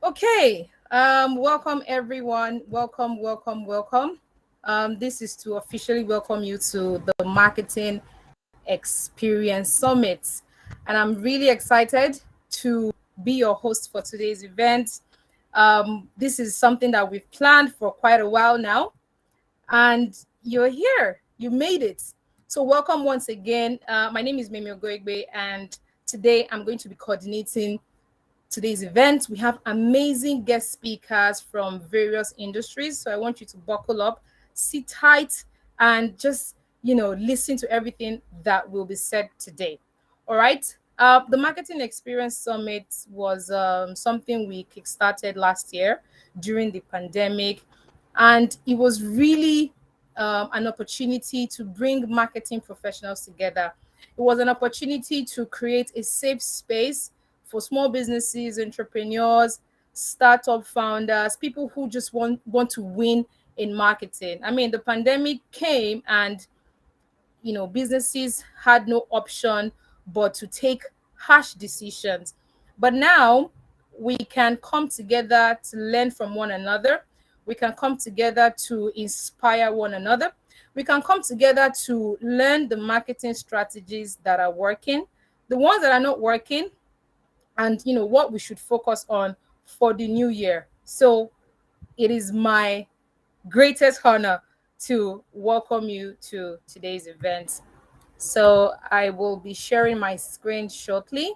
Okay. Welcome everyone. Welcome. This is to officially welcome you to the Marketing Experience Summit. And I'm really excited to be your host for today's event. This is something that we've planned for quite a while now, and you're here. You made it. So welcome once again. My name is Mimi Ogoegbe, and today I'm going to be coordinating today's event. We have amazing guest speakers from various industries. So I want you to buckle up, sit tight, and just, listen to everything that will be said today. All right. The Marketing Experience Summit was something we kickstarted last year during the pandemic. And it was really an opportunity to bring marketing professionals together. It was an opportunity to create a safe space for small businesses, entrepreneurs, startup founders, people who just want to win in marketing. I mean, the pandemic came and businesses had no option but to take harsh decisions. But now we can come together to learn from one another. We can come together to inspire one another. We can come together to learn the marketing strategies that are working, the ones that are not working, and what we should focus on for the new year. So it is my greatest honor to welcome you to today's event. So I will be sharing my screen shortly.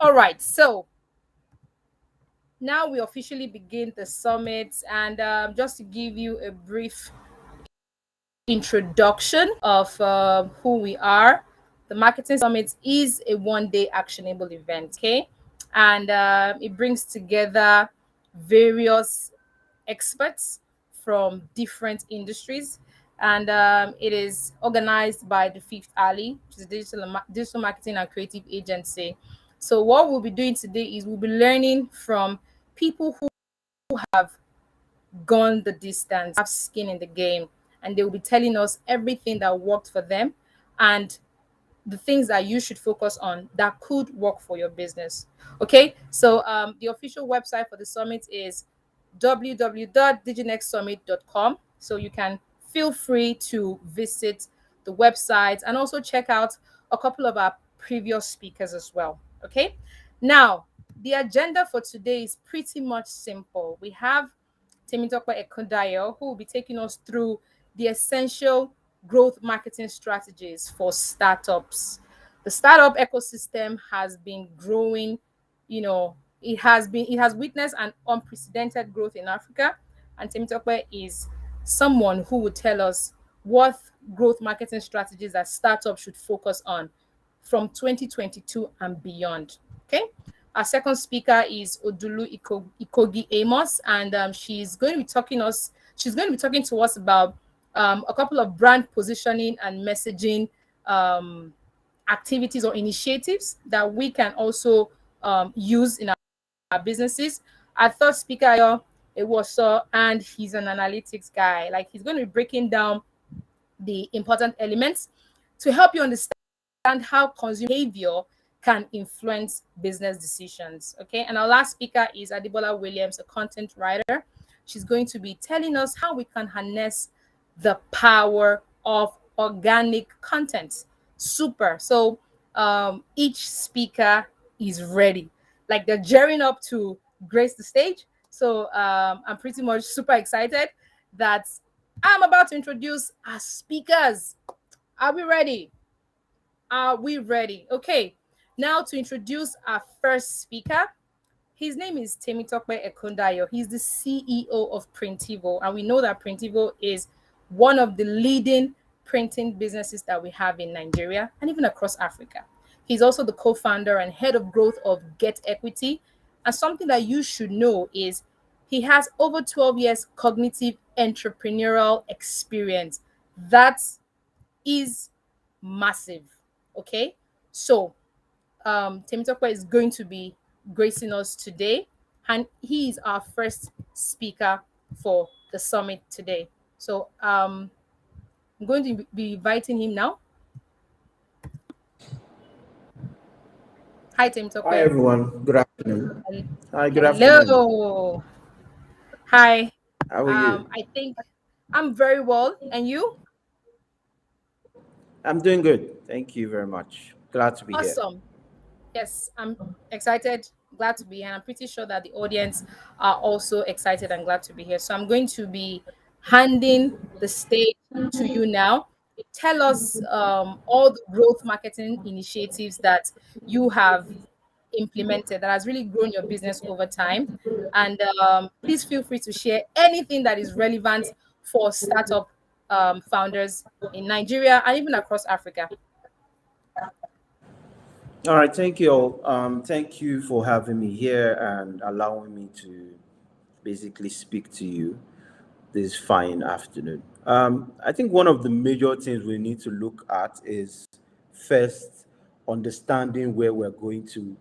All right, so now we officially begin the summit, and just to give you a brief introduction of who we are. The Marketing Summit is a one-day actionable event, okay? And it brings together various experts from different industries. And it is organized by the Fifth Alley, which is a digital marketing and creative agency. So what we'll be doing today is we'll be learning from people who have gone the distance, have skin in the game, and they will be telling us everything that worked for them and the things that you should focus on that could work for your business. Okay, so the official website for the summit is www.diginexsummit.com. So you can feel free to visit the website and also check out a couple of our previous speakers as well. Okay, now the agenda for today is pretty much simple. We have Temitope Ekundayo, who will be taking us through the essential growth marketing strategies for startups. The startup ecosystem has been growing, it has witnessed an unprecedented growth in Africa, and Temitope is someone who would tell us what growth marketing strategies that startups should focus on from 2022 and beyond. Okay. Our second speaker is Ikogi Amos, and she's going to be talking to us about a couple of brand positioning and messaging activities or initiatives that we can also use in our businesses. Our third speaker, it was and he's an analytics guy. Like, he's going to be breaking down the important elements to help you understand how consumer behavior can influence business decisions. Okay. And our last speaker is Adibola Williams, a content writer. She's going to be telling us how we can harness the power of organic content. Super. So each speaker is ready. Like, they're gearing up to grace the stage. So I'm pretty much super excited that I'm about to introduce our speakers. Are we ready? Are we ready? Okay. Now to introduce our first speaker. His name is Temitope Ekundayo. He's the CEO of Printivo, and we know that Printivo is one of the leading printing businesses that we have in Nigeria and even across Africa. He's also the co-founder and head of growth of Get Equity. And something that you should know is he has over 12 years cognitive entrepreneurial experience. That is massive. Okay. So Temitope is going to be gracing us today, and he is our first speaker for the summit today. So I'm going to be inviting him now. Hi, Tim Hi Tokwe. everyone. Good afternoon. Hi, good afternoon. Hello. Hi. How are you? I think I'm very well. And you? I'm doing good. Thank you very much. Glad to be here. Awesome. Yes, I'm excited, glad to be here. And I'm pretty sure that the audience are also excited and glad to be here. So I'm going to be handing the stage to you now. Tell us all the growth marketing initiatives that you have implemented that has really grown your business over time. And please feel free to share anything that is relevant for startup founders in Nigeria and even across Africa. All right, thank you all. Thank you for having me here and allowing me to basically speak to you this fine afternoon. I think one of the major things we need to look at is first understanding where we're going to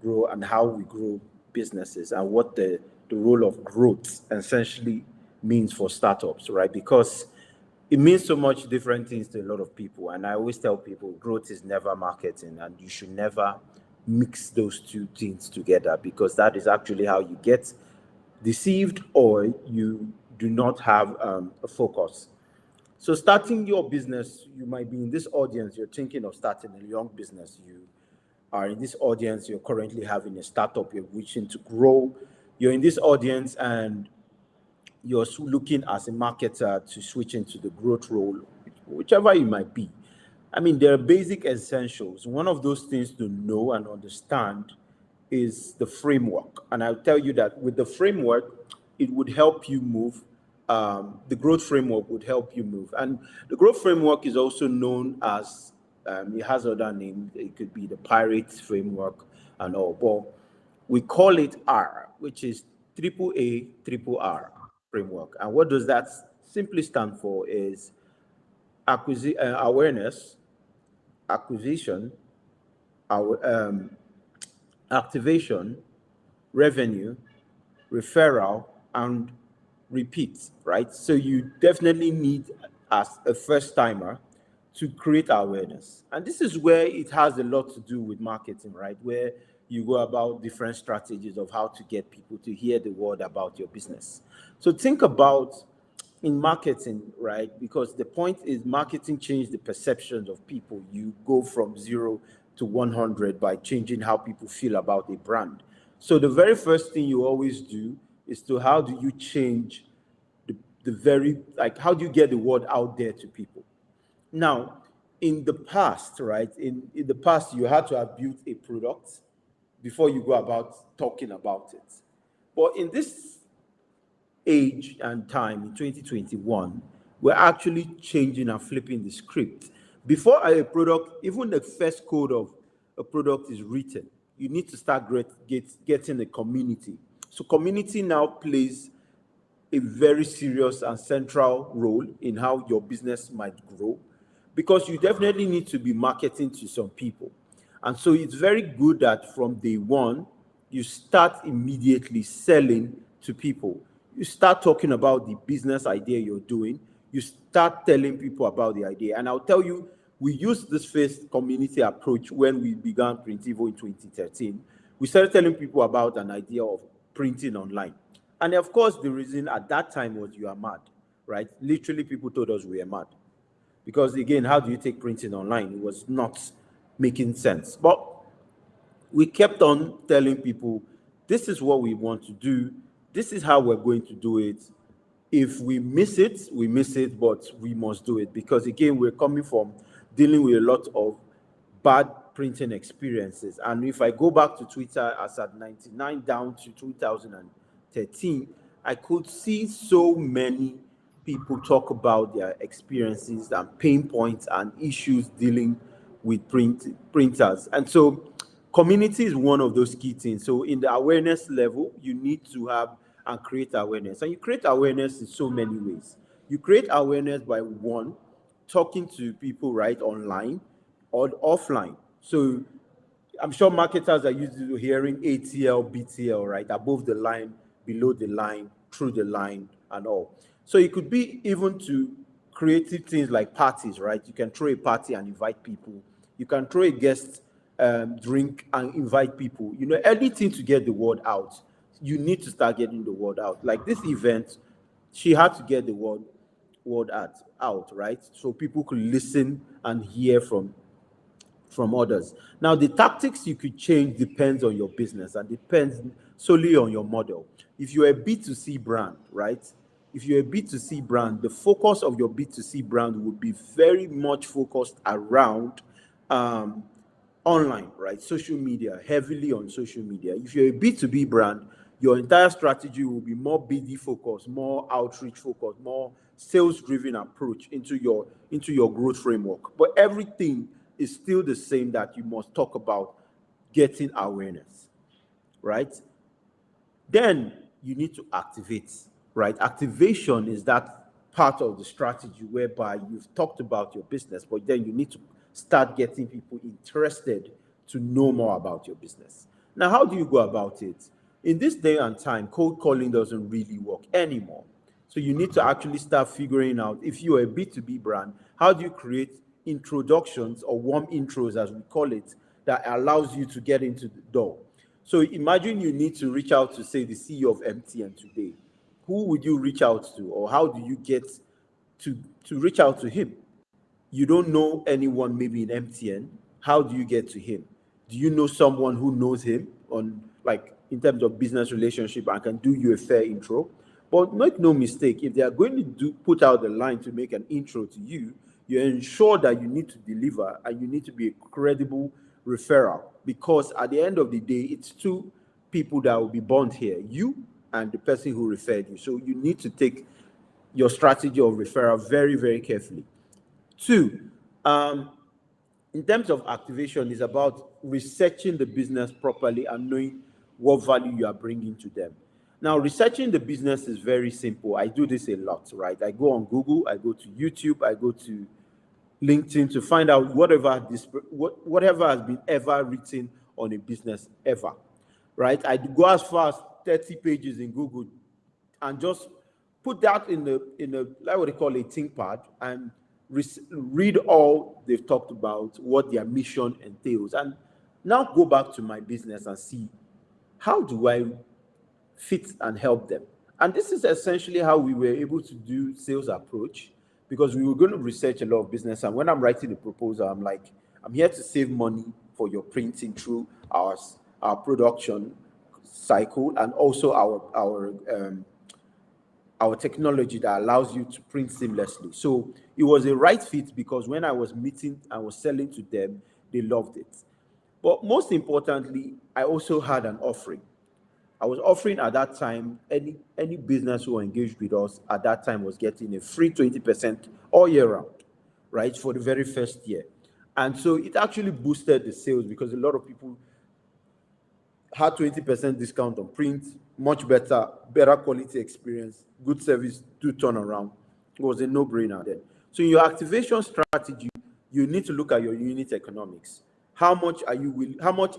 grow and how we grow businesses and what the role of growth essentially means for startups, right? Because it means so much different things to a lot of people. And I always tell people growth is never marketing, and you should never mix those two things together because that is actually how you get deceived or you do not have a focus. So, starting your business, you might be in this audience, you're thinking of starting a young business. You are in this audience, you're currently having a startup, you're wishing to grow. You're in this audience and you're looking as a marketer to switch into the growth role, whichever it might be. I mean, there are basic essentials. One of those things to know and understand is the framework. And I'll tell you that with the framework, it would help you move. The growth framework would help you move. And the growth framework is also known as, it has other names. It could be the Pirate framework and all. But we call it R, which is triple A, triple R framework. And what does that simply stand for is awareness, acquisition, our, activation, revenue, referral, and repeat, right? So you definitely need, as a first timer, to create awareness. And this is where it has a lot to do with marketing, right? Where you go about different strategies of how to get people to hear the word about your business. So think about in marketing, right? Because the point is marketing change the perceptions of people. You go from 0 to 100 by changing how people feel about a brand. So the very first thing you always do is to how do you change the very, like, how do you get the word out there to people? Now, in the past, right? In the past, you had to have built a product before you go about talking about it. But in this age and time in 2021, we're actually changing and flipping the script. Before a product, even the first code of a product is written, you need to start getting a community. So community now plays a very serious and central role in how your business might grow because you definitely need to be marketing to some people. And so it's very good that from day one, you start immediately selling to people. You start talking about the business idea you're doing. You start telling people about the idea. And I'll tell you, we used this first community approach when we began Printivo in 2013. We started telling people about an idea of printing online. And of course, the reason at that time was you are mad, right? Literally, people told us we were mad. Because again, how do you take printing online? It was not making sense. But we kept on telling people, this is what we want to do. This is how we're going to do it. If we miss it, we miss it, but we must do it. Because again, we're coming from dealing with a lot of bad printing experiences. And if I go back to Twitter as at 99 down to 2013, I could see so many people talk about their experiences and pain points and issues dealing with printers. And so community is one of those key things. So in the awareness level, you need to have and create awareness. And you create awareness in so many ways. You create awareness by one, talking to people right online or offline. So I'm sure marketers are used to hearing ATL, BTL, right? Above the line, below the line, through the line, and all. So it could be even to creative things like parties, right? You can throw a party and invite people. You can throw a guest drink and invite people. Anything to get the word out. You need to start getting the word out. Like this event, she had to get the word out, right? So people could listen and hear from others. Now, the tactics you could change depends on your business and depends solely on your model. If you're a B2C brand, right? If you're a B2C brand, the focus of your B2C brand would be very much focused around online, right? Social media, heavily on social media. If you're a B2B brand, your entire strategy will be more BD focused, more outreach focused, more sales driven approach into your growth framework. But everything is still the same, that you must talk about getting awareness, right? Then you need to activate, right? Activation is that part of the strategy whereby you've talked about your business, but then you need to start getting people interested to know more about your business. Now, how do you go about it? In this day and time, cold calling doesn't really work anymore. So you need to actually start figuring out, if you're a B2B brand, how do you create introductions or warm intros, as we call it, that allows you to get into the door. So imagine you need to reach out to, say, the CEO of MTN today. Who would you reach out to, or how do you get to reach out to him? You don't know anyone maybe in MTN. How do you get to him? Do you know someone who knows him in terms of business relationship and can do you a fair intro? But make no mistake, if they are going to put out the line to make an intro to you, you ensure that you need to deliver and you need to be a credible referral, because at the end of the day, it's two people that will be bond here, you and the person who referred you. So you need to take your strategy of referral very, very carefully. Two, in terms of activation, is about researching the business properly and knowing what value you are bringing to them. Now, researching the business is very simple. I do this a lot, right? I go on Google, I go to YouTube, I go to LinkedIn to find out whatever has been ever written on a business ever, right? I go as far as 30 pages in Google and just put that in like what they call a ThinkPad, and read all they've talked about, what their mission entails, and now go back to my business and see, how do I fit and help them? And this is essentially how we were able to do sales approach, because we were going to research a lot of business. And when I'm writing the proposal, I'm like, I'm here to save money for your printing through our production cycle, and also our technology that allows you to print seamlessly. So it was a right fit, because when I was selling to them, they loved it. But most importantly, I also had an offering. I was offering at that time, any business who engaged with us at that time was getting a free 20% all year round, right, for the very first year. And so it actually boosted the sales, because a lot of people had 20% discount on print, much better quality experience, good service, good turnaround. It was a no-brainer then. So in your activation strategy, you need to look at your unit economics. How much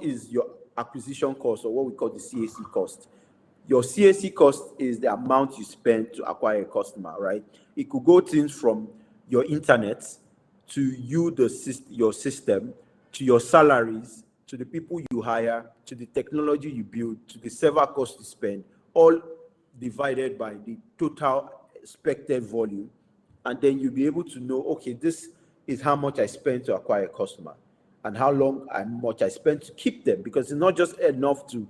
is your acquisition cost, or what we call the CAC cost? Your CAC cost is the amount you spend to acquire a customer, right? It could go things from your internet to your system, to your salaries, to the people you hire, to the technology you build, to the server cost you spend, all divided by the total expected volume. And then you'll be able to know, okay, this is how much I spend to acquire a customer, and how long and much I spend to keep them, because it's not just enough to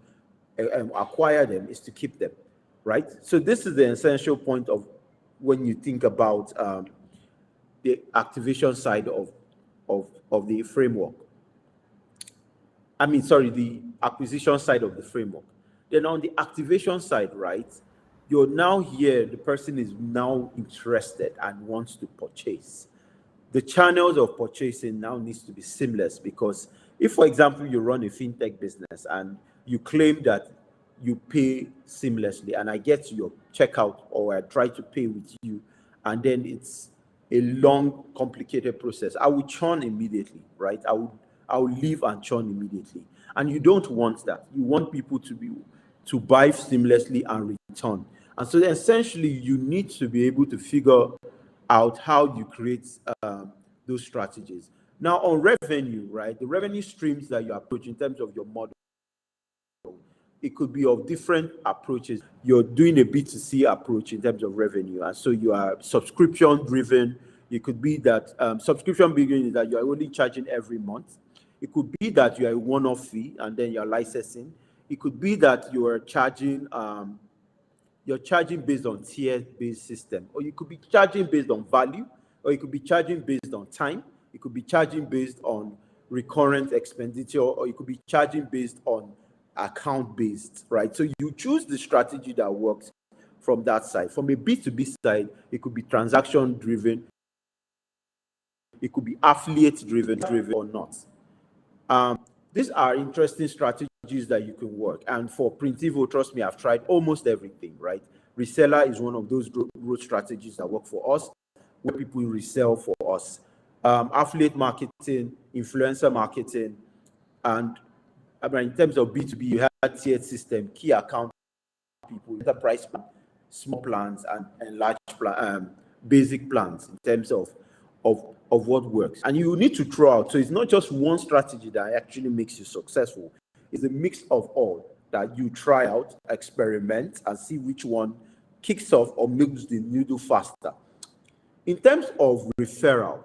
acquire them, it's to keep them, right? So this is the essential point of when you think about the activation side of the framework. The acquisition side of the framework. Then on the activation side, right, you're now here, the person is now interested and wants to purchase. The channels of purchasing now needs to be seamless, because if, for example, you run a fintech business and you claim that you pay seamlessly, and I get to your checkout, or I try to pay with you, and then it's a long, complicated process, I will churn immediately, right? I will leave and churn immediately. And you don't want that. You want people to buy seamlessly and return. And so essentially, you need to be able to figure out how you create those strategies. Now, on revenue, right, the revenue streams that you approach in terms of your model, it could be of different approaches. You're doing a B2C approach in terms of revenue, and so you are subscription driven. It could be that subscription beginning is that you are only charging every month. It could be that you are a one-off fee and then you're licensing. It could be that you are charging you're charging based on tier-based system, or you could be charging based on value, or you could be charging based on time. You could be charging based on recurrent expenditure, or you could be charging based on account-based, right? So you choose the strategy that works from that side. From a B2B side, it could be transaction-driven, it could be affiliate-driven or not. These are interesting strategies that you can work. And for Printivo, trust me, I've tried almost everything, right? Reseller is one of those growth strategies that work for us, where people resell for us. Affiliate marketing, influencer marketing, and in terms of B2B, you have tiered system, key account people, enterprise plan, small plans, and large plan, basic plans in terms of what works. And you need to throw out. So it's not just one strategy that actually makes you successful. It's a mix of all that you try out, experiment, and see which one kicks off or moves the needle faster. In terms of referral,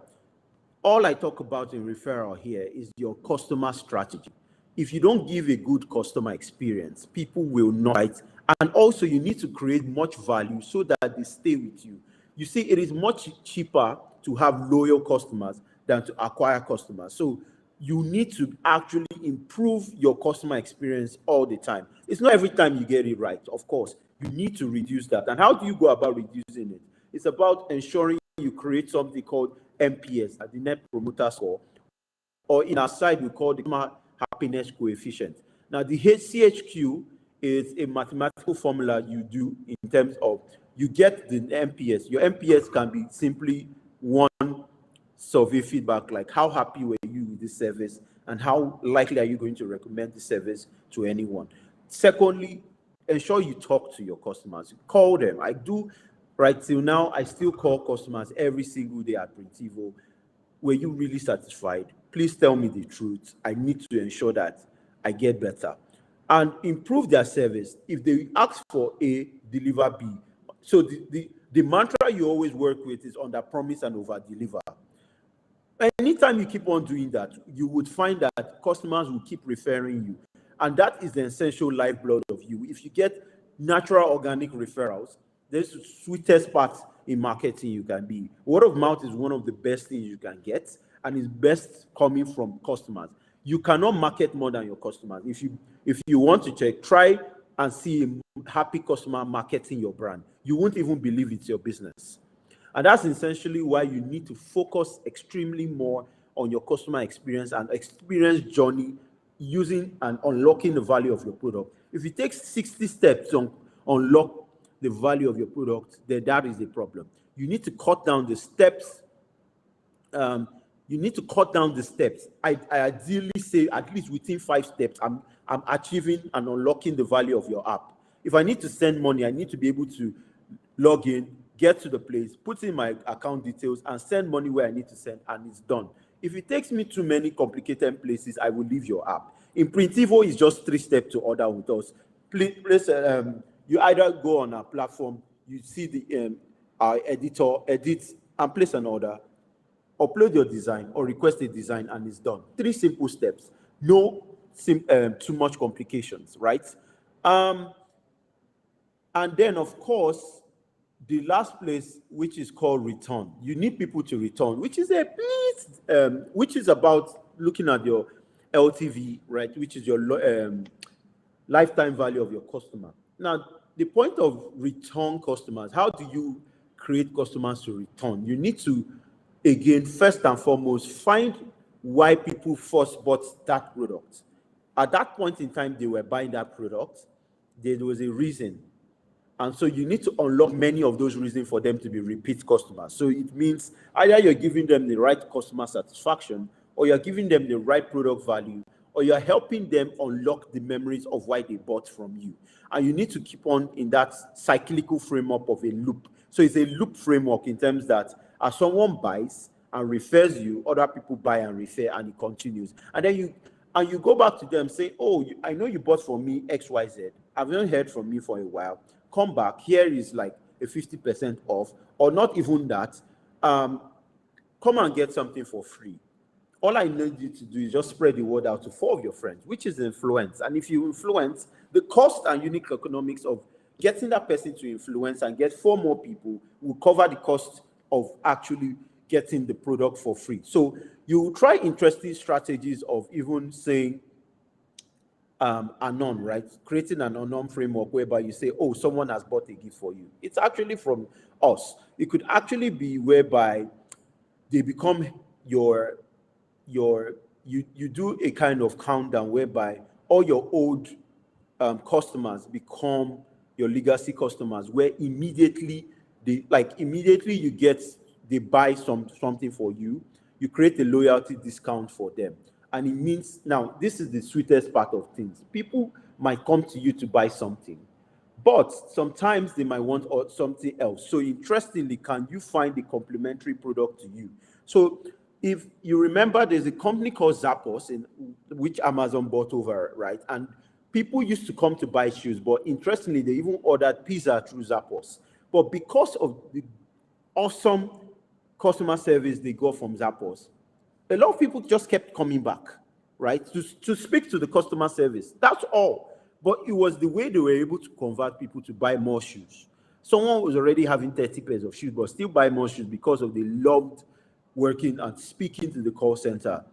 all I talk about in referral here is your customer strategy. If you don't give a good customer experience, people will not, right? And also you need to create much value so that they stay with you. You see, it is much cheaper to have loyal customers than to acquire customers. So you need to actually improve your customer experience all the time. It's not every time you get it right, of course. You need to reduce that. And how do you go about reducing it? It's about ensuring you create something called NPS, the Net Promoter Score, or in our side, we call the customer happiness coefficient. Now, the CHQ is a mathematical formula you do in terms of you get the NPS. Your NPS can be simply one survey feedback, like how happy were you with this service and how likely are you going to recommend the service to anyone. Secondly, ensure you talk to your customers. Call them. I do, right till now, I still call customers every single day at Printivo. Were you really satisfied? Please tell me the truth. I need to ensure that I get better and improve their service. If they ask for A, deliver B. So the mantra you always work with is under promise and over deliver. Anytime you keep on doing that, you would find that customers will keep referring you. And that is the essential lifeblood of you. If you get natural organic referrals, that's the sweetest part in marketing you can be. Word of mouth is one of the best things you can get, and it's best coming from customers. You cannot market more than your customers. If you want to check, try and see a happy customer marketing your brand. You won't even believe it's your business. And that's essentially why you need to focus extremely more on your customer experience and experience journey using and unlocking the value of your product. If it takes 60 steps to unlock the value of your product, then that is the problem. You need to cut down the steps. I ideally say at least within 5 steps, I'm achieving and unlocking the value of your app. If I need to send money, I need to be able to log in, get to the place, put in my account details, and send money where I need to send, and it's done. If it takes me too many complicated places, I will leave your app. In Printivo, it's just 3 steps to order with us. Please, you either go on our platform, you see the our editor, edit, and place an order, upload your design, or request a design, and it's done. 3 simple steps. No too much complications, right? And then, of course, the last place, which is called return. You need people to return, which is which is about looking at your LTV, right? Which is your lifetime value of your customer. Now, the point of return customers, how do you create customers to return? You need to, again, first and foremost, find why people first bought that product. At that point in time, they were buying that product. There was a reason. And so you need to unlock many of those reasons for them to be repeat customers. So it means either you're giving them the right customer satisfaction, or you're giving them the right product value, or you're helping them unlock the memories of why they bought from you. And you need to keep on in that cyclical framework of a loop. So it's a loop framework in terms that As someone buys and refers you, other people buy and refer, and it continues. And then you go back to them, say, oh, I know you bought from me XYZ. I've not heard from you for a while. Come back. Here is like a 50% off, or not even that. Come and get something for free. All I need you to do is just spread the word out to 4 of your friends, which is influence. And if you influence, the cost and unique economics of getting that person to influence and get 4 more people will cover the cost of actually getting the product for free. So you will try interesting strategies of even saying anon, right? Creating an anon framework whereby you say, oh, someone has bought a gift for you. It's actually from us. It could actually be whereby they become you do a kind of countdown whereby all your old customers become your legacy customers, where immediately they buy something for you. You create a loyalty discount for them, and it means, now this is the sweetest part of things, people might come to you to buy something, but sometimes they might want something else. So interestingly, can you find the complementary product to you? So if you remember, there's a company called Zappos, in which Amazon bought over, right? And people used to come to buy shoes, but interestingly, they even ordered pizza through Zappos. But because of the awesome customer service they got from Zappos, a lot of people just kept coming back, right? To speak to the customer service. That's all. But it was the way they were able to convert people to buy more shoes. Someone was already having 30 pairs of shoes, but still buy more shoes because of they loved working and speaking to the call center,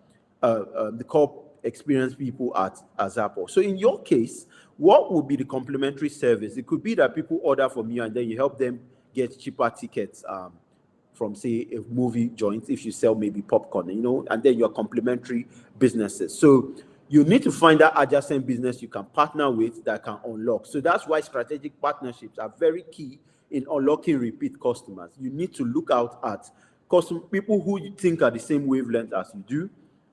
the call experience people at Zappos. So in your case, what would be the complementary service? It could be that people order from you and then you help them get cheaper tickets from, say, a movie joint, if you sell maybe popcorn, and then your complementary businesses. So you need to find that adjacent business you can partner with that can unlock. So that's why strategic partnerships are very key in unlocking repeat customers. You need to look out at people who you think are the same wavelength as you do,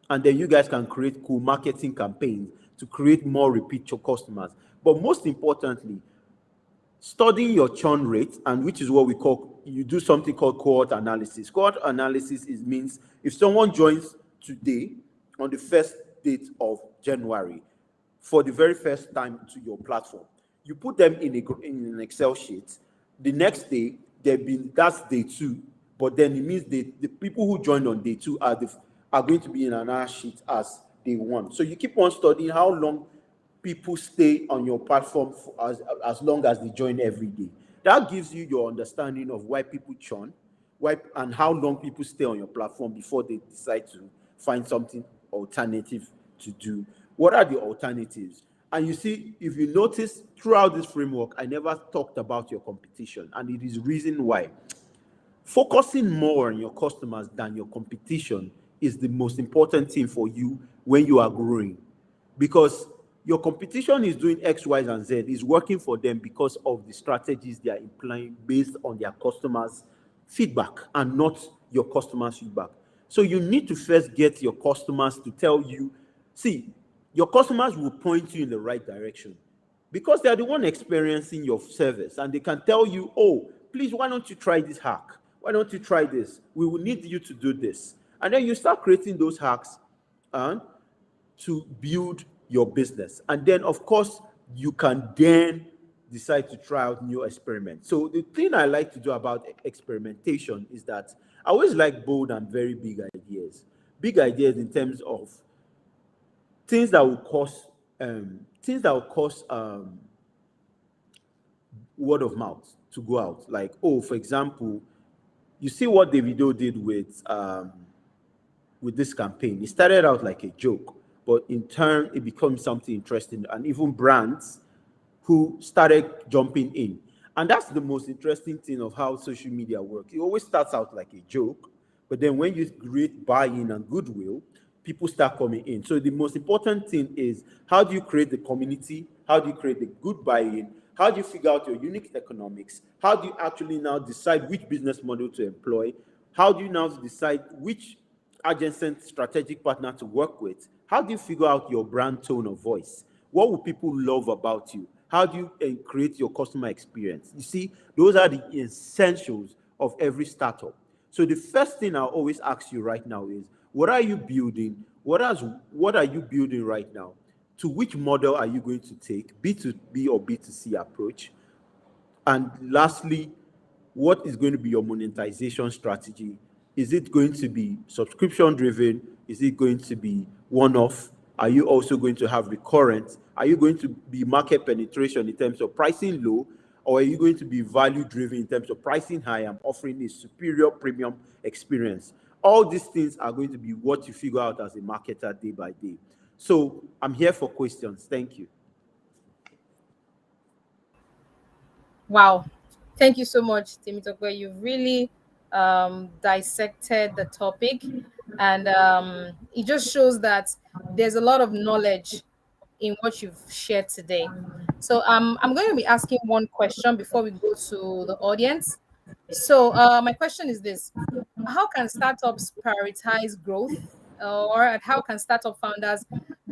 and then you guys can create cool marketing campaigns to create more repeat customers. But most importantly, studying your churn rate, and which is what you do something called cohort analysis. Cohort analysis means if someone joins today on the first date of January for the very first time to your platform, you put them in an Excel sheet. The next day, that's day 2, but then it means the people who joined on day 2 are going to be in another sheet as day 1. So you keep on studying how long people stay on your platform for as long as they join every day. That gives you your understanding of why people churn, and how long people stay on your platform before they decide to find something alternative to do. What are the alternatives? And you see, if you notice throughout this framework, I never talked about your competition, and it is reason why. Focusing more on your customers than your competition is the most important thing for you when you are growing, because your competition is doing X, Y, and Z, is working for them because of the strategies they are implying based on their customers' feedback and not your customers' feedback. So you need to first get your customers to tell you, see, your customers will point you in the right direction because they are the one experiencing your service, and they can tell you, oh, please, why don't you try this hack? Why don't you try this? We will need you to do this. And then you start creating those hacks to build your business. And then, of course, you can then decide to try out new experiments. So the thing I like to do about experimentation is that I always like bold and very big ideas. Big ideas in terms of things that will cause word of mouth to go out. Like, oh, for example, you see what Davido did with this campaign. It started out like a joke, but in turn, it becomes something interesting, and even brands who started jumping in. And that's the most interesting thing of how social media works. It always starts out like a joke, but then when you create buy-in and goodwill, people start coming in. So the most important thing is, how do you create the community? How do you create the good buy-in? How do you figure out your unique economics? How do you actually now decide which business model to employ? How do you now decide which adjacent strategic partner to work with? How do you figure out your brand tone of voice? What will people love about you? How do you create your customer experience? You see, those are the essentials of every startup. So the first thing I'll always ask you right now is, what are you building? What are you building right now? To which model are you going to take, B2B or B2C approach? And lastly, what is going to be your monetization strategy? Is it going to be subscription driven? Is it going to be one off? Are you also going to have recurrent? Are you going to be market penetration in terms of pricing low? Or are you going to be value driven in terms of pricing high and offering a superior premium experience? All these things are going to be what you figure out as a marketer day by day. So I'm here for questions. Thank you. Wow. Thank you so much, Temitope. You've really dissected the topic, and it just shows that there's a lot of knowledge in what you've shared today. So I'm going to be asking one question before we go to the audience. So my question is this: how can startups prioritize growth, or how can startup founders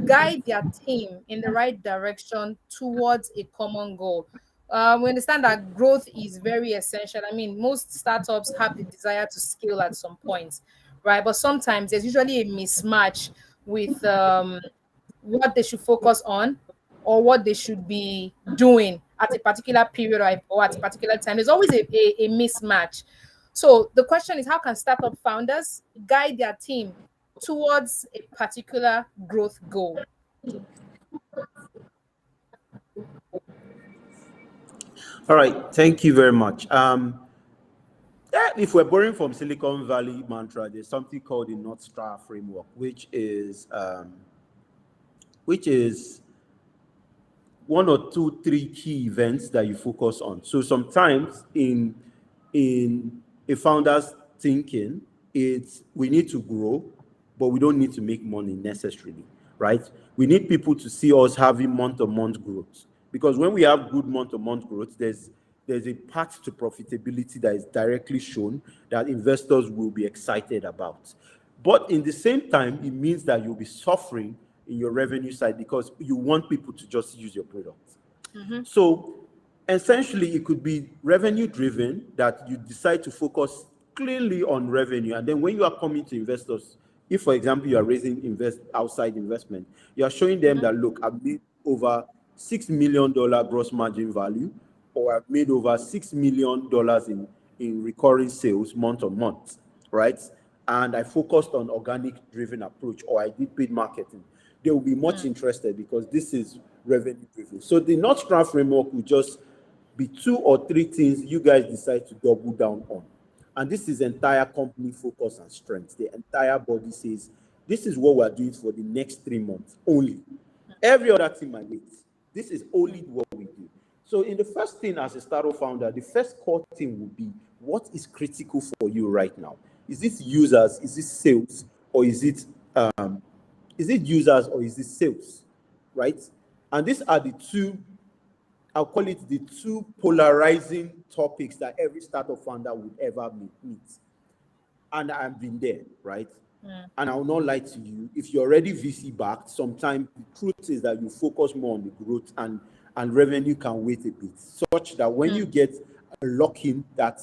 guide their team in the right direction towards a common goal? We understand that growth is very essential. I mean, most startups have the desire to scale at some point, right? But sometimes there's usually a mismatch with what they should focus on or what they should be doing at a particular period or at a particular time. There's always a mismatch. So the question is, how can startup founders guide their team towards a particular growth goal? All right, thank you very much. If we're borrowing from Silicon Valley mantra, there's something called the North Star framework, which is one or two, three key events that you focus on. So sometimes in a founder's thinking, it's we need to grow, but we don't need to make money necessarily, right? We need people to see us having month-to-month growth. Because when we have good month-to-month growth, there's a path to profitability that is directly shown that investors will be excited about. But in the same time, it means that you'll be suffering in your revenue side because you want people to just use your product. So essentially, it could be revenue driven that you decide to focus cleanly on revenue. And then when you are coming to investors, if, for example, you are raising outside investment, you are showing them that, look, I've made over $6 million gross margin value, or I've made over $6 million in recurring sales month on month, right? And I focused on organic driven approach, or I did paid marketing. They will be much interested because this is revenue driven. So the North Star framework will just be two or three things you guys decide to double down on. And this is entire company focus and strength. The entire body says, this is what we're doing for the next 3 months only. Every other thing might wait. This is only what we do. So in the first thing as a startup founder, the first core thing will be, what is critical for you right now? Is this users? Is this sales? Or is it users or is it sales? Right? And these are the two, I'll call it the two polarizing topics that every startup founder would ever meet. And I've been there, right? And I will not lie to you. If you're already VC backed, sometimes the truth is that you focus more on the growth and revenue can wait a bit, such that when you get a lock in that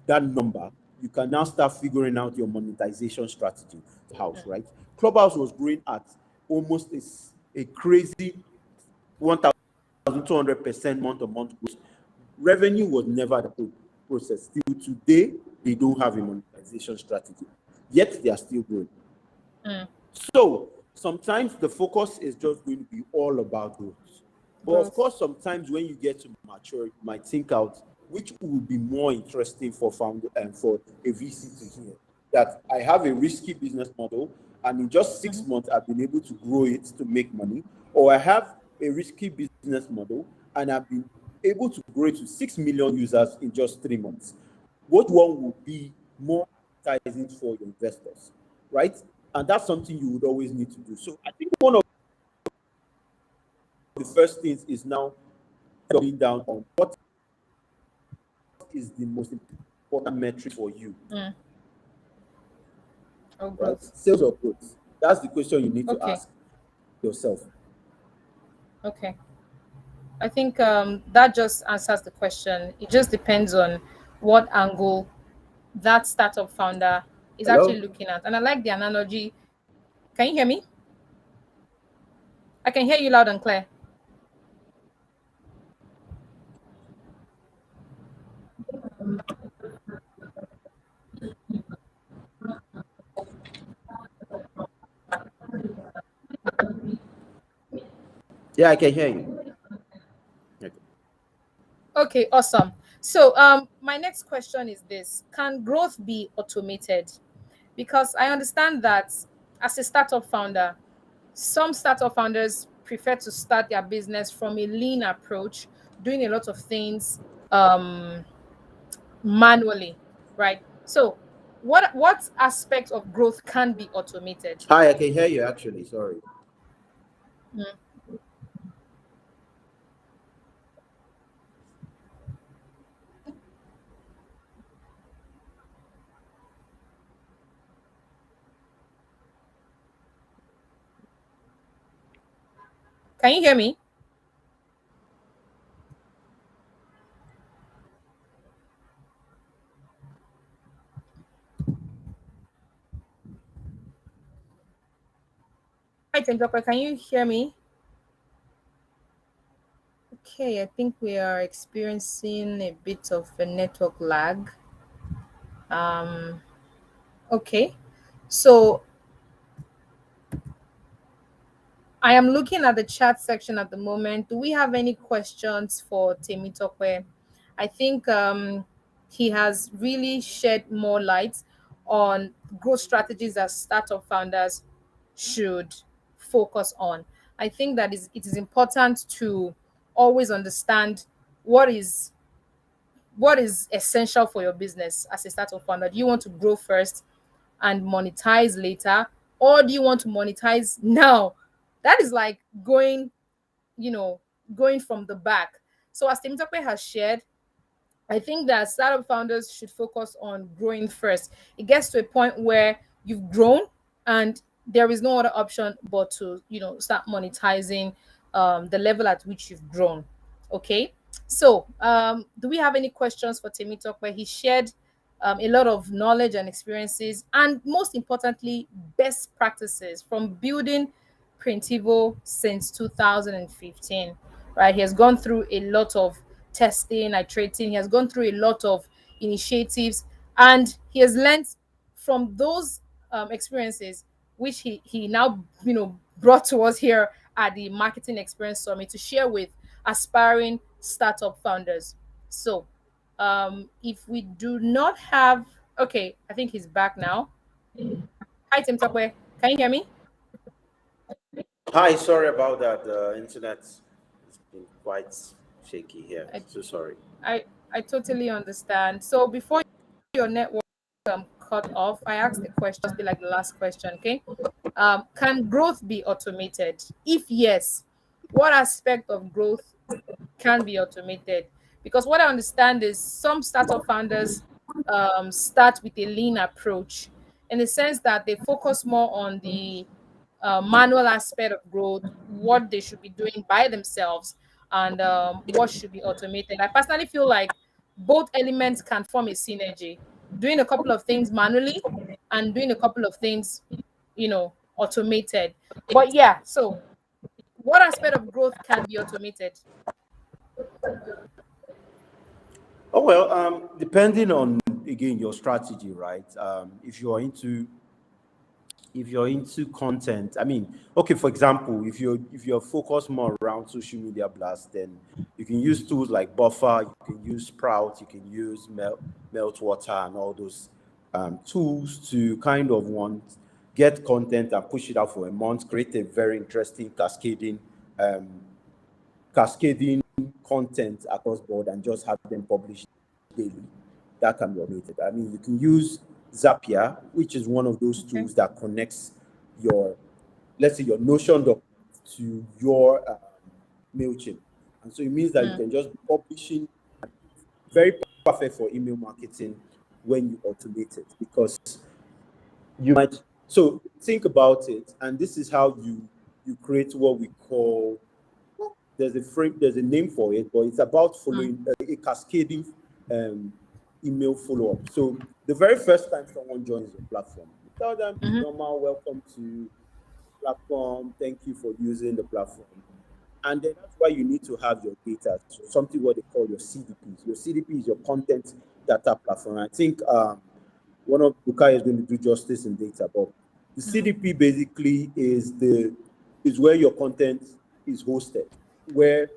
number, you can now start figuring out your monetization strategy. House, right? Clubhouse was growing at almost a crazy 1,200% month-on-month growth. Revenue was never the process. Till today, they don't have a monetization strategy. Yet they are still growing. So sometimes the focus is just going to be all about growth. But of course, sometimes when you get to mature, you might think out which would be more interesting for founder and for a VC to hear. That I have a risky business model, and in just 6 months, I've been able to grow it to make money, or I have a risky business model, and I've been able to grow it to 6 million users in just 3 months. What one will be more appetizing for your investors, right? And that's something you would always need to do. So I think one of the first things is now going down on what is the most important metric for you. Oh, Right? growth. Sales or growth? That's the question you need to ask yourself. Okay. I think that just answers the question. It just depends on what angle that startup founder is actually Hello? looking at. And I like the analogy. Can you hear me? I can hear you loud and clear. Yeah, I can hear you. Okay. Okay, awesome. So my next question is this: can growth be automated? Because I understand that as a startup founder, some startup founders prefer to start their business from a lean approach, doing a lot of things um, manually, right? So, what aspect of growth can be automated? Hi, I can hear you actually. Sorry. Mm. Can you hear me? Hi, Tenjoka, can you hear me? Okay, I think we are experiencing a bit of a network lag. Um, okay, so I am looking at the chat section at the moment. Do we have any questions for Temitope? I think he has really shed more light on growth strategies that startup founders should focus on. I think that it is important to always understand what is what is essential for your business as a startup founder. Do you want to grow first and monetize later, or do you want to monetize now? That is like going, you know, going from the back. So as Temitope has shared, I think that startup founders should focus on growing first. It gets to a point where you've grown and there is no other option but to, start monetizing the level at which you've grown. Okay. So, do we have any questions for Timmy Talk where he shared a lot of knowledge and experiences, and most importantly, best practices from building Printivo since 2015, right? He has gone through a lot of testing, iterating. He has gone through a lot of initiatives, and he has learned from those experiences, which he now brought to us here at the Marketing Experience Summit to share with aspiring startup founders. So, if we do not have, okay, I think he's back now. Hi, Tim Tokwe. Can you hear me? Hi, sorry about that. The internet has been quite shaky here. I, So sorry. I totally understand. So before your network cut off, I asked the question, just be like the last question, okay? Can growth be automated? If yes, what aspect of growth can be automated? Because what I understand is some startup founders start with a lean approach in the sense that they focus more on the manual aspect of growth, what they should be doing by themselves, and what should be automated. I personally feel like both elements can form a synergy, doing a couple of things manually and doing a couple of things, automated. But yeah, so what aspect of growth can be automated? Oh well, depending on again your strategy, right? If you're into content, I mean, okay, for example, if you're focused more around social media blasts, then you can use tools like Buffer, you can use Sprout, you can use Meltwater and all those tools to kind of get content and push it out for a month, create a very interesting um, cascading content across board and just have them published daily. That can be automated. I mean, you can use Zapier, which is one of those Okay. tools that connects your, let's say, your Notion document to your MailChimp. And so it means that you Mm, can just be publishing, very perfect for email marketing when you automate it because you might. So think about it, and this is how you create what we call, there's a name for it, but it's about mm, following a cascading um, email follow-up. So the very first time someone joins your platform, you tell them, normal, welcome to platform, thank you for using the platform. And then that's why you need to have your data, so something what they call your CDPs. Your CDP is your content data platform. I think one of Bukai is going to do justice in data, but the CDP basically is where your content is hosted. Where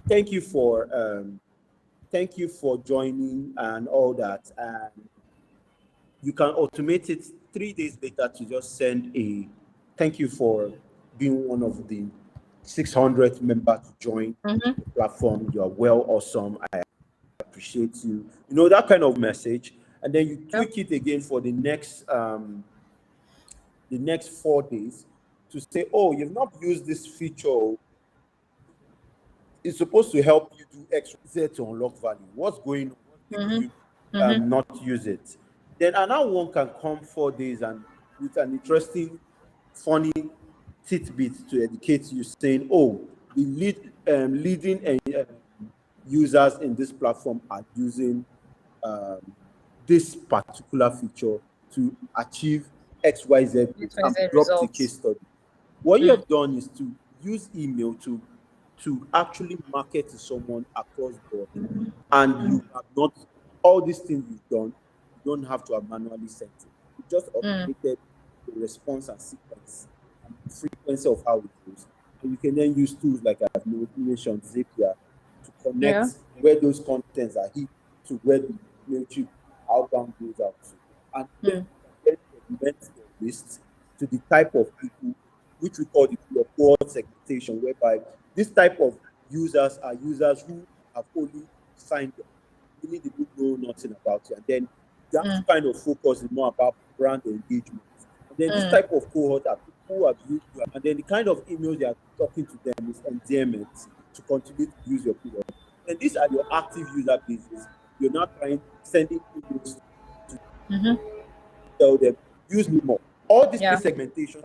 thank you for joining and all that, and you can automate it 3 days later to just send a thank you for being one of the 600th member to join the platform. You are well awesome. I appreciate you. You know, that kind of message. And then you tweak it again for the next 4 days to say, oh, you've not used this feature. It's supposed to help you do X, Y, Z to unlock value. What's going on? What's making you not use it? Then another one can come 4 days and with an interesting, funny tidbit to educate you, saying, "Oh, the leading users in this platform are using this particular feature to achieve X, Y, Z, and XYZ drop the results. case study." What you have done is to use email to actually market to someone across board, and you have not all these things you've done. You don't have to have manually sent it. You just automated the response and sequence and the frequency of how it goes, and you can then use tools like I've mentioned, Zapier, to connect Yeah. where those contents are hit to where the Mailchimp outbound goes out to, and then you can then segment your list to the type of people which we call your cohort segmentation, whereby this type of users are users who have only signed up, meaning they don't know nothing about you. And then that kind of focus is more about brand engagement. And then this type of cohort are people who have used you, and then the kind of emails they are talking to them is endearment to continue to use your product. And these are your active user bases. You're not sending emails to tell them use me more. All this Yeah. segmentation.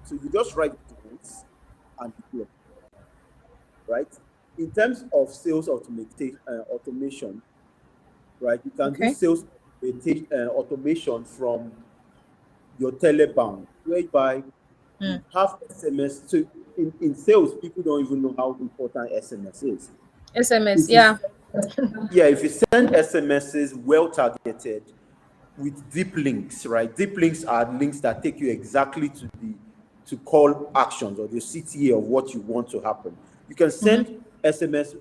So you just write it once and deploy, right? In terms of sales automation, right? You can do Okay. sales automation from your telebound, whereby you have SMS. So in sales, people don't even know how important SMS is. SMS. If you Yeah. yeah, if you send SMSs well targeted with deep links, right? Deep links are links that take you exactly to call actions or the CTA of what you want to happen. You can send uh, SMS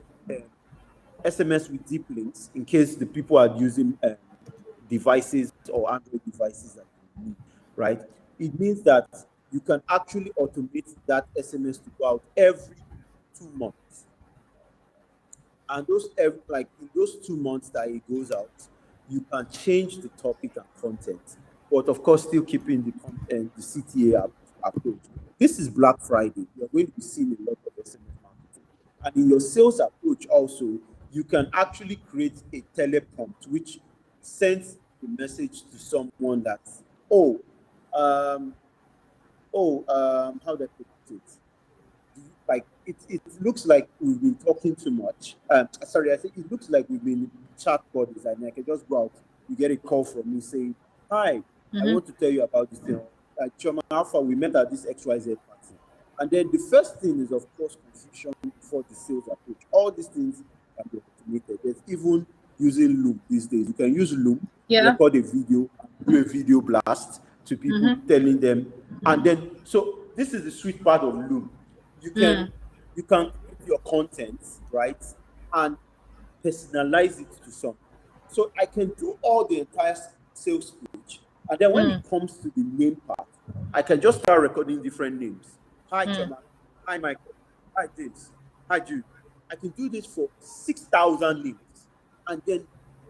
with deep links in case the people are using devices or Android devices that you need, right? It means that you can actually automate that SMS to go out every 2 months. And like in those 2 months that it goes out, you can change the topic and content, but of course still keeping the content, the CTA approach. This is Black Friday. You're going to be seeing a lot of SMS marketing, and in your sales approach also, you can actually create a teleprompt which sends the message to someone that, oh, um, how do I put it? Like it looks like we've been talking too much. Sorry, I think it looks like we've been chat buddies, and I can just go out. You get a call from me saying, "Hi, I want to tell you about this thing. Choma Alpha, we met at this XYZ party." And then the first thing is, of course, confusion before the sales approach. All these things can be automated. There's even using Loom these days. You can use Loom, Yeah. record a video, and do a video blast to people telling them. And then, so this is the sweet part of Loom. You can create your content, right, and personalize it to someone. So I can do all the entire sales page, and then when it comes to the name part, I can just start recording different names. Hi Choma, hi Michael, hi James, hi Jude. I can do this for 6,000 names, and then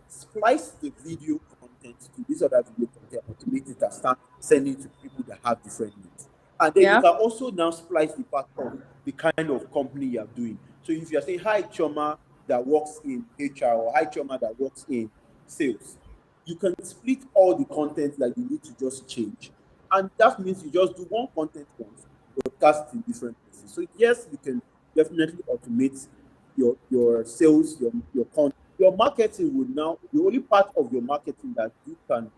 splice the video content to this other video content, automate it and start sending to people that have different needs. And then you Yeah. can also now splice the part of the kind of company you are doing. So if you're saying hi Choma that works in HR or hi Choma that works in sales, you can split all the content that you need to just change. And that means you just do one content once, broadcast in different places. So yes, you can definitely automate your sales, your content, your marketing would now, the only part of your marketing that you can,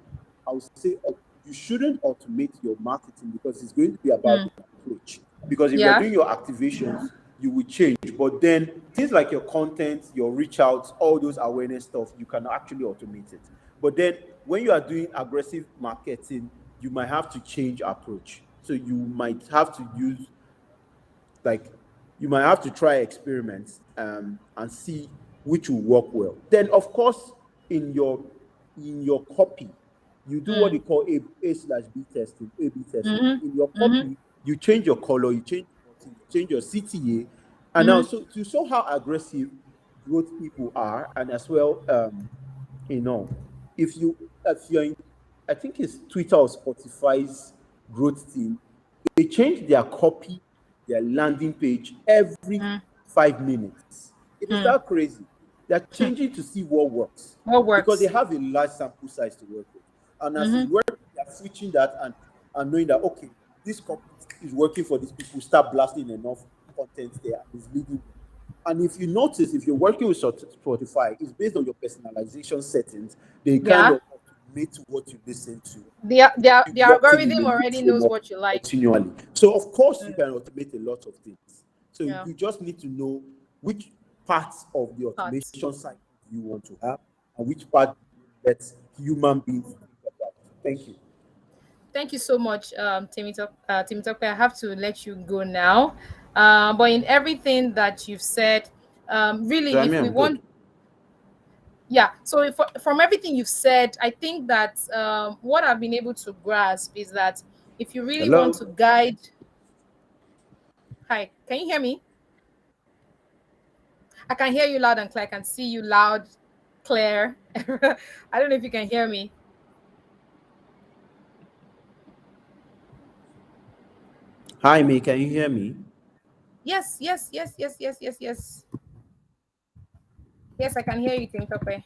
I would say, you shouldn't automate your marketing because it's going to be about the approach. Because if you're Yeah. doing your activations, you will change. But then things like your content, your reach outs, all those awareness stuff, you can actually automate it. But then when you are doing aggressive marketing, you might have to change approach. So you might have to use, like, you might have to try experiments and see which will work well. Then of course, in your copy, you do what they call A/B testing, A/B testing. Mm-hmm. In your Mm-hmm. copy, you change your color, you change your button, you change your CTA, and now, Mm-hmm. so to show how aggressive growth people are, and as well, you know, if you're in, I think it's Twitter or Spotify's growth team, they change their copy, their landing page every 5 minutes. It is that crazy. They're changing to see what works What because they works? have a large sample size to work with. And as it's Mm-hmm. working, they're switching that and knowing that, okay, this copy is working for these people, start blasting enough content there and it's leading them. And if you notice, if you're working with Spotify, it's based on your personalization settings. They kind Yeah. of automate what you listen to The, because the you've locked in a algorithm new already knows framework what you like. continually. So of course you can automate a lot of things. So Yeah. you just need to know which parts of the Parts. automation cycle you want to have and which part let human beings think about. Thank you. Thank you so much, Timitope. I have to let you go now. But in everything that you've said, really, So I if mean, we I'm good. want, yeah. So if, from everything you've said, I think that what I've been able to grasp is that if you really want to Hello. guide, hi, can you hear me? I can hear you loud and clear. I can see you loud, clear. I don't know if you can hear me. Hi, me. Can you hear me? Yes, yes, yes, yes, yes, yes, yes. Yes, I can hear you, Timitope.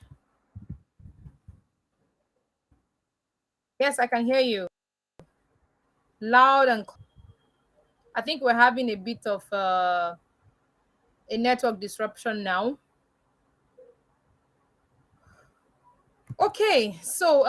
Yes, I can hear you loud and I think we're having a bit of a network disruption now. Okay, so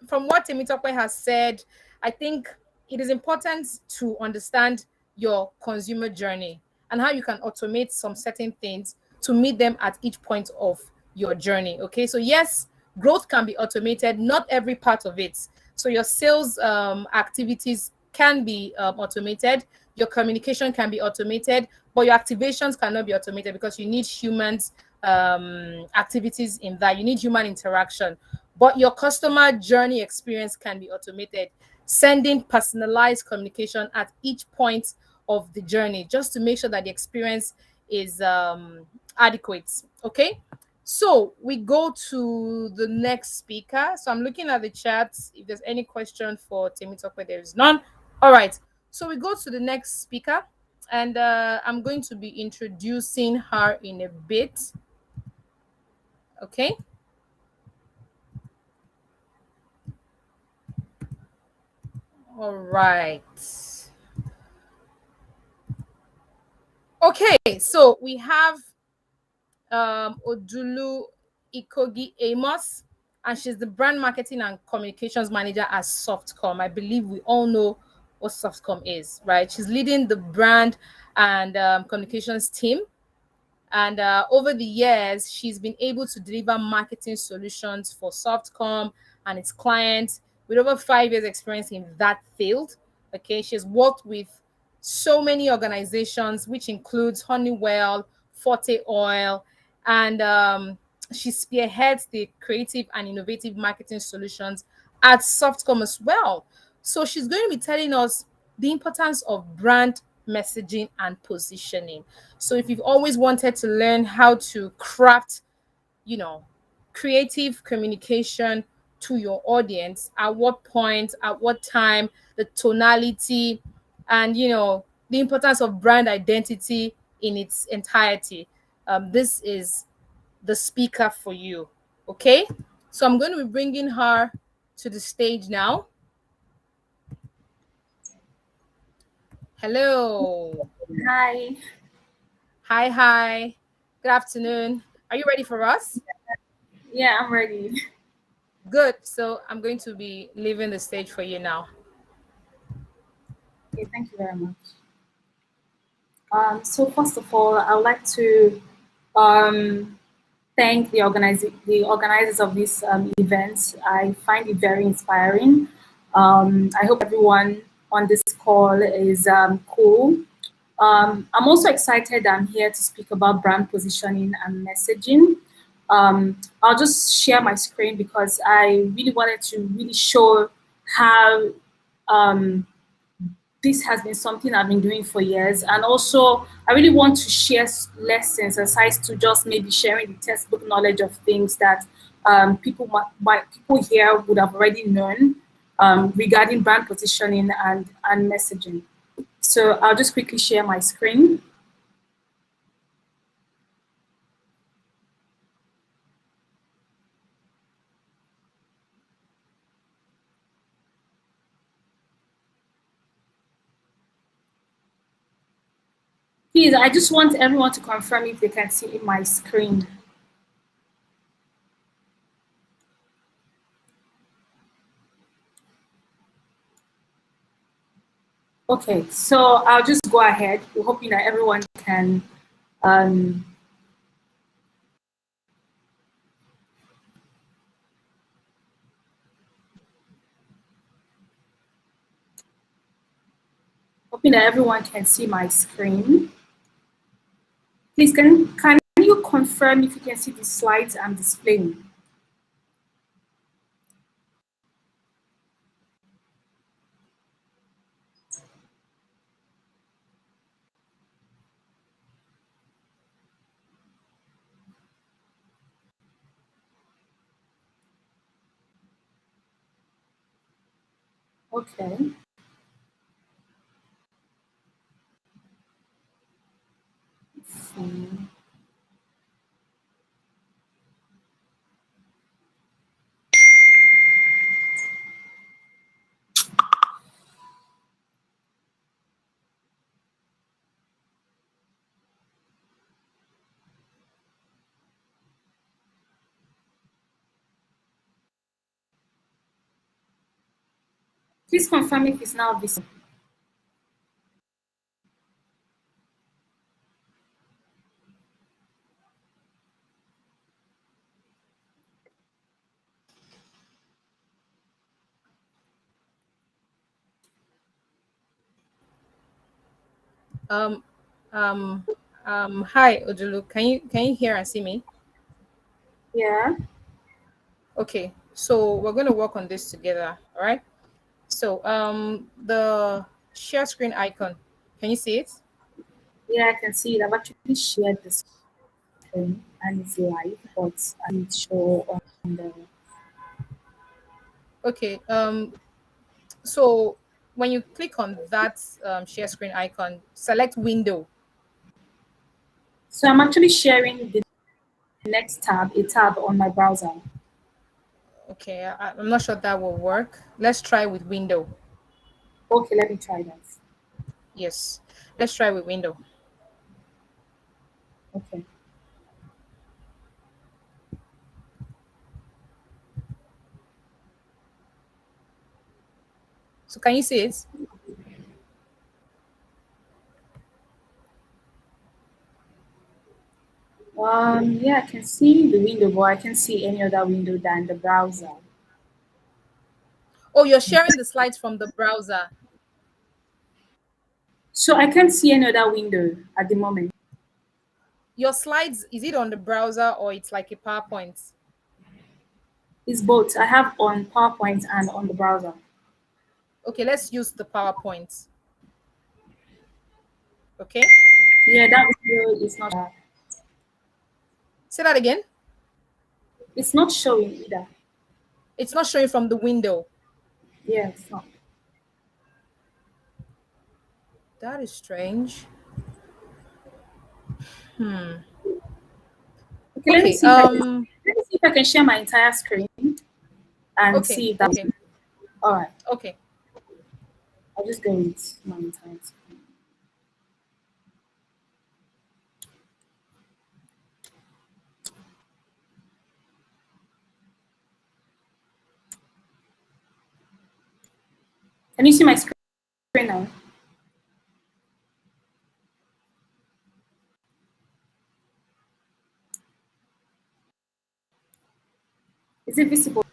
from what Temitope has said, I think it is important to understand your consumer journey and how you can automate some certain things to meet them at each point of your journey. Okay, so yes, growth can be automated, not every part of it. So your sales activities can be automated, your communication can be automated, but your activations cannot be automated because you need humans activities in that. You need human interaction, but your customer journey experience can be automated, sending personalized communication at each point of the journey just to make sure that the experience is adequate. Okay, so we go to the next speaker. So I'm looking at the chat. If there's any question for Temitope, there is none. All right, so we go to the next speaker, and I'm going to be introducing her in a bit. Okay. All right. Okay, so we have Odulu Ikogi Amos, and she's the brand marketing and communications manager at Softcom. I believe we all know what Softcom is, right? She's leading the brand and communications team. And over the years, she's been able to deliver marketing solutions for Softcom and its clients with over 5 years experience in that field. Okay, she's worked with so many organizations, which includes Honeywell, Forte Oil, and she spearheads the creative and innovative marketing solutions at Softcom as well. So she's going to be telling us the importance of brand messaging and positioning. So if you've always wanted to learn how to craft, you know, creative communication to your audience, at what point, at what time, the tonality, and the importance of brand identity in its entirety, this is the speaker for you. Okay, so I'm going to be bringing her to the stage now. Hello. Hi. Hi, hi. Good afternoon. Are you ready for us? Yeah, I'm ready. Good. So I'm going to be leaving the stage for you now. Okay, thank you very much. So first of all, I would like to um, thank the organizers of this event. I find it very inspiring. I hope everyone on this call is cool. I'm also excited. I'm here to speak about brand positioning and messaging. I'll just share my screen because I really wanted to really show how um, this has been something I've been doing for years. And also, I really want to share lessons aside to just maybe sharing the textbook knowledge of things that people here would have already known regarding brand positioning and messaging. So I'll just quickly share my screen. Please, I just want everyone to confirm if they can see in my screen. Okay, so I'll just go ahead. We're hoping that everyone can um, hoping that everyone can see my screen. Please, can you confirm if you can see the slides I'm displaying? Okay. Let's see. Please confirm if it's now visible. Um, Hi, Ojulu. Can you hear and see me? Yeah. Okay. So we're going to work on this together. All right. So the share screen icon. Can you see it? Yeah, I can see it. I've actually shared the screen and it's live, but I didn't show on the. Okay. So when you click on that share screen icon, select window. So I'm actually sharing the next tab, a tab on my browser. Okay. I'm not sure that will work. Let's try with window. Okay, let me try that. Yes. Let's try with window. Okay. So can you see it? Yeah, I can see the window, but I can see any other window than the browser. Oh, you're sharing the slides from the browser. So I can't see any other window at the moment. Your slides, is it on the browser or it's like a PowerPoint? It's both. I have on PowerPoint and on the browser. Okay, let's use the PowerPoint. Okay. Yeah, that window is not. Say that again. It's not showing either. It's not showing from the window. Yeah, it's not. That is strange. Hmm. Okay, Okay. let me see if I can share my entire screen and Okay. see if that's Okay. all right. Okay. I'll just go with my entire screen. Can you see my screen now? Is it visible?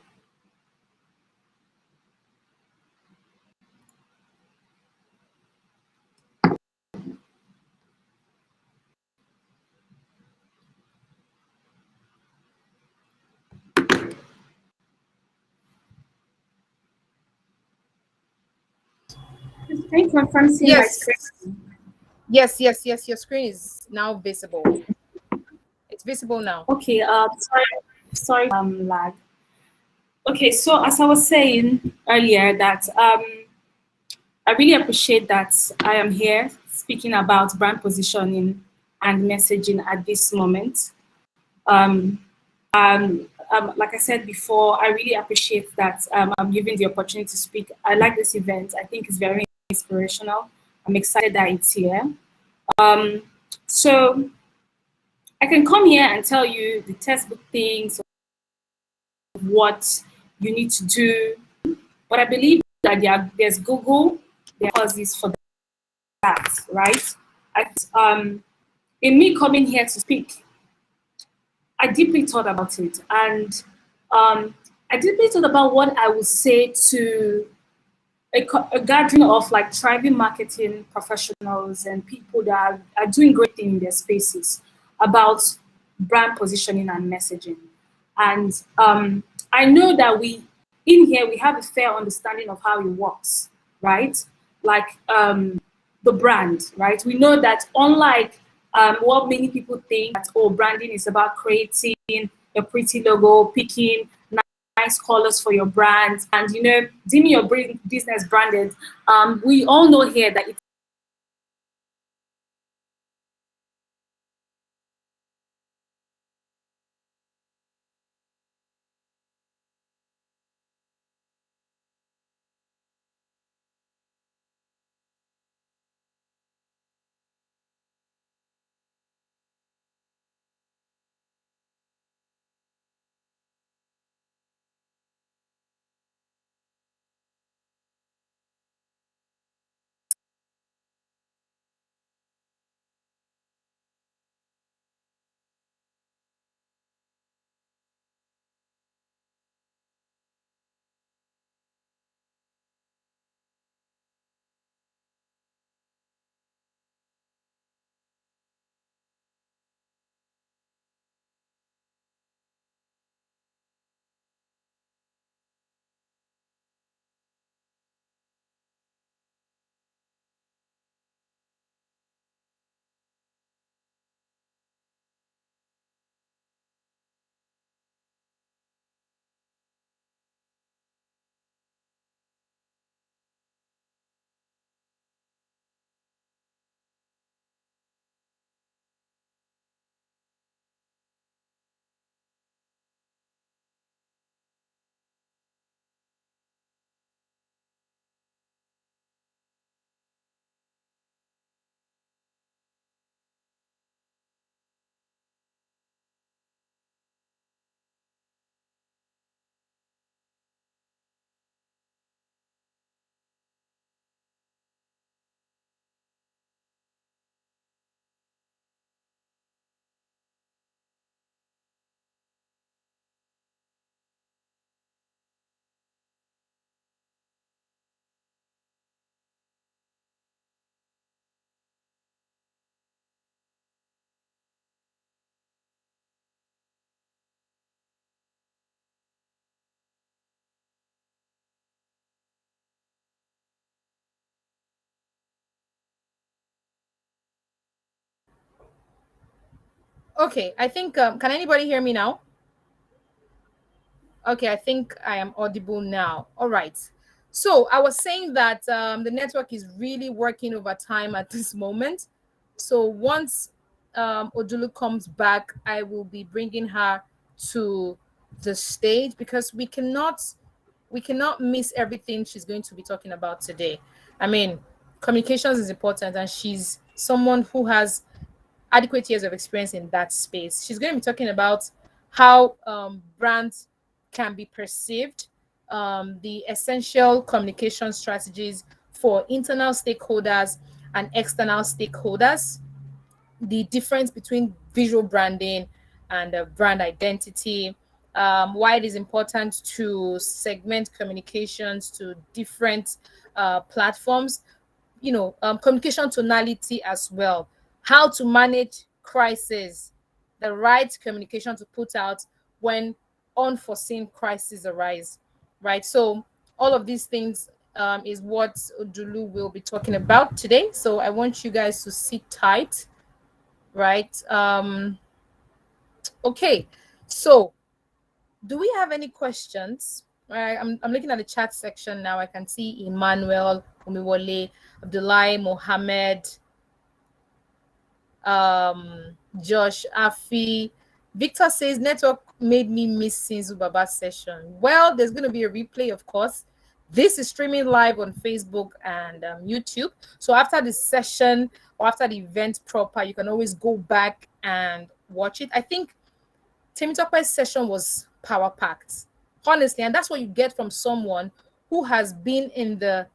Can you confirm seeing my Yes. screen? Yes, yes, yes. Your screen is now visible. It's visible now. Okay, sorry, lag. Okay, so as I was saying earlier that I really appreciate that I am here speaking about brand positioning and messaging at this moment. Um, like I said before, I really appreciate that I'm given the opportunity to speak. I like this event. I think it's very inspirational. I'm excited that it's here. Um, so I can come here and tell you the textbook things of what you need to do, but I believe that there's Google, there are causes for that, right? In me coming here to speak, I deeply thought about it, and I deeply thought about what I would say to a gathering of like thriving marketing professionals and people that are doing great things in their spaces about brand positioning and messaging. And I know that in here, we have a fair understanding of how it works, right? Like the brand, right? We know that unlike what many people think, that, oh, branding is about creating a pretty logo, picking nice colors for your brand, and deeming your business branded. We all know here that it's Okay, I think, can anybody hear me now? Okay, I think I am audible now. All right. So I was saying that the network is really working over time at this moment. So once Odulu comes back, I will be bringing her to the stage because we cannot miss everything she's going to be talking about today. I mean, communications is important, and she's someone who has adequate years of experience in that space. She's going to be talking about how brands can be perceived the essential communication strategies for internal stakeholders and external stakeholders, the difference between visual branding and brand identity, why it is important to segment communications to different platforms, communication tonality as well, how to manage crisis, the right communication to put out when unforeseen crises arise, right? So all of these things is what Odulu will be talking about today. So I want you guys to sit tight, right? Okay, so do we have any questions? Right, I'm looking at the chat section now. I can see Emmanuel, Omiwole, Abdullahi, Mohammed, Josh, Afi. Victor says network made me miss Sinzu Baba's session. Well, there's going to be a replay, of course. This is streaming live on Facebook and YouTube. So after the session or after the event proper, you can always go back and watch it. I think Temitope's session was power packed, honestly, and that's what you get from someone who has been in the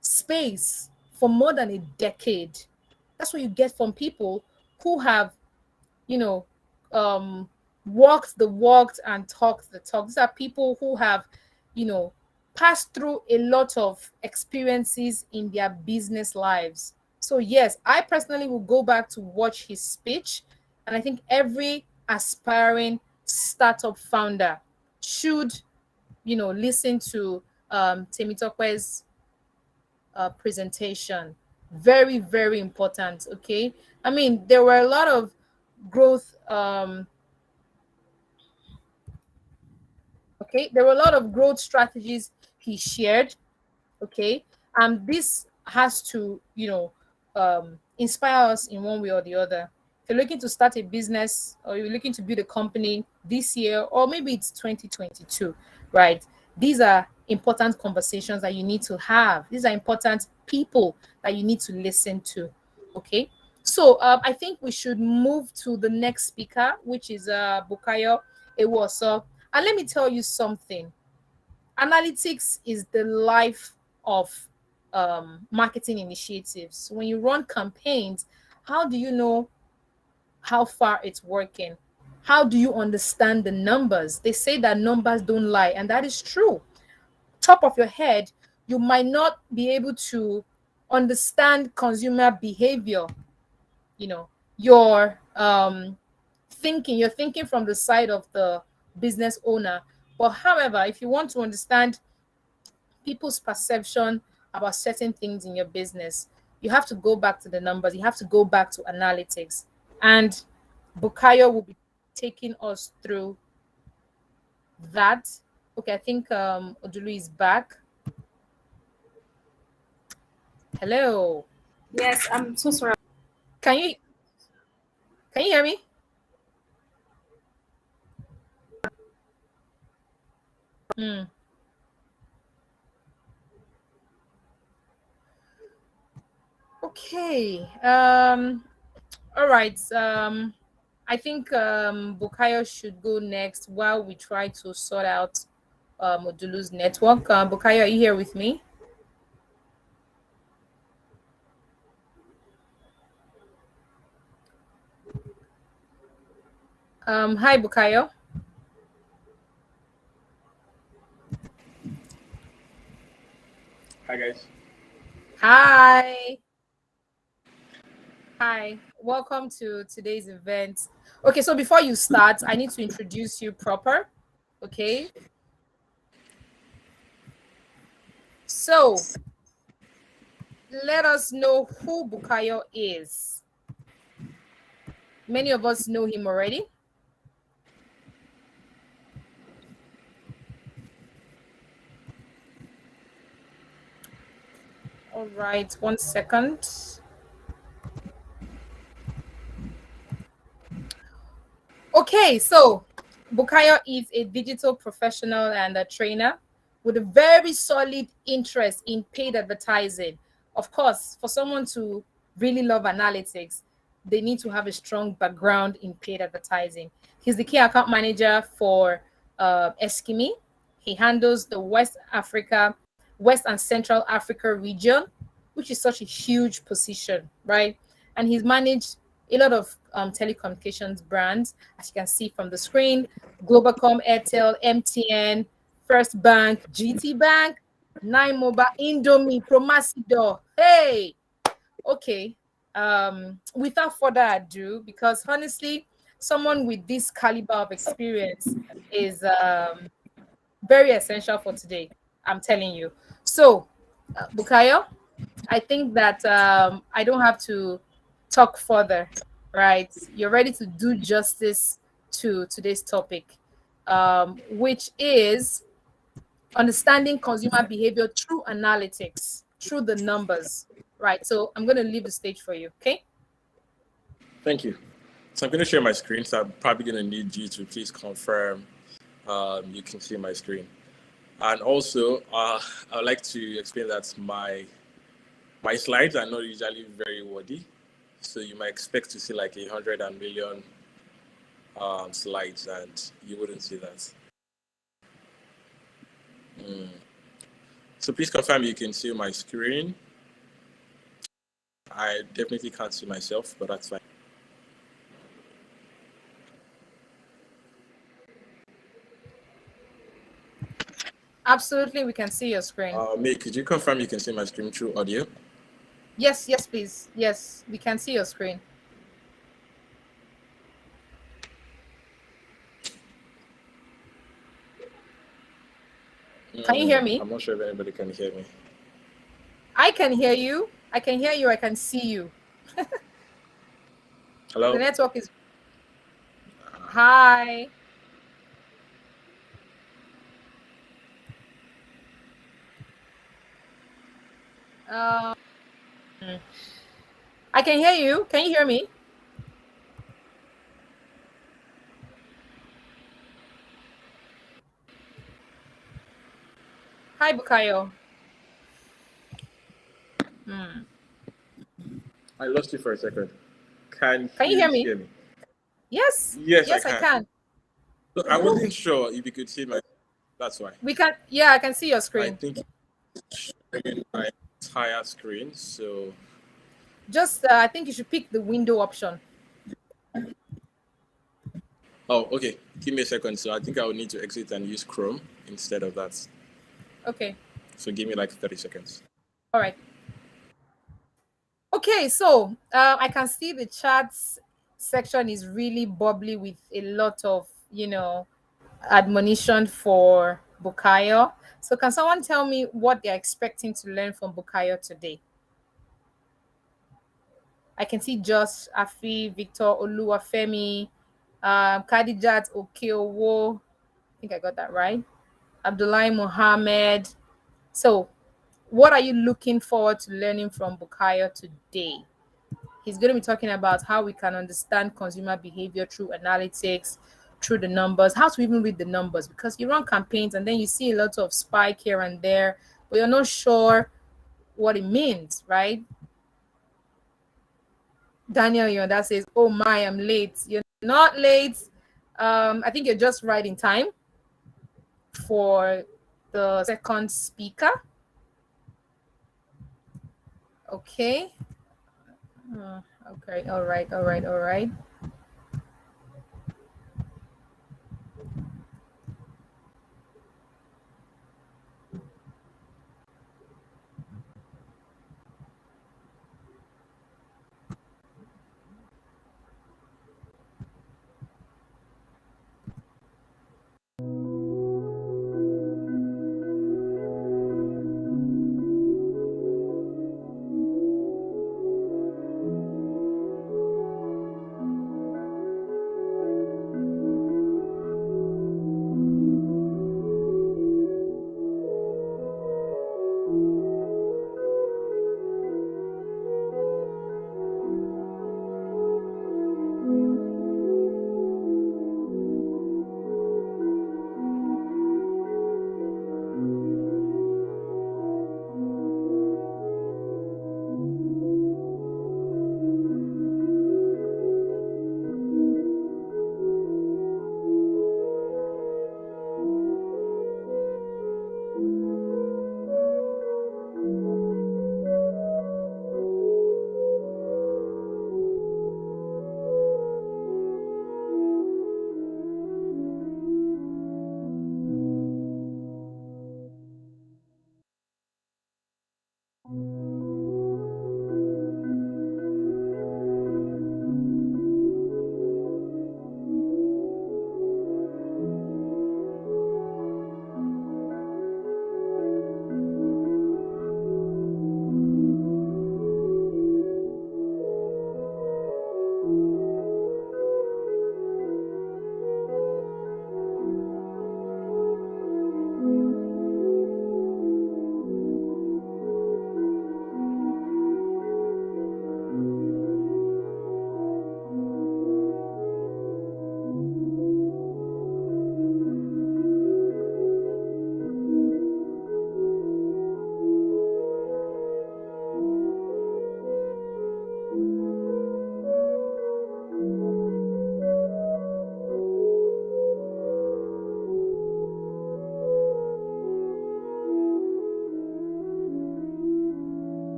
space for more than a decade. That's what you get from people who have, you know, um, walked the walk and talked the talk. These are people who have, passed through a lot of experiences in their business lives. So yes, I personally will go back to watch his speech, and I think every aspiring startup founder should, listen to Temitope's presentation. Very, very important. Okay. I mean, there were a lot of growth. Okay. There were a lot of growth strategies he shared. Okay. This has to, inspire us in one way or the other. If you're looking to start a business or you're looking to build a company this year, or maybe it's 2022, right? These are important conversations that you need to have. These are important people that you need to listen to. Okay. So I think we should move to the next speaker, which is Bukayo Ewoso. And let me tell you something. Analytics is the life of marketing initiatives. When you run campaigns, how do you know how far it's working? How do you understand the numbers? They say that numbers don't lie, and that is true. Top of your head, you might not be able to understand consumer behavior. You're thinking from the side of the business owner. But however, if you want to understand people's perception about certain things in your business, you have to go back to the numbers, you have to go back to analytics. And Bukayo will be taking us through that. Okay, I think Odulu is back. Hello. Yes, I'm so sorry. Can you hear me? Hmm. Okay. All right. I think Bukayo should go next while we try to sort out Odulu's network. Bukayo, are you here with me? Hi, Bukayo. Hi guys. Hi. Hi. Welcome to today's event. Okay, so before you start, I need to introduce you proper. Okay. So let us know who Bukayo is. Many of us know him already. All right, 1 second. Okay, so Bukayo is a digital professional and a trainer with a very solid interest in paid advertising. Of course, for someone to really love analytics, they need to have a strong background in paid advertising. He's the key account manager for Eskimi. He handles the West and Central Africa region, which is such a huge position, right? And he's managed a lot of telecommunications brands, as you can see from the screen: Globacom, Airtel, MTN, First Bank, GT Bank, Nine Mobile, Indomie, Promasidor. Hey, okay. Without further ado, because honestly, someone with this caliber of experience is very essential for today. I'm telling you. So, Bukayo, I think that I don't have to talk further, right? You're ready to do justice to today's topic, which is understanding consumer behavior through analytics, through the numbers, right? So I'm going to leave the stage for you, okay? Thank you. So I'm going to share my screen. So I'm probably going to need you to please confirm you can see my screen. And also, I'd like to explain that my slides are not usually very wordy. So you might expect to see like 100 million slides, and you wouldn't see that. So please confirm you can see my screen. I definitely can't see myself, but that's fine. Absolutely, we can see your screen. May, could you confirm you can see my screen through audio? Yes, yes, please. Yes, we can see your screen. Can you hear me? I'm not sure if anybody can hear me. I can hear you. I can hear you. I can see you. Hello? The network is. Hi. Um, I can hear you. Can you hear me? Hi, Bukayo. I lost you for a second. Can Can you you hear me? hear me? Yes. Yes, I Yes, I can. can. Look, I wasn't sure if you could see my. That's why. We can. Yeah, I can see your I screen. think it's showing my entire screen. So, Just, I think you should pick the window option. oh, okay. Give me a second. So I think I will need to exit and use Chrome instead of that. Okay. So give me like 30 seconds. All right. Okay, so I can see the chats section is really bubbly with a lot of, admonition for Bukayo. So can someone tell me what they're expecting to learn from Bukayo today? I can see Josh, Afi, Victor, Oluwafemi, Kadijat Okeowo. I think I got that right. Abdullahi Mohammed. So, what are you looking forward to learning from Bukayo today? He's going to be talking about how we can understand consumer behavior through analytics, through the numbers, how to even read the numbers, because you run campaigns and then you see a lot of spike here and there, but you're not sure what it means, right? Daniel that says, "Oh my, I'm late." You're not late. I think you're just right in time for the second speaker. Okay. Okay. All right. All right. All right.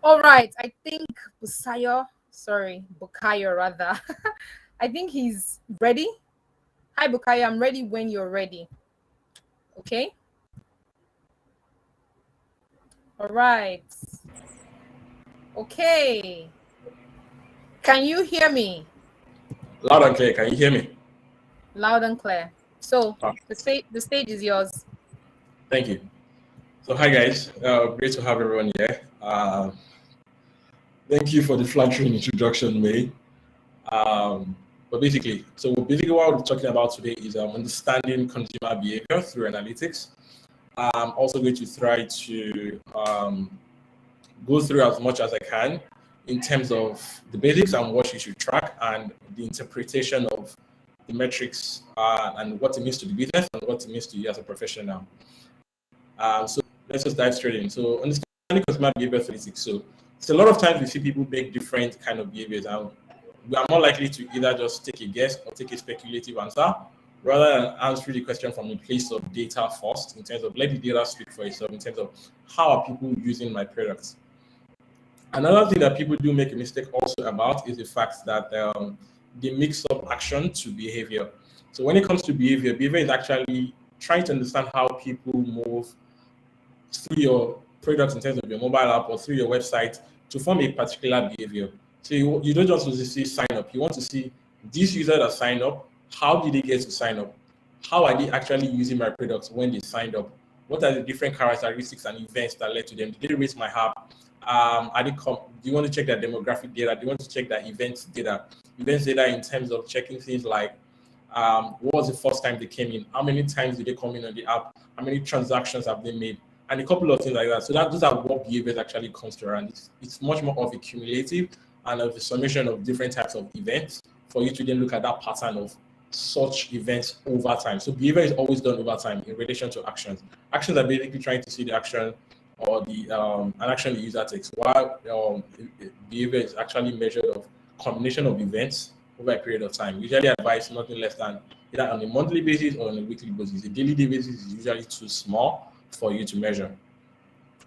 All right, I think Bukayo rather. I think he's ready. Hi Bukayo, I'm ready when you're ready. Okay. All right. Okay. Can you hear me? Loud and clear. Can you hear me? Loud and clear. So Ah. the stage is yours. Thank you. So hi guys, great to have everyone here. Thank you for the flattering introduction, May. But basically what we're talking about today is understanding consumer behavior through analytics. I'm also going to try to go through as much as I can in terms of the basics and what you should track and the interpretation of the metrics and what it means to the business and what it means to you as a professional. So let's just dive straight in. So understanding consumer behavior analytics. So a lot of times we see people make different kind of behaviors, and we are more likely to either just take a guess or take a speculative answer rather than answer the question from a place of data first, in terms of let the data speak for itself, in terms of how are people using my products. Another thing that people do make a mistake also about is the fact that they mix up action to behavior. So when it comes to behavior is actually trying to understand how people move through your products in terms of your mobile app or through your website to form a particular behavior. So you don't just want to see sign up. You want to see these users that sign up, how did they get to sign up? How are they actually using my products when they signed up? What are the different characteristics and events that led to them? Did they rate my app? Do you want to check their demographic data? Do you want to check their events data? Events data in terms of checking things like what was the first time they came in? How many times did they come in on the app? How many transactions have they made? And a couple of things like that. So those are what behaviors actually comes to around. It's much more of a cumulative and of a summation of different types of events for you to then look at that pattern of such events over time. So behavior is always done over time in relation to actions. Actions are basically trying to see the action or the an action the user takes, while behavior is actually measured of combination of events over a period of time. Usually advise nothing less than either on a monthly basis or on a weekly basis. A daily basis is usually too small for you to measure.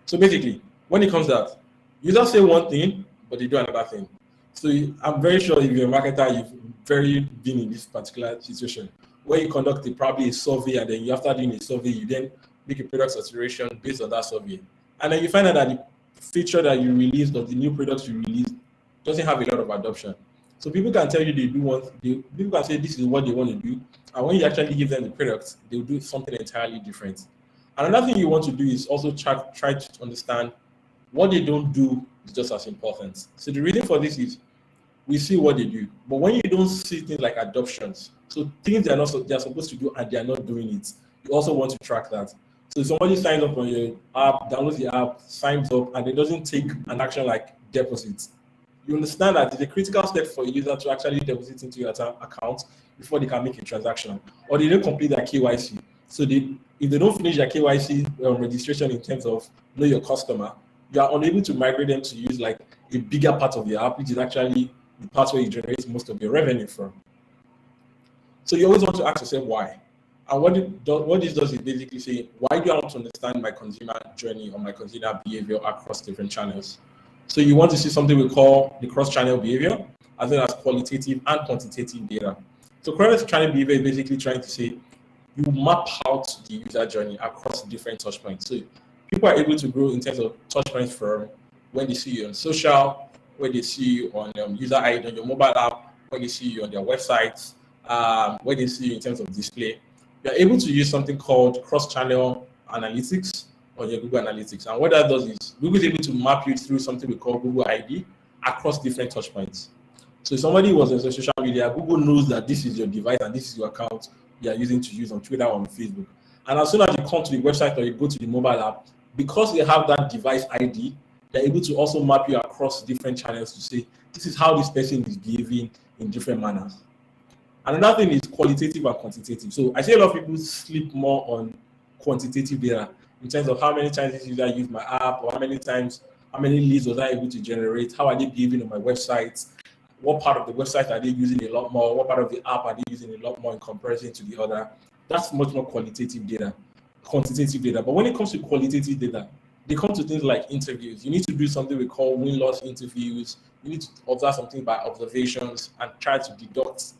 So basically, when it comes to that, users say one thing, but they do another thing. So I'm very sure if you're a marketer, you've very been in this particular situation where you conduct probably a survey, and then after doing a survey, you then make a product saturation based on that survey. And then you find out that the feature that you released or the new products you released doesn't have a lot of adoption. So people can tell you people can say this is what they want to do, and when you actually give them the product, they'll do something entirely different. Another thing you want to do is also try to understand what they don't do is just as important. So the reason for this is we see what they do, but when you don't see things like adoptions, so things they're supposed to do and they are not doing it, you also want to track that. So if somebody signs up on your app, downloads the app, signs up, and it doesn't take an action like deposit, you understand that it's a critical step for a user to actually deposit into your account before they can make a transaction, or they don't complete their KYC. So if they don't finish their KYC registration in terms of know your customer, you are unable to migrate them to use like a bigger part of the app, which is actually the part where you generate most of your revenue from. So you always want to ask yourself why. And what this does is basically say, why do I want to understand my consumer journey or my consumer behavior across different channels? So you want to see something we call the cross-channel behavior, as well as qualitative and quantitative data. So cross-channel behavior is basically trying to say, you map out the user journey across different touch points. So people are able to grow in terms of touch points from when they see you on social, when they see you on user ID on your mobile app, when they see you on their websites, when they see you in terms of display. You're able to use something called cross-channel analytics on your Google Analytics. And what that does is Google is able to map you through something we call Google ID across different touch points. So if somebody was on social media, Google knows that this is your device and this is your account you are using to use on Twitter or on Facebook. And as soon as you come to the website or you go to the mobile app, because they have that device ID, they're able to also map you across different channels to say, this is how this person is behaving in different manners. Another thing is qualitative and quantitative. So I see a lot of people sleep more on quantitative data in terms of how many times this user used my app, or how many leads was I able to generate, how are they behaving on my website, what part of the website are they using a lot more, what part of the app are they using a lot more in comparison to the other. That's much more quantitative data, quantitative data. But when it comes to qualitative data, they come to things like interviews. You need to do something we call win-loss interviews. You need to observe something by observations and try to deduct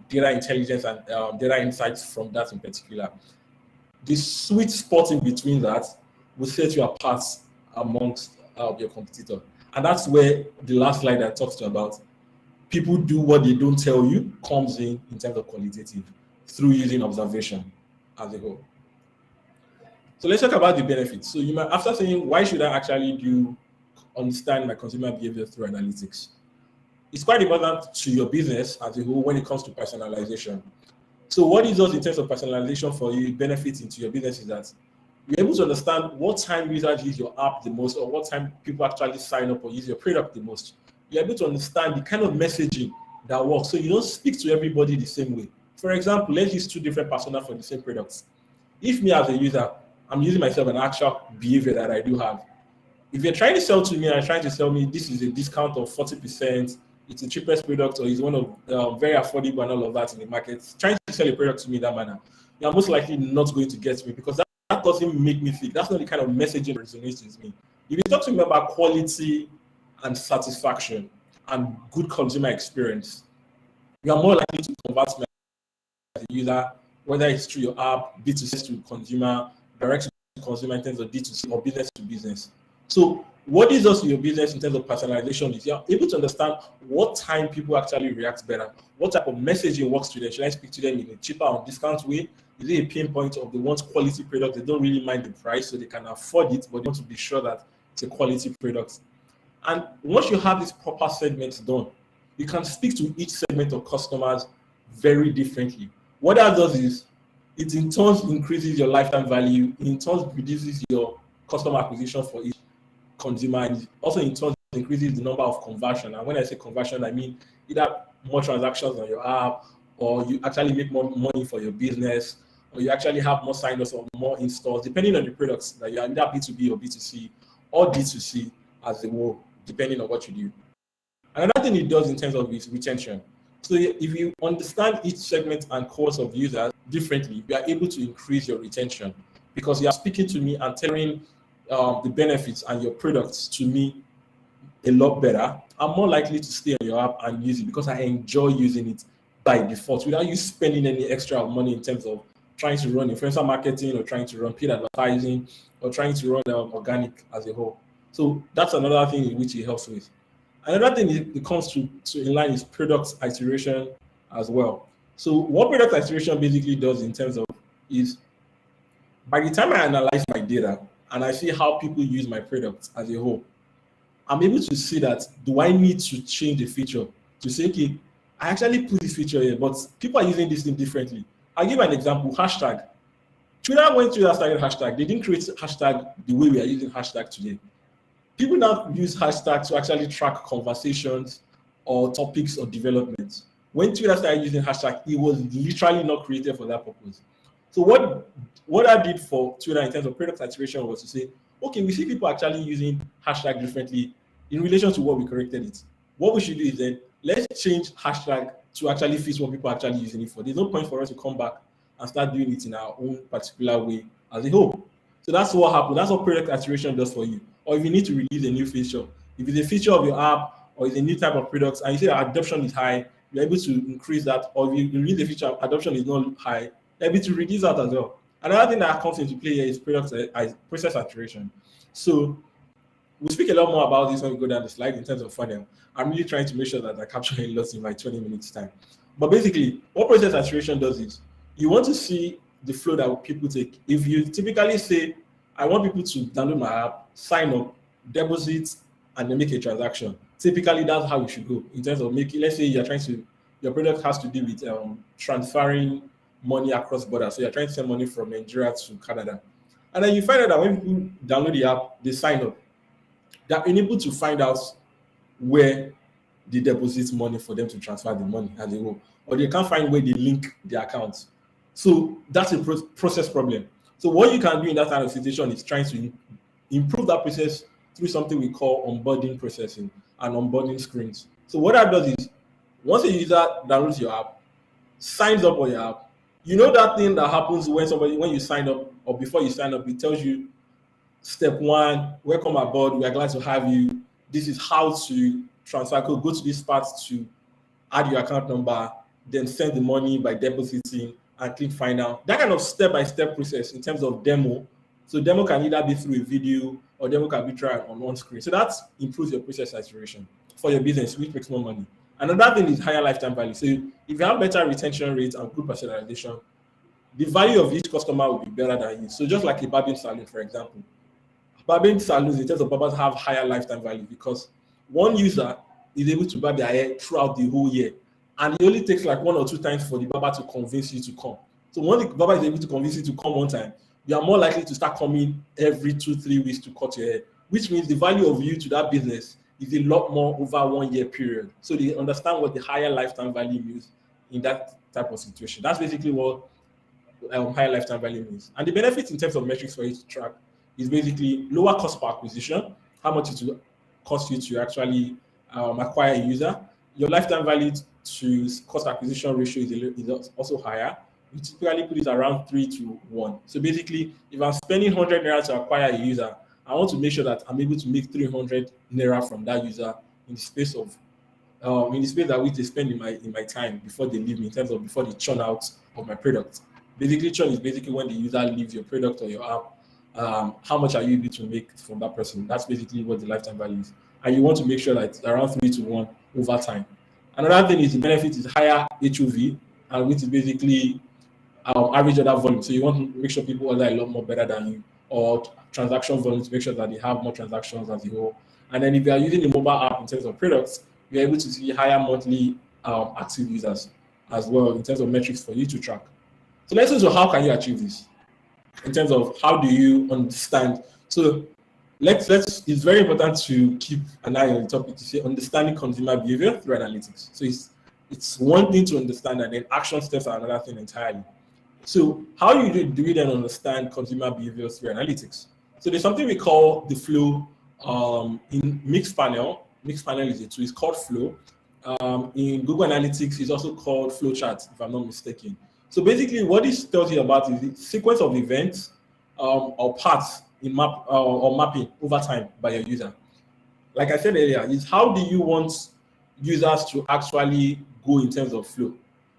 data intelligence and data insights from that in particular. The sweet spot in between that will set you apart amongst your competitor. And that's where the last slide I talked about, people do what they don't tell you, comes in terms of qualitative through using observation as a whole. So let's talk about the benefits. So you might, after saying, why should I actually understand my consumer behavior through analytics? It's quite important to your business as a whole when it comes to personalization. So what it does in terms of personalization for you, benefits into your business, is that you're able to understand what time users use your app the most, or what time people actually sign up or use your product the most. You're able to understand the kind of messaging that works, so you don't speak to everybody the same way. For example, let's use two different personas for the same products. If me as a user, I'm using myself an actual behavior that I do have. If you're trying to sell to me and trying to sell me this is a discount of 40%, it's the cheapest product, or it's one of very affordable and all of that in the market, trying to sell a product to me in that manner, you're most likely not going to get me, because that doesn't make me think. That's not the kind of messaging that resonates with me. If you talk to me about quality and satisfaction and good consumer experience, you are more likely to convert me as a user, whether it's through your app, B2C to consumer, direct to consumer in terms of D2C, or business to business. So what this does to your business in terms of personalization is you're able to understand what time people actually react better, what type of messaging works to them. Should I speak to them in a cheaper or discount way? Is it a pinpoint of they want quality product? They don't really mind the price, so they can afford it, but they want to be sure that it's a quality product. And once you have these proper segments done, you can speak to each segment of customers very differently. What that does is it in turn increases your lifetime value, in turn reduces your customer acquisition for each consumer, and also in turn increases the number of conversion. And when I say conversion, I mean either more transactions on your app, or you actually make more money for your business, or you actually have more sign-ups or more installs, depending on the products that you are, either B2B or B2C or D2C as a whole, depending on what you do. Another thing it does in terms of is retention. So if you understand each segment and cohorts of users differently, you are able to increase your retention, because you are speaking to me and telling the benefits and your products to me a lot better. I'm more likely to stay on your app and use it because I enjoy using it by default without you spending any extra money in terms of trying to run influencer marketing, or trying to run paid advertising, or trying to run organic as a whole. So that's another thing in which it helps with. Another thing it comes to in line is product iteration as well. So what product iteration basically does in terms of is, by the time I analyze my data and I see how people use my product as a whole, I'm able to see that, do I need to change the feature to say, okay, I actually put this feature here, but people are using this thing differently. I'll give an example, hashtag. Twitter, when Twitter started hashtag, they didn't create hashtag the way we are using hashtag today. People now use hashtag to actually track conversations or topics or developments. When Twitter started using hashtag, it was literally not created for that purpose. So what I did for Twitter in terms of product saturation was to say, okay, we see people actually using hashtag differently in relation to what we corrected it. What we should do is then let's change hashtag to actually fit what people are actually using it for. There's no point for us to come back and start doing it in our own particular way as a whole. So that's what happened. That's what product saturation does for you. Or if you need to release a new feature, if it's a feature of your app or it's a new type of product and you say that adoption is high, you're able to increase that. Or if you release a feature, adoption is not high, able to reduce that as well. Another thing that comes into play here is process saturation. So we'll speak a lot more about this when we go down the slide in terms of funnel. I'm really trying to make sure that I capture a lot in my 20 minutes time. But basically, what process saturation does is you want to see the flow that people take. If you typically say, I want people to download my app, sign up, deposit, and then make a transaction. Typically, that's how you should go in terms of making, let's say your product has to do with transferring money across borders. So you're trying to send money from Nigeria to Canada. And then you find out that when people download the app, they sign up. They're unable to find out where they deposit money for them to transfer the money as they go, or they can't find where they link their accounts. So that's a process problem. So what you can do in that kind of situation is trying to improve that process through something we call onboarding processing and onboarding screens. So what that does is once a user downloads your app, signs up on your app, you know that thing that happens when you sign up or before you sign up, it tells you step one, welcome aboard, we are glad to have you. This is how to transfer. Go to this part to add your account number, then send the money by depositing and click final. That kind of step-by-step process in terms of demo. So demo can either be through a video or demo can be tried on one screen. So that improves your process saturation for your business, which makes more money. Another thing is higher lifetime value. So if you have better retention rates and good personalization, the value of each customer will be better than you. So just like a barbing salon, for example. Barbing salons in terms of barbers have higher lifetime value because one user is able to barb their hair throughout the whole year. And it only takes like 1 or 2 times for the barber to convince you to come. So when the barber is able to convince you to come one time, you are more likely to start coming every 2-3 weeks to cut your hair, which means the value of you to that business is a lot more over 1 year period. So they understand what the higher lifetime value means in that type of situation. That's basically what higher lifetime value means. And the benefits in terms of metrics for you to track is basically lower cost per acquisition, how much it will cost you to actually acquire a user. Your lifetime value to cost acquisition ratio is also higher. We typically put it around 3 to 1. So basically, if I'm spending 100 naira to acquire a user, I want to make sure that I'm able to make 300 naira from that user in the space of that which they spend in my time before they leave me, in terms of before they churn out of my product. Basically, churn is basically when the user leaves your product or your app. How much are you able to make from that person? That's basically what the lifetime value is. And you want to make sure that it's around 3 to 1 over time. Another thing is the benefit is higher HOV, and which is basically average order volume. So you want to make sure people order a lot more better than you, or transaction volume to make sure that they have more transactions as a whole. And then if you are using the mobile app in terms of products, you're able to see higher monthly active users as well in terms of metrics for you to track. So let's see, how can you achieve this? In terms of how do you understand? So it's very important to keep an eye on the topic to say understanding consumer behavior through analytics. So it's one thing to understand, and then action steps are another thing entirely. So how do we then understand consumer behavior through analytics? So there's something we call the flow in Mixpanel. Mixpanel is a tool. It's called Flow. In Google Analytics, it's also called Flowchart, if I'm not mistaken. So basically, what this tells you about is the sequence of events or paths in mapping over time by your user. Like I said earlier, is how do you want users to actually go in terms of flow,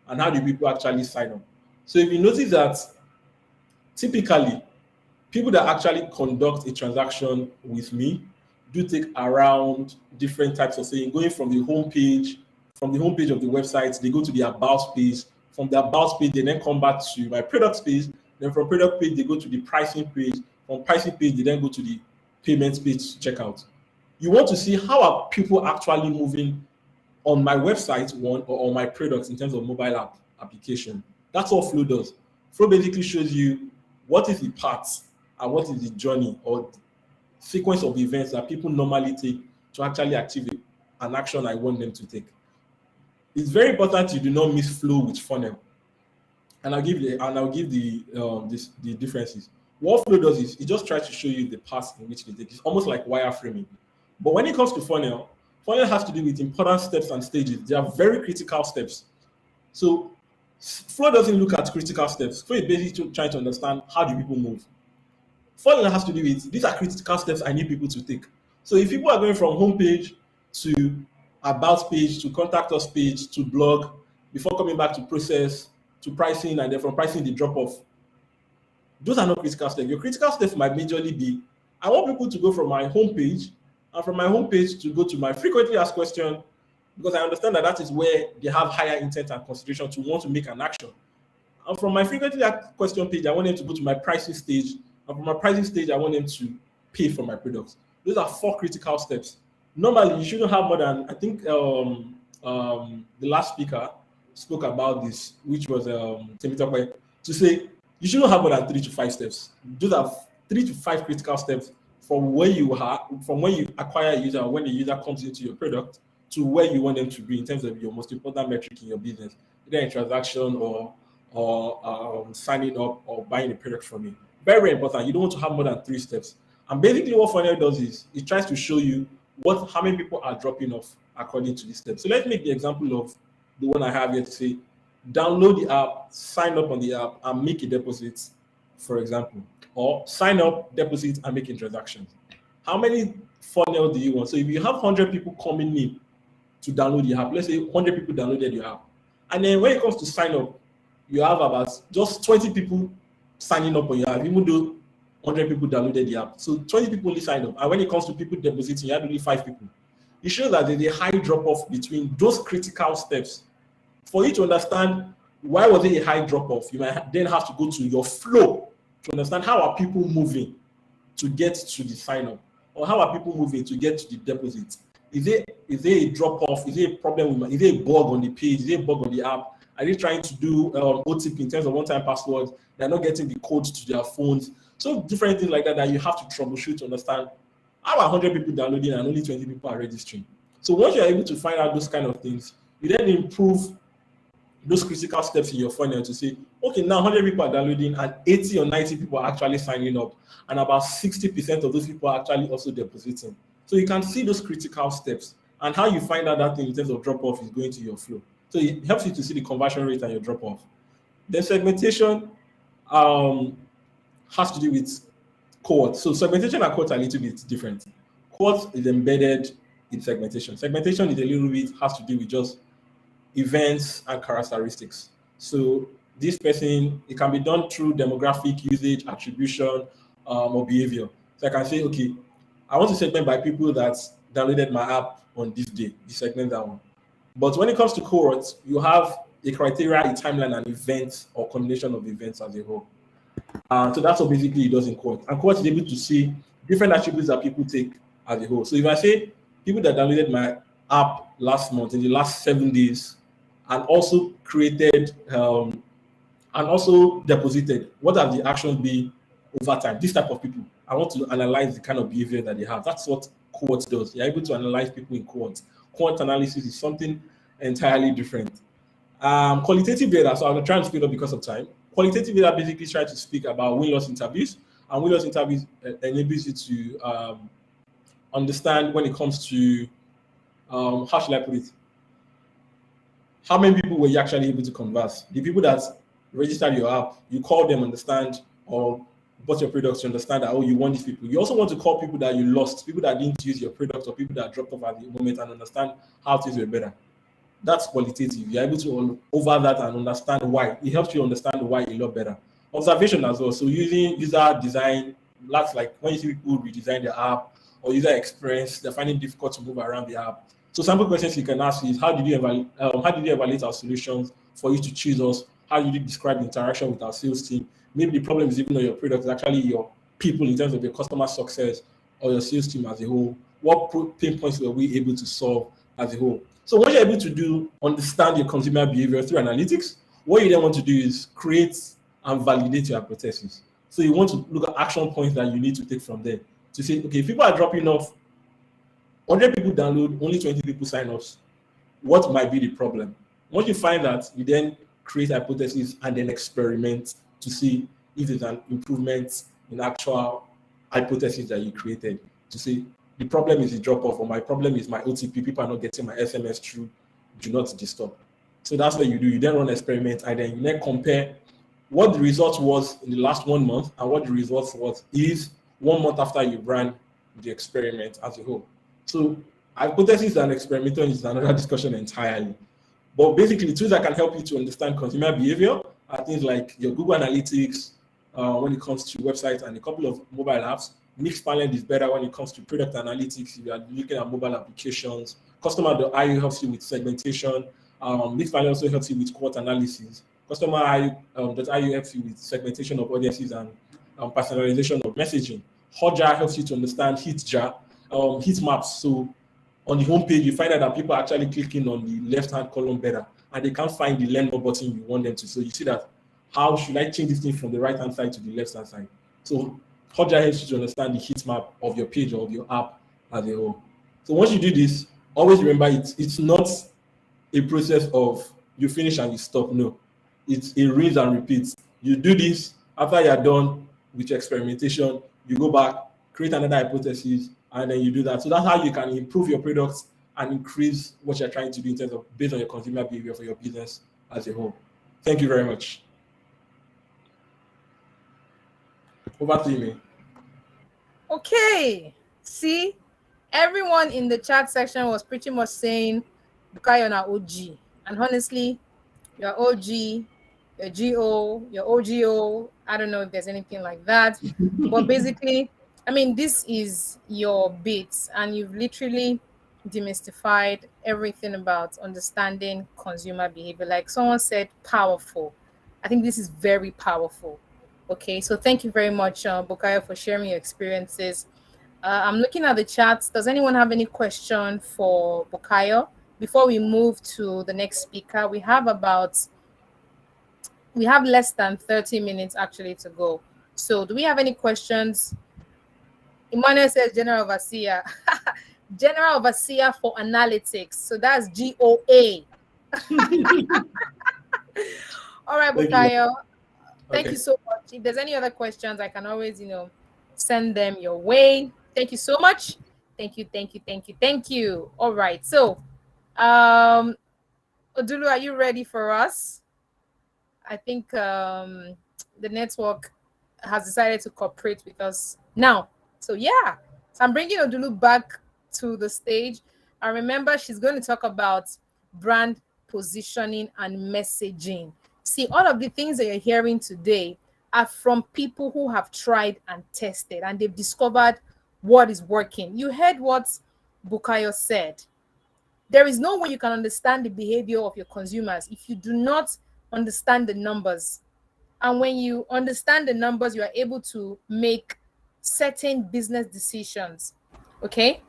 and how do people actually sign up? So if you notice that typically people that actually conduct a transaction with me do take around different types of things, going from the home page of the website, they go to the about page. From the about page, they then come back to my product page. Then from product page, they go to the pricing page. From pricing page, they then go to the payments page to check out. You want to see how are people actually moving on my website or on my products in terms of mobile application. That's what Flow does. Flow basically shows you what is the path and what is the journey or sequence of events that people normally take to actually achieve an action I want them to take. It's very important you do not mix flow with funnel. And I'll give the differences. What flow does is it just tries to show you the path in which they take. It's almost like wireframing. But when it comes to funnel has to do with important steps and stages. They are very critical steps. So flow doesn't look at critical steps. Flow is basically trying to understand how do people move. Funnel has to do with these are critical steps I need people to take. So if people are going from homepage to about page to contact us page to blog before coming back to process to pricing, and then from pricing the drop off. Those are not critical steps. Your critical steps might majorly be, I want people to go from my homepage, and from my homepage to go to my frequently asked question, because I understand that is where they have higher intent and consideration to want to make an action. And from my frequently asked question page, I want them to go to my pricing stage, and from my pricing stage, I want them to pay for my products. Those are 4 critical steps. Normally, you shouldn't have more than, I think the last speaker spoke about this, which was Temitope, to say you shouldn't have more than 3 to 5 steps. Those are 3 to 5 critical steps from where you acquire a user, when the user comes into your product, to where you want them to be in terms of your most important metric in your business, either a transaction or signing up or buying a product from you. Very, very important. You don't want to have more than 3 steps. And basically what Funnel does is it tries to show you how many people are dropping off according to these steps. So let's make the example of the one I have here to say, download the app, sign up on the app, and make a deposit, for example, or sign up, deposit, and make a transaction. How many funnel do you want? So if you have 100 people coming in to download the app, let's say 100 people downloaded your app, and then when it comes to sign up, you have about just 20 people signing up on your app, even though 100 people downloaded the app. So 20 people only signed up. And when it comes to people depositing, you have only 5 people. It shows that there's a high drop-off between those critical steps. For you to understand why was it a high drop-off, you might then have to go to your flow to understand how are people moving to get to the sign-up, or how are people moving to get to the deposit. Is there a drop-off? Is there a problem? Is there a bug on the page? Is there a bug on the app? Are they trying to do OTP in terms of one-time passwords? They're not getting the code to their phones. So different things like that you have to troubleshoot to understand how are 100 people downloading and only 20 people are registering. So once you're able to find out those kind of things, you then improve those critical steps in your funnel to say, okay, now 100 people are downloading and 80 or 90 people are actually signing up, and about 60% of those people are actually also depositing. So you can see those critical steps, and how you find out that thing in terms of drop-off is going to your flow. So it helps you to see the conversion rate and your drop-off. Then segmentation has to do with cohorts. So segmentation and cohorts are a little bit different. Cohorts is embedded in segmentation. Segmentation is a little bit has to do with just events and characteristics. So this person, it can be done through demographic, usage, attribution, or behavior. So I can say, okay, I want to segment by people that downloaded my app on this day. You segment that one. But when it comes to cohorts, you have a criteria, a timeline, and events, or combination of events as a whole. So that's what basically it does in cohort. And cohort is able to see different attributes that people take as a whole. So if I say people that downloaded my app last month, in the last 7 days, and also created and also deposited, what are the actions be over time? This type of people, I want to analyze the kind of behavior that they have. That's what cohort does. You're able to analyze people in cohorts. Cohort analysis is something entirely different. Qualitative data, so I'm trying to speed up because of time. Qualitative data basically try to speak about win-loss interviews, and win-loss interviews enables you to understand when it comes to, how should I put it? How many people were you actually able to converse? The people that registered your app, you call them, understand, or bought your products to understand that, oh, you want these people. You also want to call people that you lost, people that didn't use your product, or people that dropped off at the moment, and understand how things were better. That's qualitative. You're able to over that and understand why. It helps you understand why a lot better. Observation as well. So using user design, that's like when you see people redesign the app or user experience, they're finding it difficult to move around the app. So sample questions you can ask is, how did you evaluate our solutions for you to choose us? How did you describe the interaction with our sales team? Maybe the problem is even though your product is actually your people in terms of your customer success or your sales team as a whole. What pain points were we able to solve as a whole? So what you're able to understand your consumer behavior through analytics, what you then want to do is create and validate your hypothesis. So you want to look at action points that you need to take from there to say, okay, if people are dropping off, 100 people download, only 20 people sign up. What might be the problem? Once you find that, you then create hypotheses and then experiment to see if there's an improvement in actual hypothesis that you created. To say the problem is the drop off, or my problem is my OTP. People are not getting my SMS through. Do not disturb. So that's what you do. You then run experiment and then you then compare what the result was in the last 1 month and what the result is 1 month after you ran the experiment as a whole. So hypothesis and experimentation is another discussion entirely. But basically, tools that can help you to understand consumer behavior are things like your Google Analytics when it comes to websites and a couple of mobile apps. Mixpanel is better when it comes to product analytics. If you are looking at mobile applications, Customer.io helps you with segmentation. Mixpanel also helps you with quote analysis. Customer.io helps you with segmentation of audiences and personalization of messaging. Hotjar helps you to understand heat maps. So on the homepage, you find out that people are actually clicking on the left-hand column better, and they can't find the learn more button you want them to. So you see that, how should I change this thing from the right-hand side to the left-hand side? So Hotjar helps you to understand the heat map of your page or of your app as a whole. So once you do this, always remember it's not a process of you finish and you stop. No, it's a rinse and repeat. You do this, after you're done with your experimentation, you go back, create another hypothesis, and then you do that. So that's how you can improve your products and increase what you're trying to do in terms of based on your consumer behavior for your business as a whole. Thank you very much. Over to you, May. Okay. See, everyone in the chat section was pretty much saying Bukayo na OG. And honestly, you're OG, your GO, your OGO. I don't know if there's anything like that. But basically, I mean, this is your bits, and you've literally demystified everything about understanding consumer behavior. Like someone said, powerful. I think this is very powerful. Okay, so thank you very much, Bukayo, for sharing your experiences. I'm looking at the chats. Does anyone have any question for Bukayo? Before we move to the next speaker, we have less than 30 minutes actually to go. So do we have any questions? Emmanuel says General Overseer. General Overseer for Analytics. So that's GOA. All right, Bukayo. Thank you so much. If there's any other questions, I can always, send them your way. Thank you so much. Thank you. All right. So, Odulu, are you ready for us? I think the network has decided to cooperate with us now. So yeah, so I'm bringing Odulu back to the stage. And remember, she's going to talk about brand positioning and messaging. See, all of the things that you're hearing today are from people who have tried and tested, and they've discovered what is working. You heard what Bukayo said. There is no way you can understand the behavior of your consumers if you do not understand the numbers. And when you understand the numbers, you are able to make certain business decisions. Okay?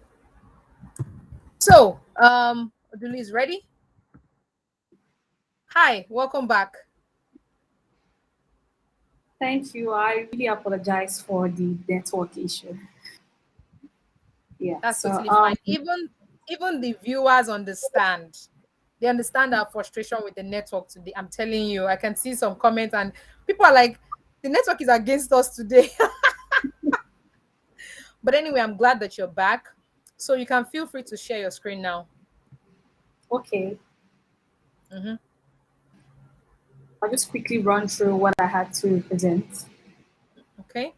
So, Odulu is ready. Hi, welcome back. Thank you. I really apologize for the network issue. Yeah, that's totally fine. Even the viewers understand. They understand our frustration with the network today. I'm telling you, I can see some comments and people are like, the network is against us today. But anyway, I'm glad that you're back. So you can feel free to share your screen now. Okay. I'll just quickly run through what I had to present. Okay.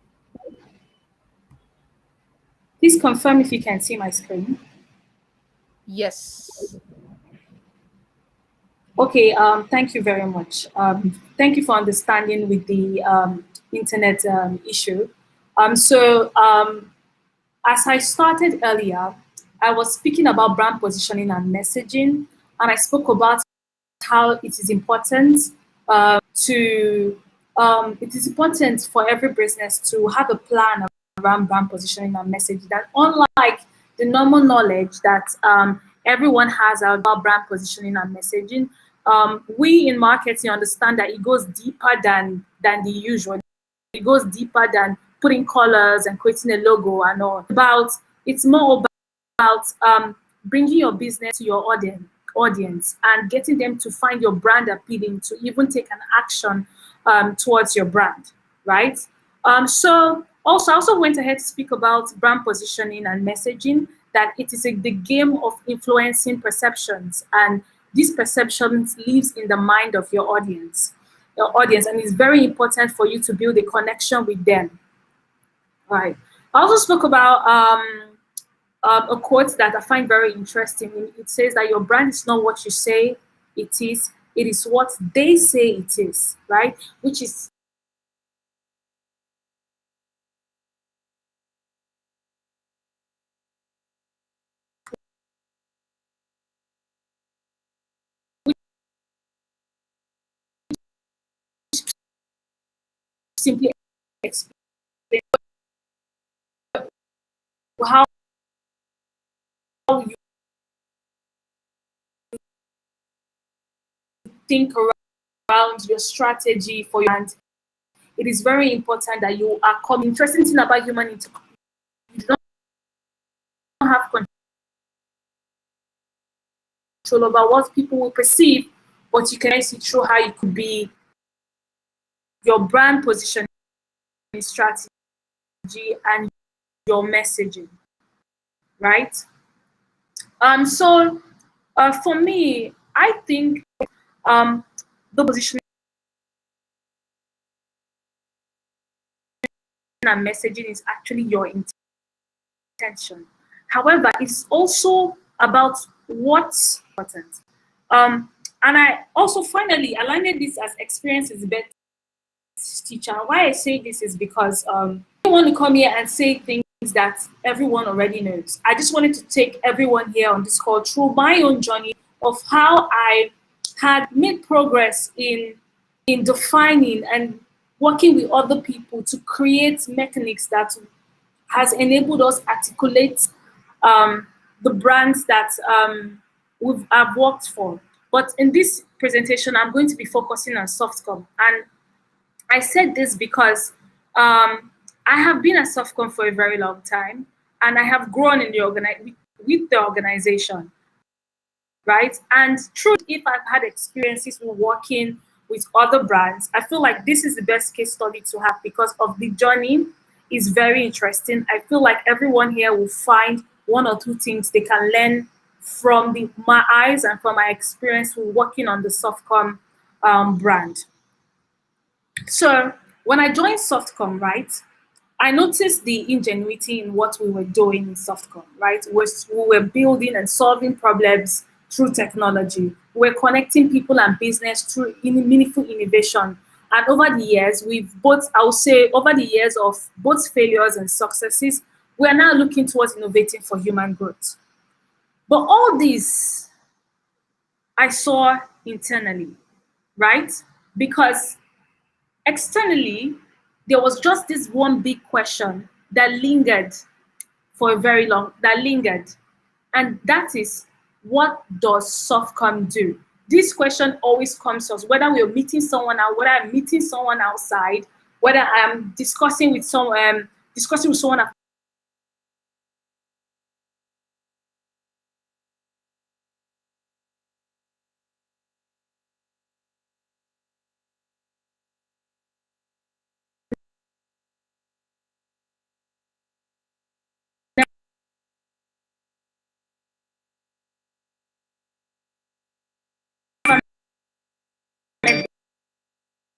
Please confirm if you can see my screen. Yes. Okay, thank you very much. Thank you for understanding with the internet issue. As I started earlier, I was speaking about brand positioning and messaging, and I spoke about how it is important for every business to have a plan around brand positioning and messaging. That unlike the normal knowledge that everyone has about brand positioning and messaging, we in marketing understand that it goes deeper than the usual. It goes deeper than putting colors and creating a logo and all. It's more about bringing your business to your audience and getting them to find your brand appealing, to even take an action towards your brand, right? So I also went ahead to speak about brand positioning and messaging, that it is the game of influencing perceptions, and these perceptions lives in the mind of your audience, and it's very important for you to build a connection with them. All right. I also spoke about a quote that I find very interesting. It says that your brand is not what you say it is, It is what they say it is, right? Which is simply explain how you think around your strategy for your brand. It is very important that you are coming. Interesting thing about human interaction, you don't have control over what people will perceive, but you can see through how you could be your brand positioning strategy and your messaging, right? So for me, I think the positioning and messaging is actually your intention. However, it's also about what's important. And I also finally aligned this as experience is the best teacher. Why I say this is because I don't want to come here and say things that everyone already knows. I just wanted to take everyone here on this call through my own journey of how I had made progress in defining and working with other people to create mechanics that has enabled us articulate the brands that I've worked for. But in this presentation, I'm going to be focusing on Softcom. And I said this because I have been at Softcom for a very long time, and I have grown in the with the organization, right? And true, if I've had experiences with working with other brands, I feel like this is the best case study to have because of the journey is very interesting. I feel like everyone here will find one or two things they can learn from my eyes and from my experience with working on the Softcom brand. So when I joined Softcom, right, I noticed the ingenuity in what we were doing in Softcom, right? We were building and solving problems through technology. We're connecting people and business through meaningful innovation. And over the years, I would say, over the years of both failures and successes, we are now looking towards innovating for human growth. But all this I saw internally, right? Because externally, there was just this one big question that lingered for a very long, and that is, what does Softcom do? This question always comes to us, whether we're meeting someone out, whether I'm meeting someone outside, whether I'm discussing with someone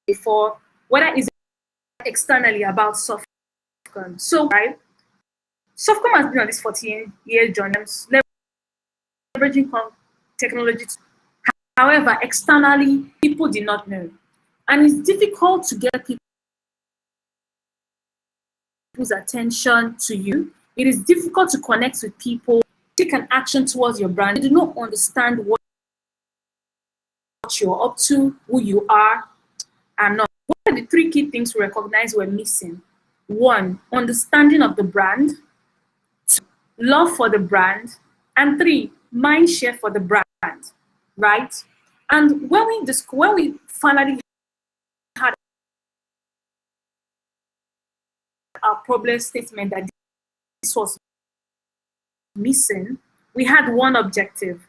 before, whether it's externally about Softcom. So, right, Softcom has been on this 14-year journey, leveraging technology. However, externally, people did not know. And it's difficult to get people's attention to you. It is difficult to connect with people, take an action towards your brand. They do not understand what you're up to, who you are, and not. What are the three key things we recognize we're missing? One, understanding of the brand. Two, love for the brand. And three, mind share for the brand, right? And when we finally had our problem statement that this was missing, we had one objective.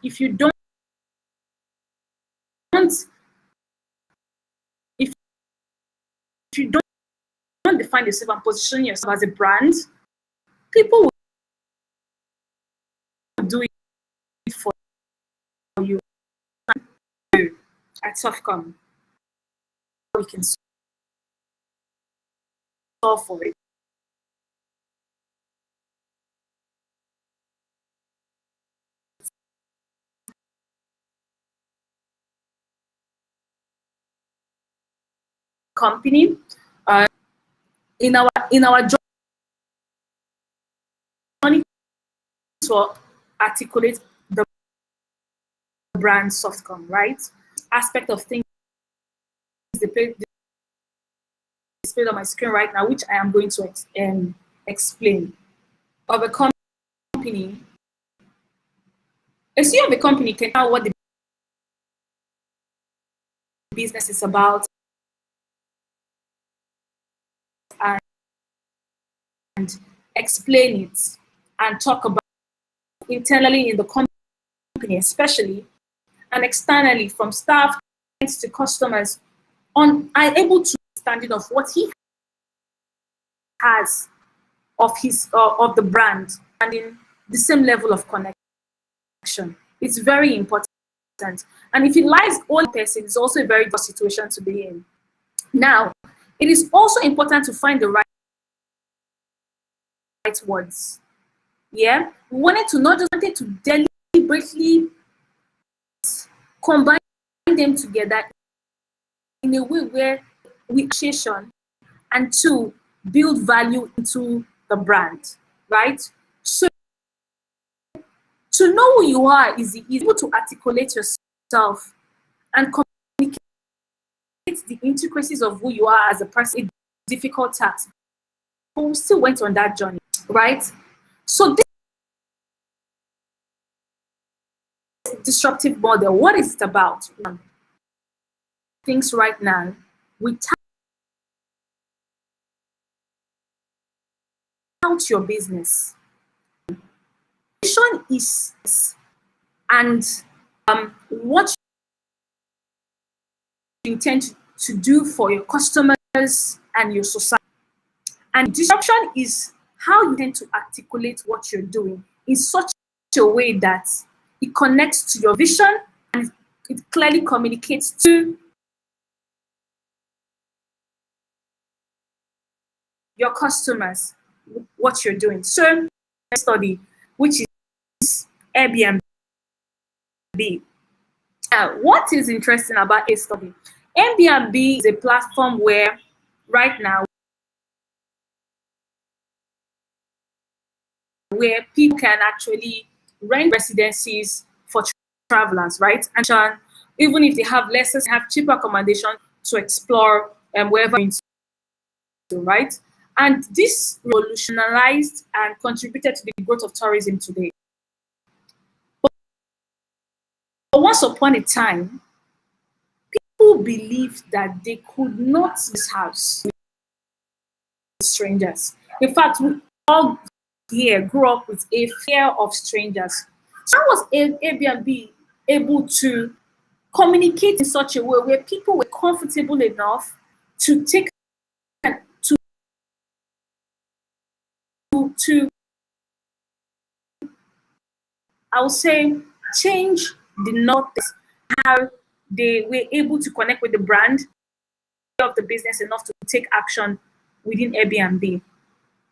If you don't if you don't define yourself and position yourself as a brand, people will do it for you. at Softcom, we can solve for it. Company, in our journey to articulate the brand Softcom, right? Aspect of things displayed on my screen right now, which I am going to explain. Of a company, a CEO of a company can know what the business is about and explain it and talk about internally in the company, especially, and externally from staff to customers, are able to understand of what he has of his of the brand and in the same level of connection. It's very important. And if he lies one person, it's also a very good situation to be in. Now, it is also important to find the right words. Yeah, we wanted to not just wanted to deliberately combine them together in a way where we appreciation and to build value into the brand, right? So to know who you are is able to articulate yourself and communicate the intricacies of who you are as a person. It's a difficult task, but we still went on that journey, right? So this disruptive model, what is it about? Things right now, without your business. Vision is, and what you intend to do for your customers and your society. And disruption is how you tend to articulate what you're doing in such a way that it connects to your vision and it clearly communicates to your customers what you're doing. So, study, which is Airbnb. What is interesting about a study? Airbnb is a platform where right now where people can actually rent residencies for travelers, right? And even if they have lessons, have cheaper accommodation to explore wherever into, right? And this revolutionized and contributed to the growth of tourism today. But once upon a time, people believed that they could not this house with strangers. In fact, we all here grew up with a fear of strangers. So how was Airbnb able to communicate in such a way where people were comfortable enough to take to I would say change the notice how they were able to connect with the brand of the business enough to take action within Airbnb.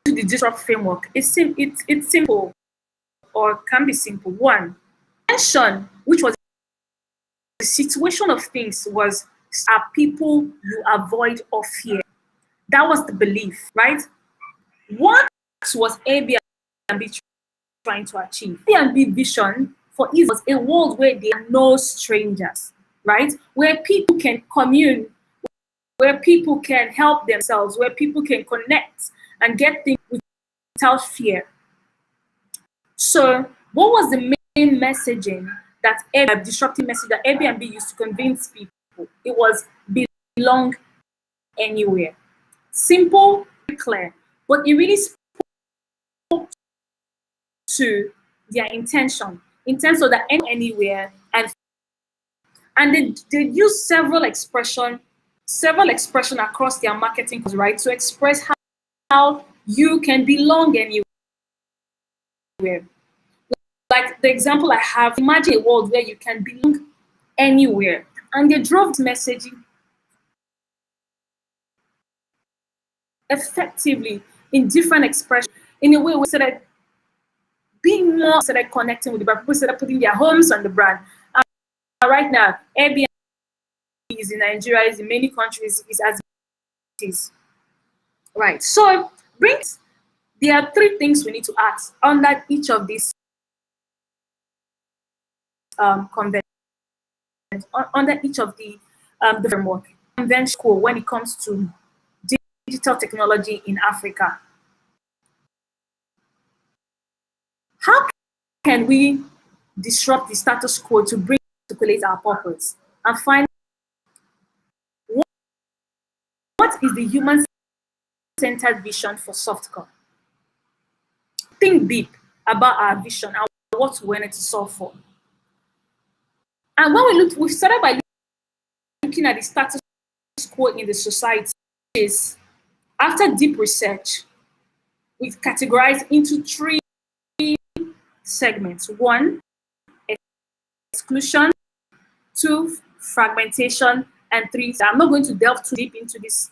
The disrupt framework it's simple or can be simple. One, tension, which was the situation of things, was are people you avoid or fear. That was the belief, right? What was Airbnb trying to achieve? Airbnb vision for it was a world where there are no strangers, right? Where people can commune, where people can help themselves, where people can connect and get things without fear. So, what was the main messaging that disruptive message that Airbnb used to convince people? It was belong anywhere. Simple, clear, but it really spoke to their intention in terms of that anywhere, and they use several expression across their marketing, right, to express how you can belong anywhere. Like the example I have, imagine a world where you can belong anywhere And they drove messaging effectively in different expressions, in a way we started being more, started connecting with the brand. People started putting their homes on the brand. And right now, Airbnb is in Nigeria, is in many countries, is as it is. Right. So there are three things we need to ask under each of these conventions, under each of the framework. Convention when it comes to digital technology in Africa. How can we disrupt the status quo to bring articulate our purpose? And find what is the human-centered vision for Softcore? Think deep about our vision and what we wanted to solve for. And when we started by looking at the status quo in the society. Is after deep research, we've categorized into three segments. One, exclusion. Two, fragmentation. And three, I'm not going to delve too deep into these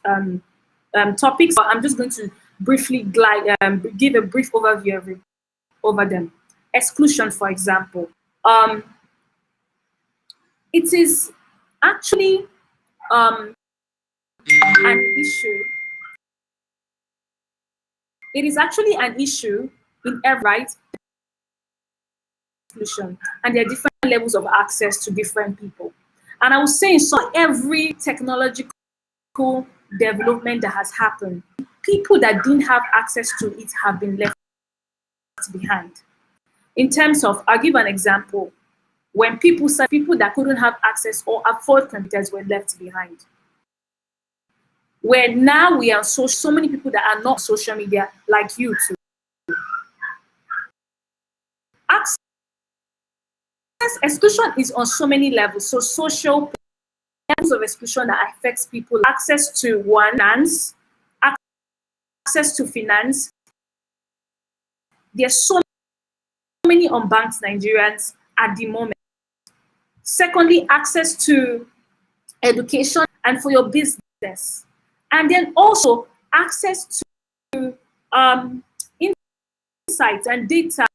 topics, but I'm just going to briefly give a brief overview over them. Exclusion, for example. It is actually an issue. It is actually an issue in every right exclusion, and there are different levels of access to different people. And I would say, so every technological development that has happened, people that didn't have access to it have been left behind. In terms of, I'll give an example. When people that couldn't have access or afford computers were left behind. Where now we are so many people that are not social media, like you too. Access exclusion is on so many levels. So social levels of exclusion that affects people. Access to finance, access to finance. There's so many unbanked Nigerians at the moment. Secondly, access to education and for your business. And then also access to insights and data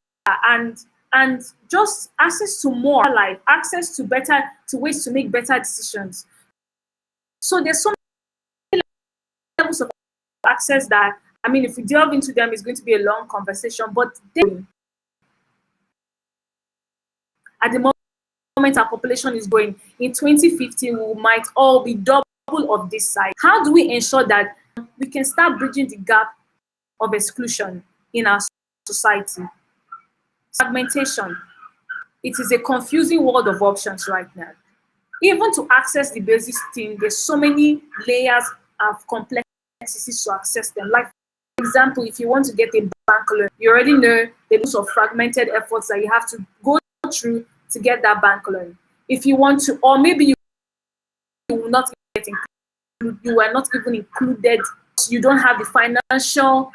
and just access to more life, access to ways to make better decisions. So there's so many levels of access that, I mean, if we delve into them, it's going to be a long conversation. But then, at the moment our population is growing, in 2050 we might all be double of this size. How do we ensure that we can start bridging the gap of exclusion in our society? Fragmentation. It is a confusing world of options right now. Even to access the basic thing, there's so many layers of complexities to access them. Like, for example, if you want to get a bank loan, you already know the list of fragmented efforts that you have to go through to get that bank loan. If you want to, or maybe you will not get included, you are not even included, you don't have the financial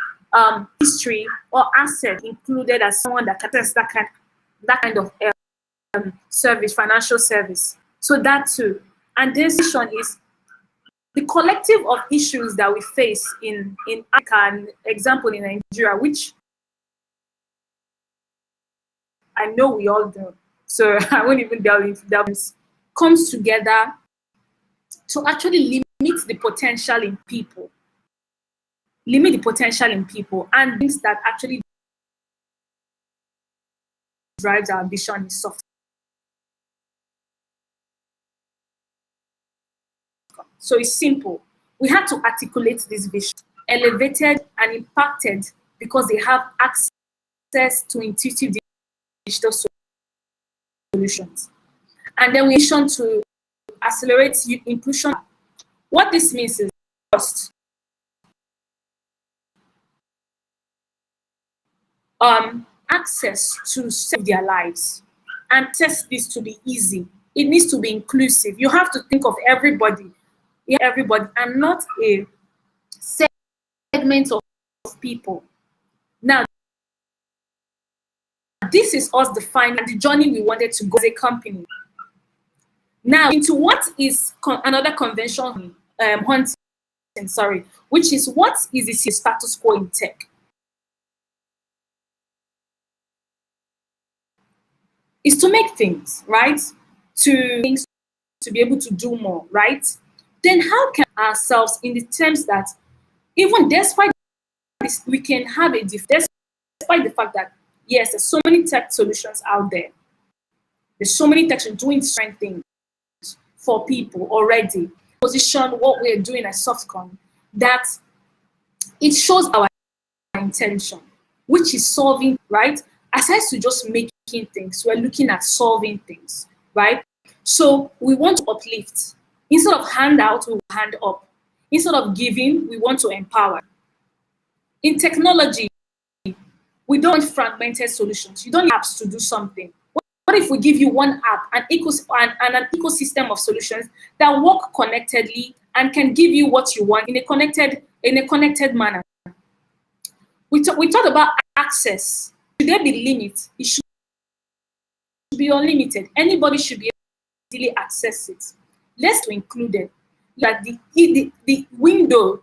history or asset included as someone that can test that kind of service, financial service. So that too. And this issue is the collective of issues that we face in Africa, and example in Nigeria, which I know we all do. So I won't even delve into that. Comes together to actually limit the potential in people. Limit the potential in people, and things that actually drives our vision is soft. So it's simple. We have to articulate this vision, elevated and impacted because they have access to intuitive digital solutions. And then we mission to accelerate inclusion. What this means is, first, access to save their lives, and test this to be easy. It needs to be inclusive. You have to think of everybody, and not a segment of people. Now, this is us defining the journey we wanted to go as a company. Now, into what is another convention hunting, sorry, which is what is the status quo in tech? Is to make things, right? To be able to do more, right? Then how can ourselves in the terms that even despite this, we can have despite the fact that yes, there's so many tech solutions out there. There's so many tech doing different things for people already. Position what we're doing at Softcom, that it shows our intention, which is solving, right? Aside to just making things, we're looking at solving things, right? So we want to uplift. Instead of hand out, we will hand up. Instead of giving, we want to empower. In technology, we don't want fragmented solutions. You don't need apps to do something. What if we give you one app, an ecosystem of solutions that work connectedly and can give you what you want in a connected manner? We talked about access. Should there be limits? It should be unlimited. Anybody should be able to access it. Let's include it. That the window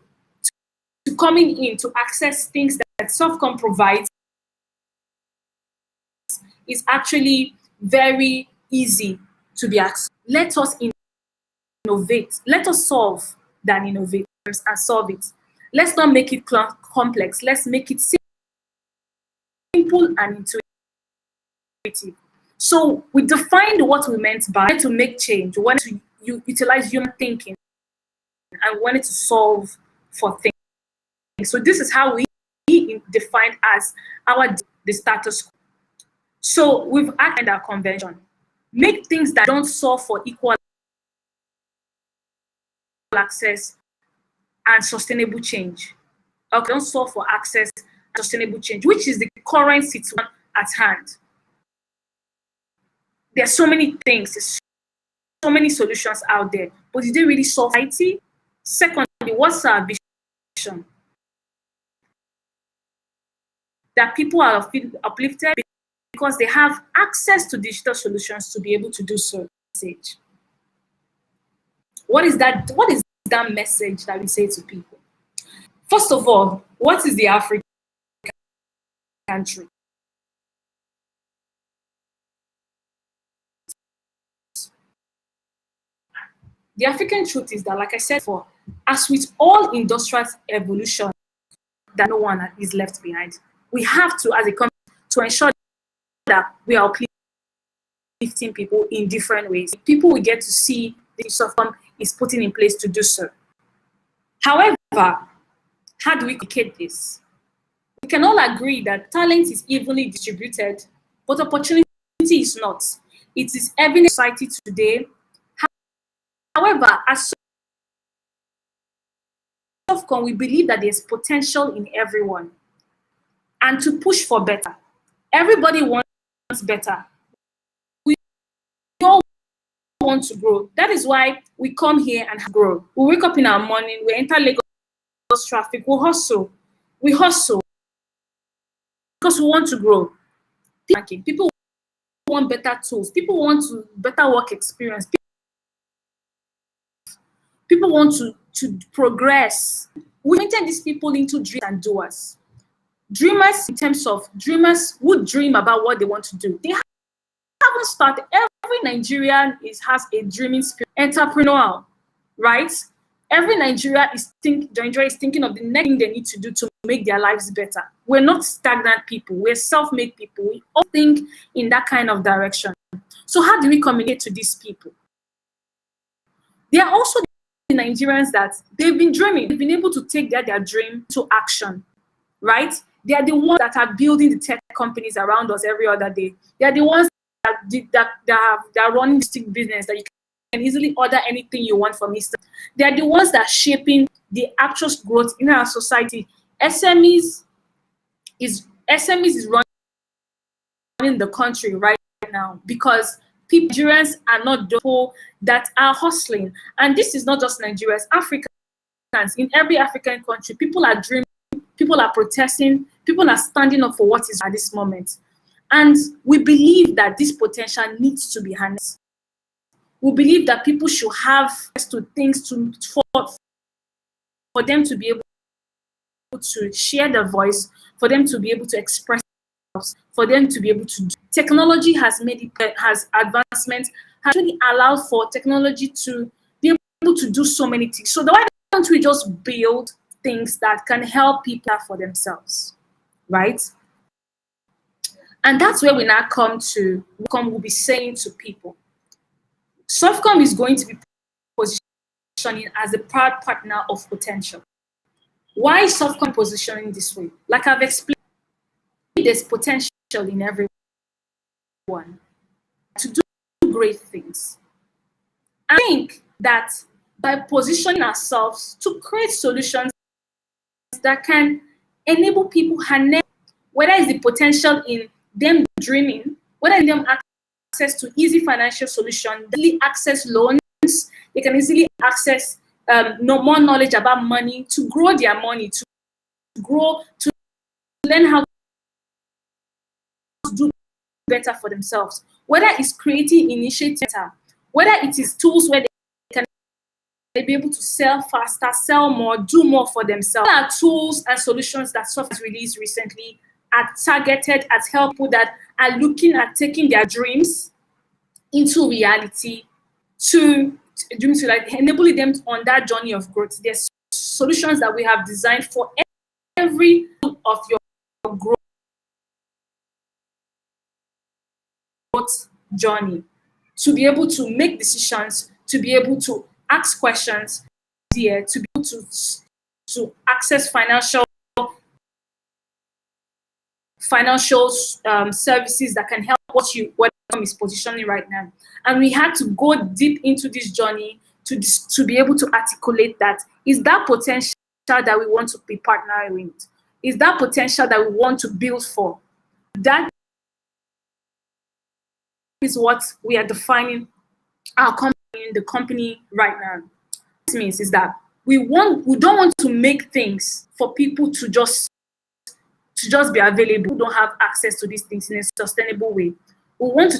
to coming in to access things that Softcom provides is actually very easy to be accessed. Let us innovate. Let us solve than innovate and solve it. Let's not make it complex. Let's make it simple and intuitive. So we defined what we meant by to make change. We wanted to utilize human thinking and wanted to solve for things. So this is how we defined as the status quo. So we've acted our convention. Make things that don't solve for equal access and sustainable change. Okay, don't solve for access and sustainable change, which is the current situation at hand. There are so many things, there's so many solutions out there, but did they really solve society? Secondly, what's our vision? That people are uplifted because they have access to digital solutions to be able to do so. What is that message that we say to people? First of all, what is the African country? The African truth is that, like I said before, as with all industrial evolution, that no one is left behind. We have to, as a country, to ensure that we are uplifting people in different ways. People will get to see the Softcom is putting in place to do so. However, how do we communicate this? We can all agree that talent is evenly distributed, but opportunity is not. It is evident in society today. However, as Softcom, we believe that there's potential in everyone and to push for better. Everybody wants better. We all want to grow. That is why we come here and grow. We wake up in our morning, we enter Lagos traffic, we hustle. We hustle because we want to grow. People want better tools. People want better work experience. People want to progress. We turn these people into dreamers and doers. Dreamers in terms of dreamers who dream about what they want to do. They haven't started. Every Nigerian has a dreaming spirit, entrepreneurial, right? Every Nigerian is thinking of the next thing they need to do to make their lives better. We're not stagnant people. We're self-made people. We all think in that kind of direction. So how do we communicate to these people? They are also the Nigerians that they've been dreaming. They've been able to take their dream to action, right? They are the ones that are building the tech companies around us every other day. They are the ones that are running the business that you can easily order anything you want from Eastern. They are the ones that are shaping the actual growth in our society. SMEs is running the country right now because Nigerians are not the people that are hustling. And this is not just Nigerians, Africans. In every African country, people are dreaming, people are protesting, people are standing up for what is at this moment. And we believe that this potential needs to be harnessed. We believe that people should have access to things for them to be able to share their voice, for them to be able to express themselves, for them to be able to do. Technology has made it, has advancements, has really allowed for technology to be able to do so many things. So why don't we just build things that can help people for themselves, right? And that's where we now come to what we'll be saying to people. Softcom is going to be positioning as a proud partner of potential. Why is Softcom positioning this way? Like I've explained, there's potential in everyone to do great things. I think that by positioning ourselves to create solutions that can enable people harness, whether it's the potential in them dreaming, whether in them access to easy financial solutions, easily access loans, they can easily access more knowledge about money, to grow their money, to grow, to learn how to do better for themselves. Whether it's creating initiatives, whether it is tools where they can be able to sell faster, sell more, do more for themselves. There are tools and solutions that Soft has released recently are targeted at help people that are looking at taking their dreams into reality, to like enabling them on that journey of growth. There's solutions that we have designed for every of your growth journey, to be able to make decisions, to be able to ask questions, to be able to access financial services that can help what is positioning right now. And we had to go deep into this journey to be able to articulate that. Is that potential that we want to be partnering with? Is that potential that we want to build for? That is what we are defining our company, the company right now. This means is that we don't want to make things for people to just be available, who don't have access to these things in a sustainable way. We want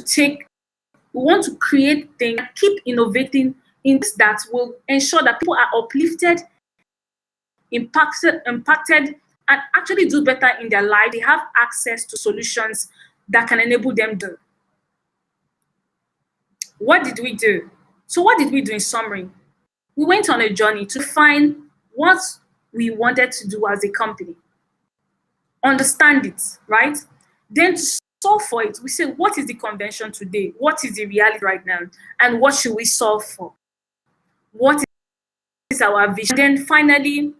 to create things, keep innovating in things that will ensure that people are uplifted, impacted, and actually do better in their life. They have access to solutions that can enable them to. What did we do? So what did we do in summary? We went on a journey to find what we wanted to do as a company. Understand it, right? Then to solve for it, we say, what is the convention today? What is the reality right now? And what should we solve for? What is our vision? And then finally,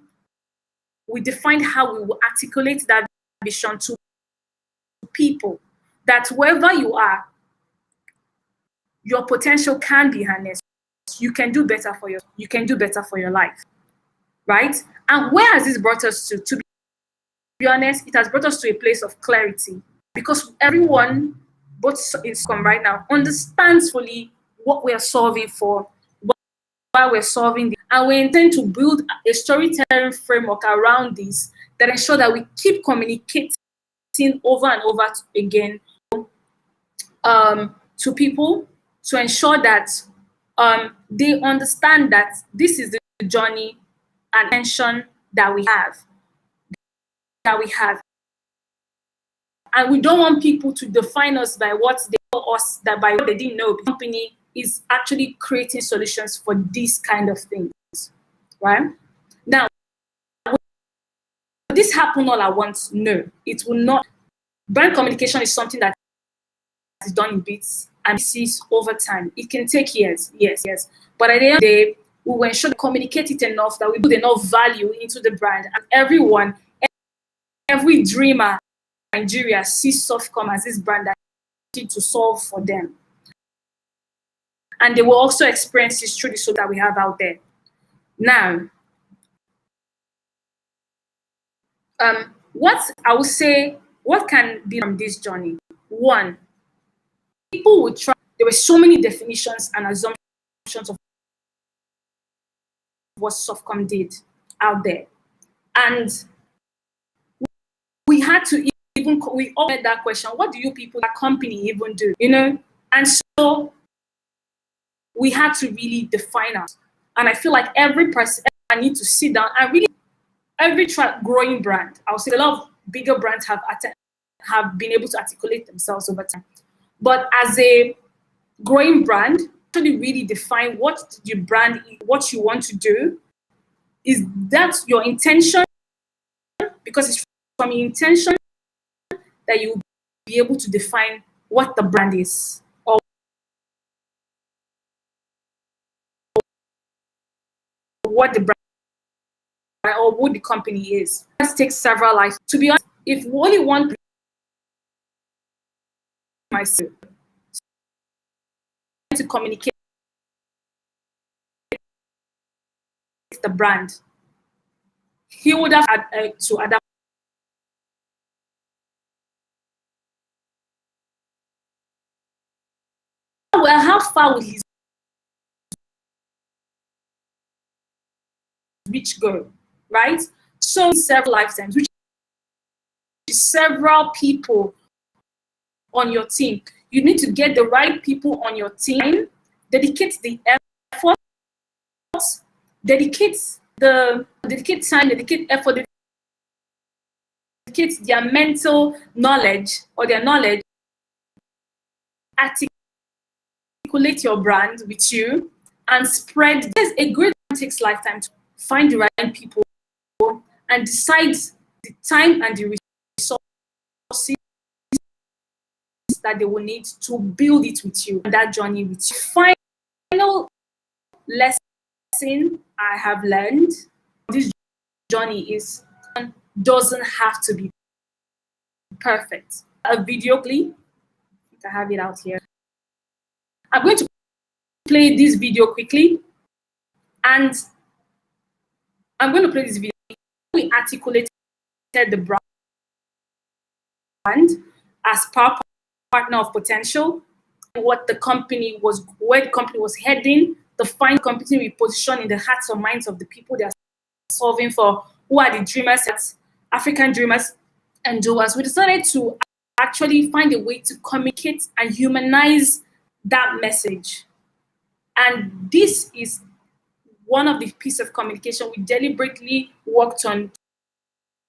we defined how we will articulate that vision to people, that wherever you are, your potential can be harnessed. You can do better for your life, right? And where has this brought us to? To be honest, it has brought us to a place of clarity, because everyone, both in SCOM right now, understands fully what we are solving for, why we're solving this, and we intend to build a storytelling framework around this that ensure that we keep communicating over and over again to people, to ensure that they understand that this is the journey and attention that we have. And we don't want people to define us by what they know us, that by what they didn't know. The company is actually creating solutions for these kind of things, right? Now, will this happen all at once? No, it will not. Brand communication is something that is done in bits and sees over time. It can take years, yes. But at the end of the day, we will ensure to communicate it enough that we put enough value into the brand, and every dreamer in Nigeria sees Softcom as this brand that need to solve for them. And they will also experience this through the soul that we have out there. Now, what I would say, what can be from this journey? One, people would try. There were so many definitions and assumptions of what Softcom did out there, and we had to we all had that question: what do you people, that company, even do? And so we had to really define us. And I feel like every person I need to sit down and really, every growing brand, I would say a lot of bigger brands have been able to articulate themselves over time. But as a growing brand, actually really define what your brand, what you want to do. Is that your intention? Because it's from your intention that you'll be able to define what the brand is, or what the brand or what the company is. It takes several lives. To be honest, if only one myself to communicate the brand, he would have had to adapt. Well, how far would his reach go, right? So several lifetimes, which is several people on your team. You need to get the right people on your team, dedicate the effort, dedicate time, dedicate effort, dedicate their mental knowledge or their knowledge, articulate your brand with you, and spread. There's a great takes lifetime to find the right people and decide the time and the resources that they will need to build it with you, that journey with you. Final lesson I have learned this journey is doesn't have to be perfect. A video clip, I have it out here. I'm going to play this video quickly, and I'm going to play this video. We articulated the brand as partner of potential, what the company was, where the company was heading, the final company we position in the hearts or minds of the people they are solving for, who are the dreamers, African dreamers and doers. We decided to actually find a way to communicate and humanize that message. And this is one of the pieces of communication we deliberately worked on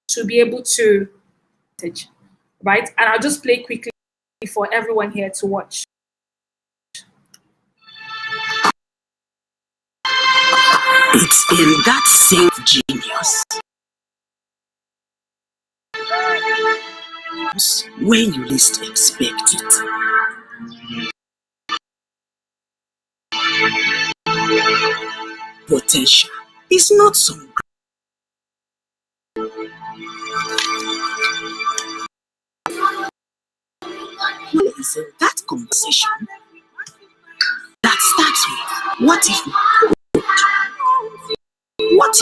to be able to, right? And I'll just play quickly for everyone here to watch. It's in that same genius when you least expect it. Potential is not some is in that conversation that starts with what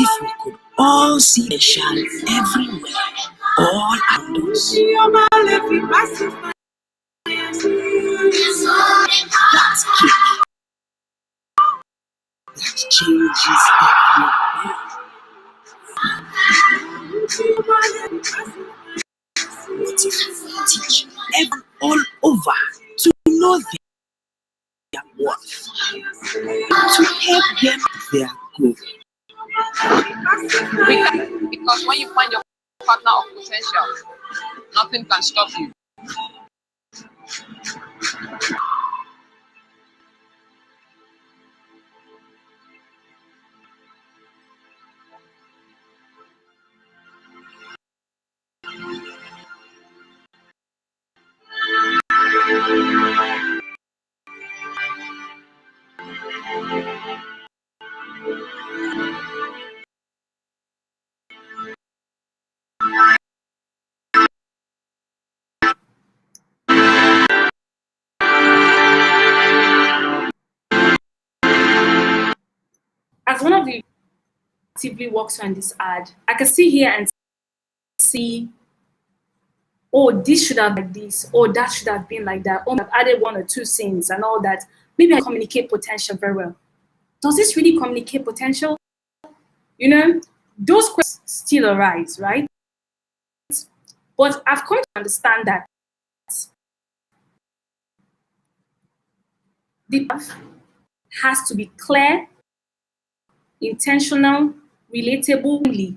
if we could all see potential everywhere, all around us. That's key. That changes everything. What if we teach everyone all over to know their worth, to help them their goal? Because when you find your partner of potential, nothing can stop you. As one of the actively works on this ad, I can see here and see, oh, this should have been like this, or that should have been like that. Oh, I've added one or two scenes and all that. Maybe I communicate potential very well. Does this really communicate potential? You know, those questions still arise, right? But I've come to understand that has to be clear, intentional, relatable.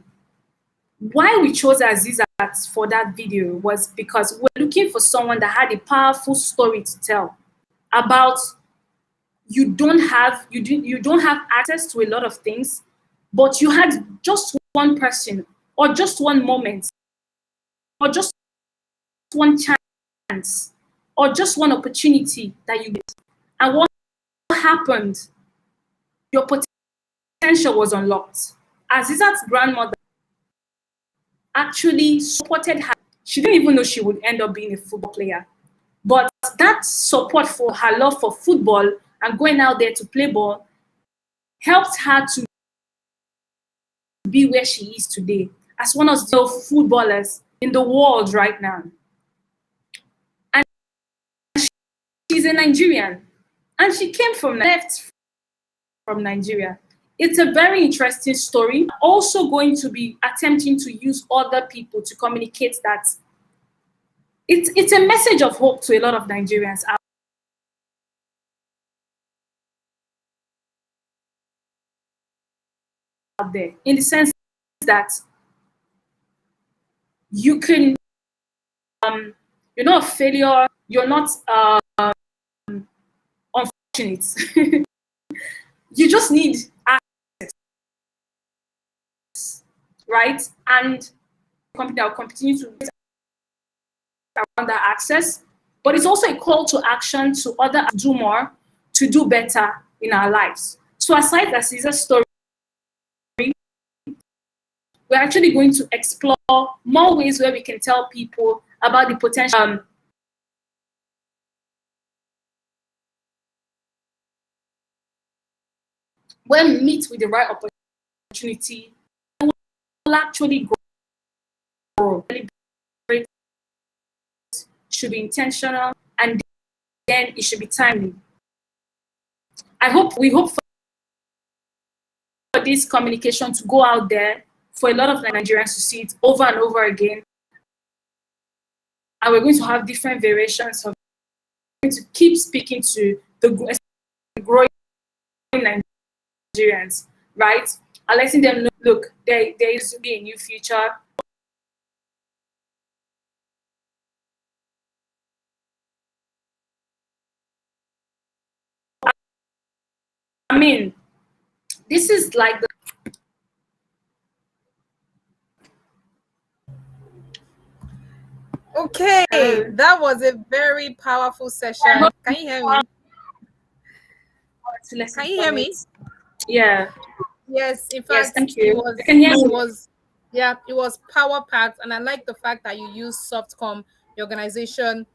Why we chose Azizat for that video was because we're looking for someone that had a powerful story to tell about you don't have access to a lot of things, but you had just one person or just one moment or just one chance or just one opportunity that you get. And what happened? Your potential was unlocked. Azizat's grandmother actually supported her. She didn't even know she would end up being a football player. But that support for her love for football and going out there to play ball helped her to be where she is today as one of the footballers in the world right now. And she's a Nigerian. And she came from left from Nigeria. It's a very interesting story. Also going to be attempting to use other people to communicate that it's a message of hope to a lot of Nigerians out there, in the sense that you can, you're not a failure, you're not unfortunate. You just need access, right? And company that will continue to around that access, but it's also a call to action to other do more, to do better in our lives. So aside that Caesar's story, we're actually going to explore more ways where we can tell people about the potential. When we meet with the right opportunity, it will actually grow. It should be intentional, and then it should be timely. We hope for this communication to go out there for a lot of Nigerians to see it over and over again. And we're going to have different variations of going to keep speaking to the growing Nigerians, right? And letting them know, look, there is to be a new future. I mean, this is like the Okay, that was a very powerful session. Can you hear me? Can you hear me? Yeah. Yes, in Yes, fact, thank you. I can hear you. It was power packed, and I like the fact that you use Softcom, the organization,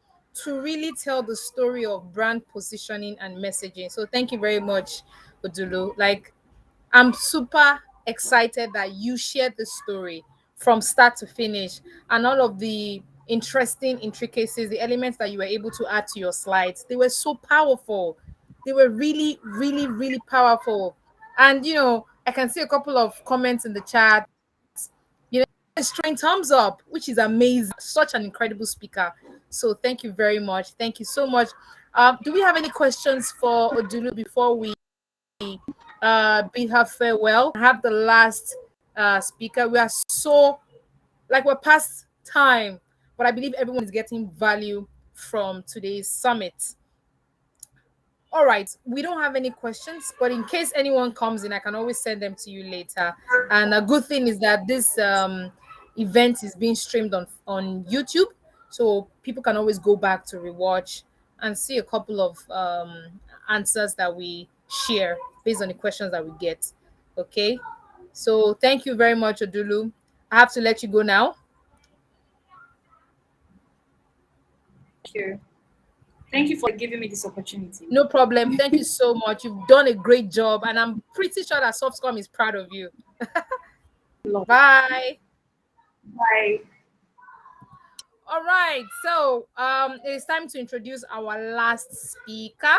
to really tell the story of brand positioning and messaging. So thank you very much, Odulu. Like, I'm super excited that you shared the story from start to finish and all of the interesting intricacies, the elements that you were able to add to your slides. They were so powerful. They were really, really, really powerful. And, I can see a couple of comments in the chat. It's throwing thumbs up, which is amazing. Such an incredible speaker. So thank you very much. Thank you so much. Do we have any questions for Odulu before we bid her farewell? I have the last speaker. We are so we're past time, but I believe everyone is getting value from today's summit. All right, we don't have any questions, but in case anyone comes in, I can always send them to you later. And a good thing is that this event is being streamed on YouTube, so people can always go back to rewatch and see a couple of answers that we share based on the questions that we get. Okay, so thank you very much, Odulu. I have to let you go now. Thank you. Thank you for giving me this opportunity. No problem. Thank you so much. You've done a great job, and I'm pretty sure that Softcom is proud of you. Bye. Bye. All right. So it's time to introduce our last speaker,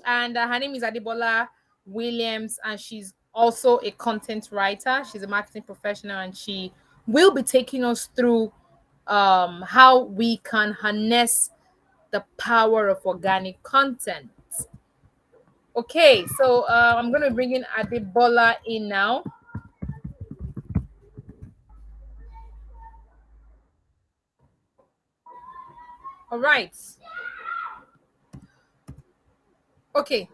and her name is Adebola Williams, and she's also a content writer. She's a marketing professional, and she will be taking us through how we can harness the power of organic content. Okay, so I'm gonna bring in Adebola in now. All right. Okay.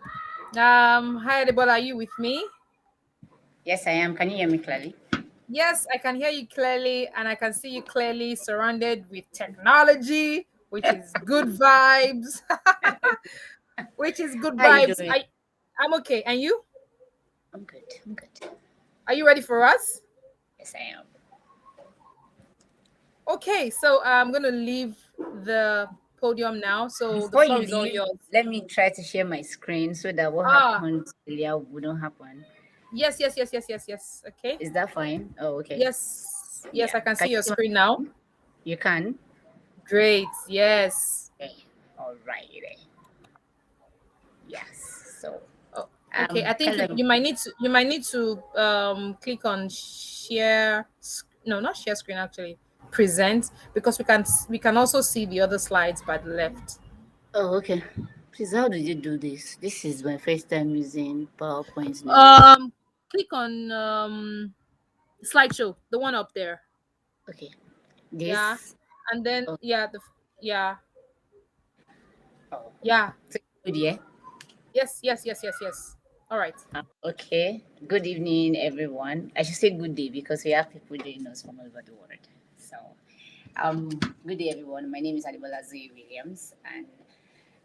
Hi Adebola, are you with me? Yes, I am. Can you hear me clearly? Yes, I can hear you clearly, and I can see you clearly surrounded with technology, which is good vibes. Which is good How are you vibes. doing? I'm okay. And you? I'm good. I'm good. Are you ready for us? Yes, I am. Okay, so I'm gonna leave the podium now. So the Before floor you is all leave, yours. let me try to share my screen so that what Ah, happened earlier wouldn't happen. yes, yes, yes, yes, yes, yes. Okay. Is that fine? Oh, okay. Yes, yes, Yeah. I can Can see you your see my screen now. screen? You can. Great. Yes. Okay. All right. Yes. So, Oh, okay. I think hello. you might need to click on share. No, not share screen actually. Present, because we can also see the other slides by the left. Oh, okay. Please, how did you do this? This is my first time using PowerPoint now. Click on slideshow, the one up there. Okay. Yeah, This. and then Oh, yeah, oh. yeah. So good, yeah. Yes, yes, yes, yes, yes. All right. Okay. Good evening, everyone. I should say good day because we have people joining us from all over the world. So, good day, everyone. My name is Adibola Zoe Williams, and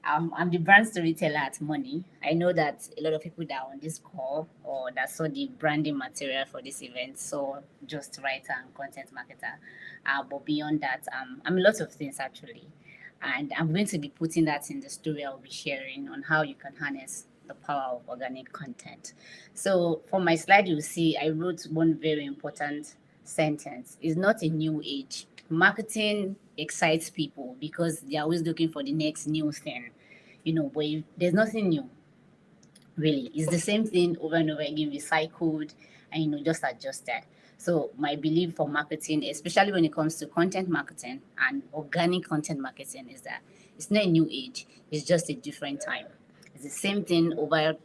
I'm the brand storyteller at Money. I know that a lot of people that are on this call or that saw the branding material for this event saw just writer and content marketer. But beyond that, I'm a lot of things actually. And I'm going to be putting that in the story I'll be sharing on how you can harness the power of organic content. So for my slide, you'll see I wrote one very important sentence. It's not a new age. Marketing excites people because they're always looking for the next new thing, but there's nothing new really. It's the same thing over and over again, recycled and just adjusted. So my belief for marketing, especially when it comes to content marketing and organic content marketing, is that it's not a new age, it's just a different time. It's the same thing over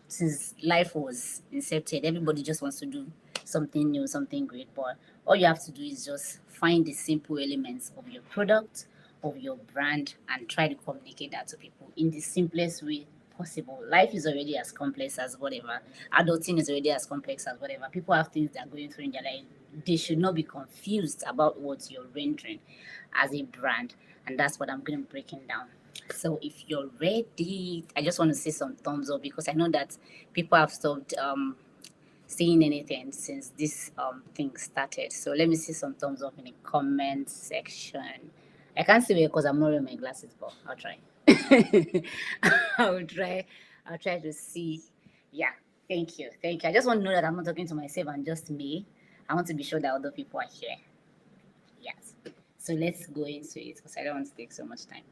since life was incepted. Everybody just wants to do something new, something great. But all you have to do is just find the simple elements of your product, of your brand, and try to communicate that to people in the simplest way possible. Life is already as complex as whatever. Adulting is already as complex as whatever. People have things they're going through in their life. They should not be confused about what you're rendering as a brand. And that's what I'm going to be breaking down. So if you're ready, I just want to see some thumbs up because I know that people have stopped seeing anything since this thing started. So let me see some thumbs up in the comment section. I can't see it because I'm not wearing my glasses, but I'll try. I'll try. I'll try to see. Yeah. Thank you. Thank you. I just want to know that I'm not talking to myself and just me. I want to be sure that other people are here. Yes. So let's go into it because I don't want to take so much time.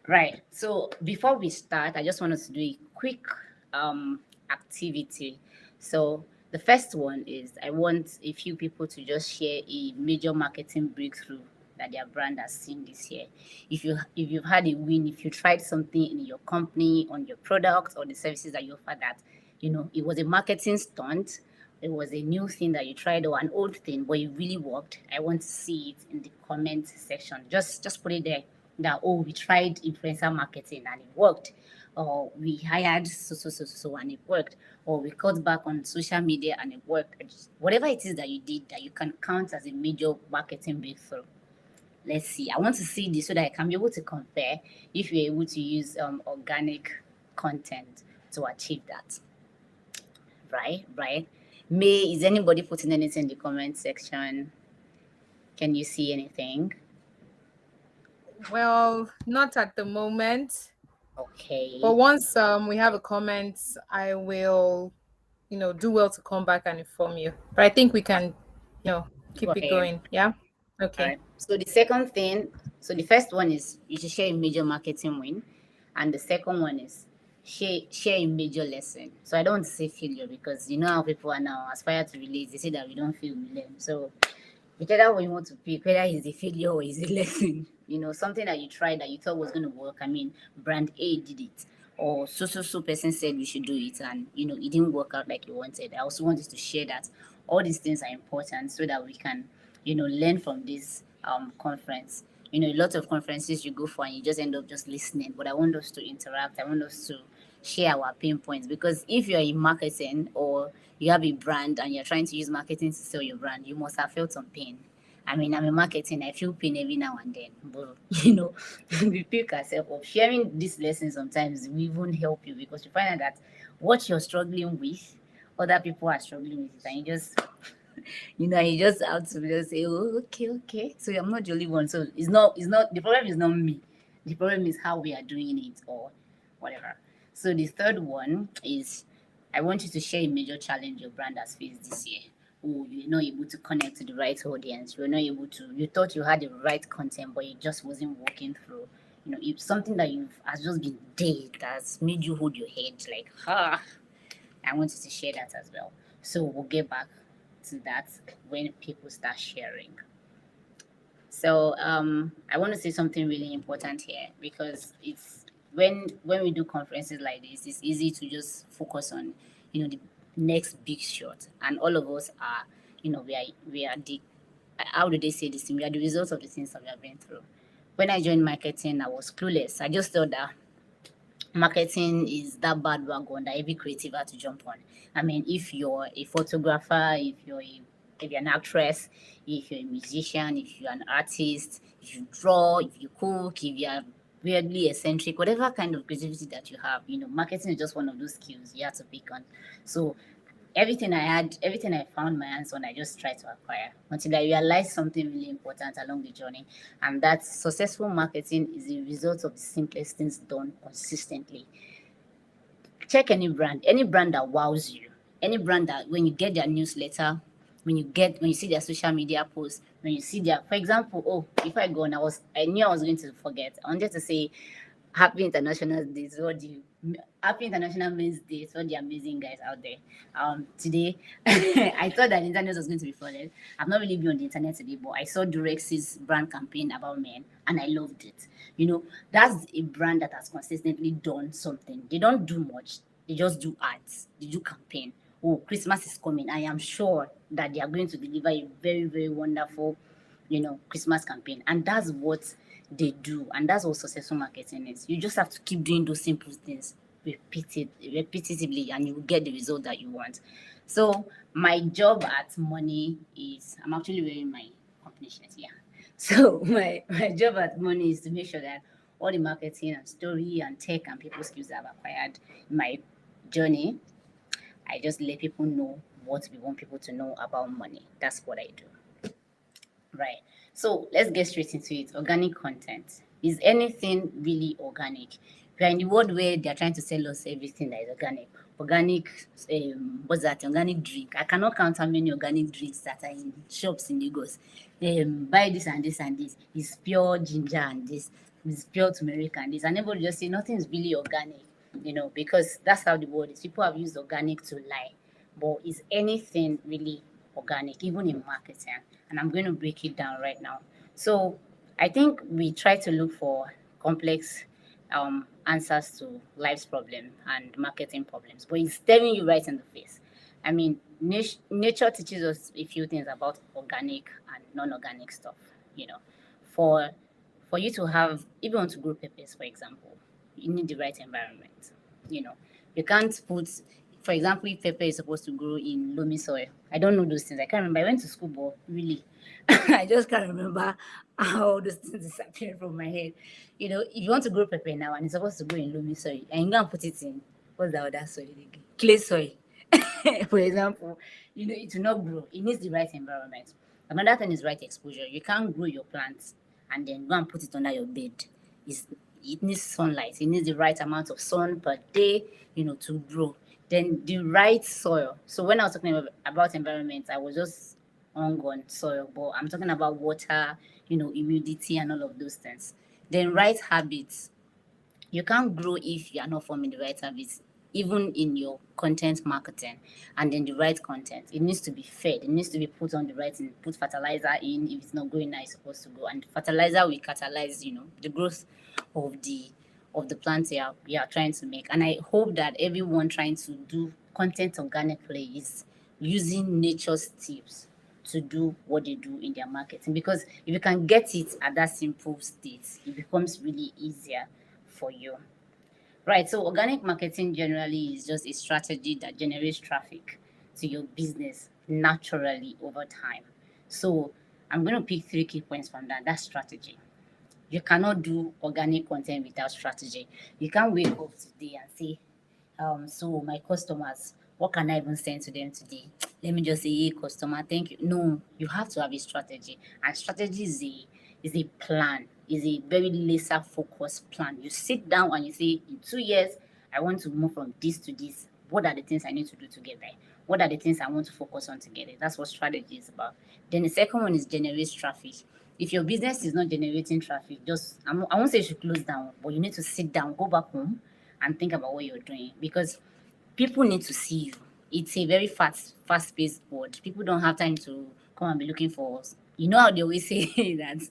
Right. So before we start, I just want us to do a quick activity. So the first one is I want a few people to just share a major marketing breakthrough that their brand has seen this year. If you've had a win, if you tried something in your company, on your product or the services that you offer that, it was a marketing stunt, it was a new thing that you tried or an old thing, but it really worked. I want to see it in the comment section. Just put it there that we tried influencer marketing and it worked, or we hired so and it worked, or we cut back on social media and it worked. Whatever it is that you did that you can count as a major marketing breakthrough. Let's see. I want to see this so that I can be able to compare if you're able to use organic content to achieve that. Right. May, is anybody putting anything in the comment section? Can you see anything? Well, not at the moment. Okay. But once we have a comment, I will, do well to come back and inform you. But I think we can, Go keep it ahead. going. Yeah. All Okay. right. So the second thing, so the first one is you should share a major marketing win, and the second one is share a major lesson. So I don't want to say failure because you know how people are now aspire to release. They say that we don't fail, we learn. So whichever one you want to pick, whether it's a failure or it's a lesson, something that you tried that you thought was going to work. I mean, brand A did it, or so person said we should do it, and it didn't work out like you wanted. I also wanted to share that all these things are important so that we can learn from this conference. A lot of conferences you go for and you just end up just listening, but I want us to interact. I want us to share our pain points, because if you're in marketing or you have a brand and you're trying to use marketing to sell your brand, you must have felt some pain. I mean, I'm in marketing, I feel pain every now and then, but we pick ourselves up. Sharing these lessons sometimes will even help you, because you find out that what you're struggling with, other people are struggling with it, and you just have to just say, oh, okay. So I'm not the only one. So it's not the problem is not me. The problem is how we are doing it or whatever. So the third one is, I want you to share a major challenge your brand has faced this year. Oh, you're not able to connect to the right audience. You're not able to. You thought you had the right content, but it just wasn't working through. It's something that has just been dead, that's made you hold your head like, I wanted to share that as well. So we'll get back to that when people start sharing. So I want to say something really important here, because it's when we do conferences like this, it's easy to just focus on the next big shot, and all of us are we are the, how do they say this thing? We are the results of the things that we have been through. When I joined marketing, I was clueless. I just thought that marketing is that bad wagon that every creative had to jump on. I mean, if you're a photographer, if you're an actress, if you're a musician, if you're an artist, if you draw, if you cook, if you're weirdly eccentric, whatever kind of creativity that you have, marketing is just one of those skills you have to pick on. So everything I found my hands on, I just tried to acquire until I realized something really important along the journey, and that successful marketing is a result of the simplest things done consistently. Check any brand that wows you, any brand that when you get their newsletter, when you see their social media posts, when you see their, for example, before I go on, I knew I was going to forget. I wanted to say Happy International Days. Happy International Men's Day to all the amazing guys out there. Today, I thought that the internet was going to be flooded. I've not really been on the internet today, but I saw Durex's brand campaign about men, and I loved it. That's a brand that has consistently done something. They don't do much. They just do ads. They do campaign. Oh, Christmas is coming. I am sure that they are going to deliver a very, very wonderful, Christmas campaign. And that's what they do. And that's what successful marketing is. You just have to keep doing those simple things repetitively, and you will get the result that you want. So my job at Money is, I'm actually wearing my company shirt here. So my job at Money is to make sure that all the marketing and story and tech and people skills that I've acquired in my journey, I just let people know what we want people to know about money. That's what I do. Right. So let's get straight into it. Organic content. Is anything really organic? We are in the world where they are trying to sell us everything that is organic. Organic, what's that? Organic drink. I cannot count how many organic drinks that are in shops in Lagos. Buy this and this and this. It's pure ginger and this. It's pure turmeric and this. And everybody just say nothing is really organic, because that's how the world is. People have used organic to lie. But is anything really organic, even in marketing? And I'm going to break it down right now. So I think we try to look for complex answers to life's problem and marketing problems, but it's staring you right in the face. I mean, nature teaches us a few things about organic and non-organic stuff. For you to have, if you want to grow peppers, for example, you need the right environment. You can't put, for example, if pepper is supposed to grow in loamy soil. I don't know those things. I can't remember. I went to school, but really, I just can't remember how those things disappeared from my head. If you want to grow pepper now and it's supposed to grow in loamy soil, and you go and put it in, what's the other soil again? Clay soil, for example, it will not grow. It needs the right environment. Another thing is right exposure. You can't grow your plants and then go and put it under your bed. It needs sunlight. It needs the right amount of sun per day, to grow. Then the right soil. So when I was talking about environment, I was just on soil, but I'm talking about water, humidity and all of those things. Then right habits. You can't grow if you are not forming the right habits, even in your content marketing. And then the right content, it needs to be fed. It needs to be put on the right thing. Put fertilizer in if it's not growing now, it's supposed to grow. And fertilizer will catalyze, the growth of of the plans you are trying to make. And I hope that everyone trying to do content organically is using nature's tips to do what they do in their marketing. Because if you can get it at that simple state, it becomes really easier for you. Right. So organic marketing generally is just a strategy that generates traffic to your business naturally over time. So I'm going to pick 3 key points from that. That's strategy. You cannot do organic content without strategy. You can't wake up today and say, so my customers, what can I even send to them today? Let me just say, hey, customer, thank you. No, you have to have a strategy. And strategy is a plan, is a very laser focused plan. You sit down and you say, in 2 years, I want to move from this to this. What are the things I need to do together? What are the things I want to focus on together? That's what strategy is about. Then the second one is generate traffic. If your business is not generating traffic, I won't say you should close down, but you need to sit down, go back home, and think about what you're doing, because people need to see you. It's a very fast-paced world. People don't have time to come and be looking for us. You know how they always say that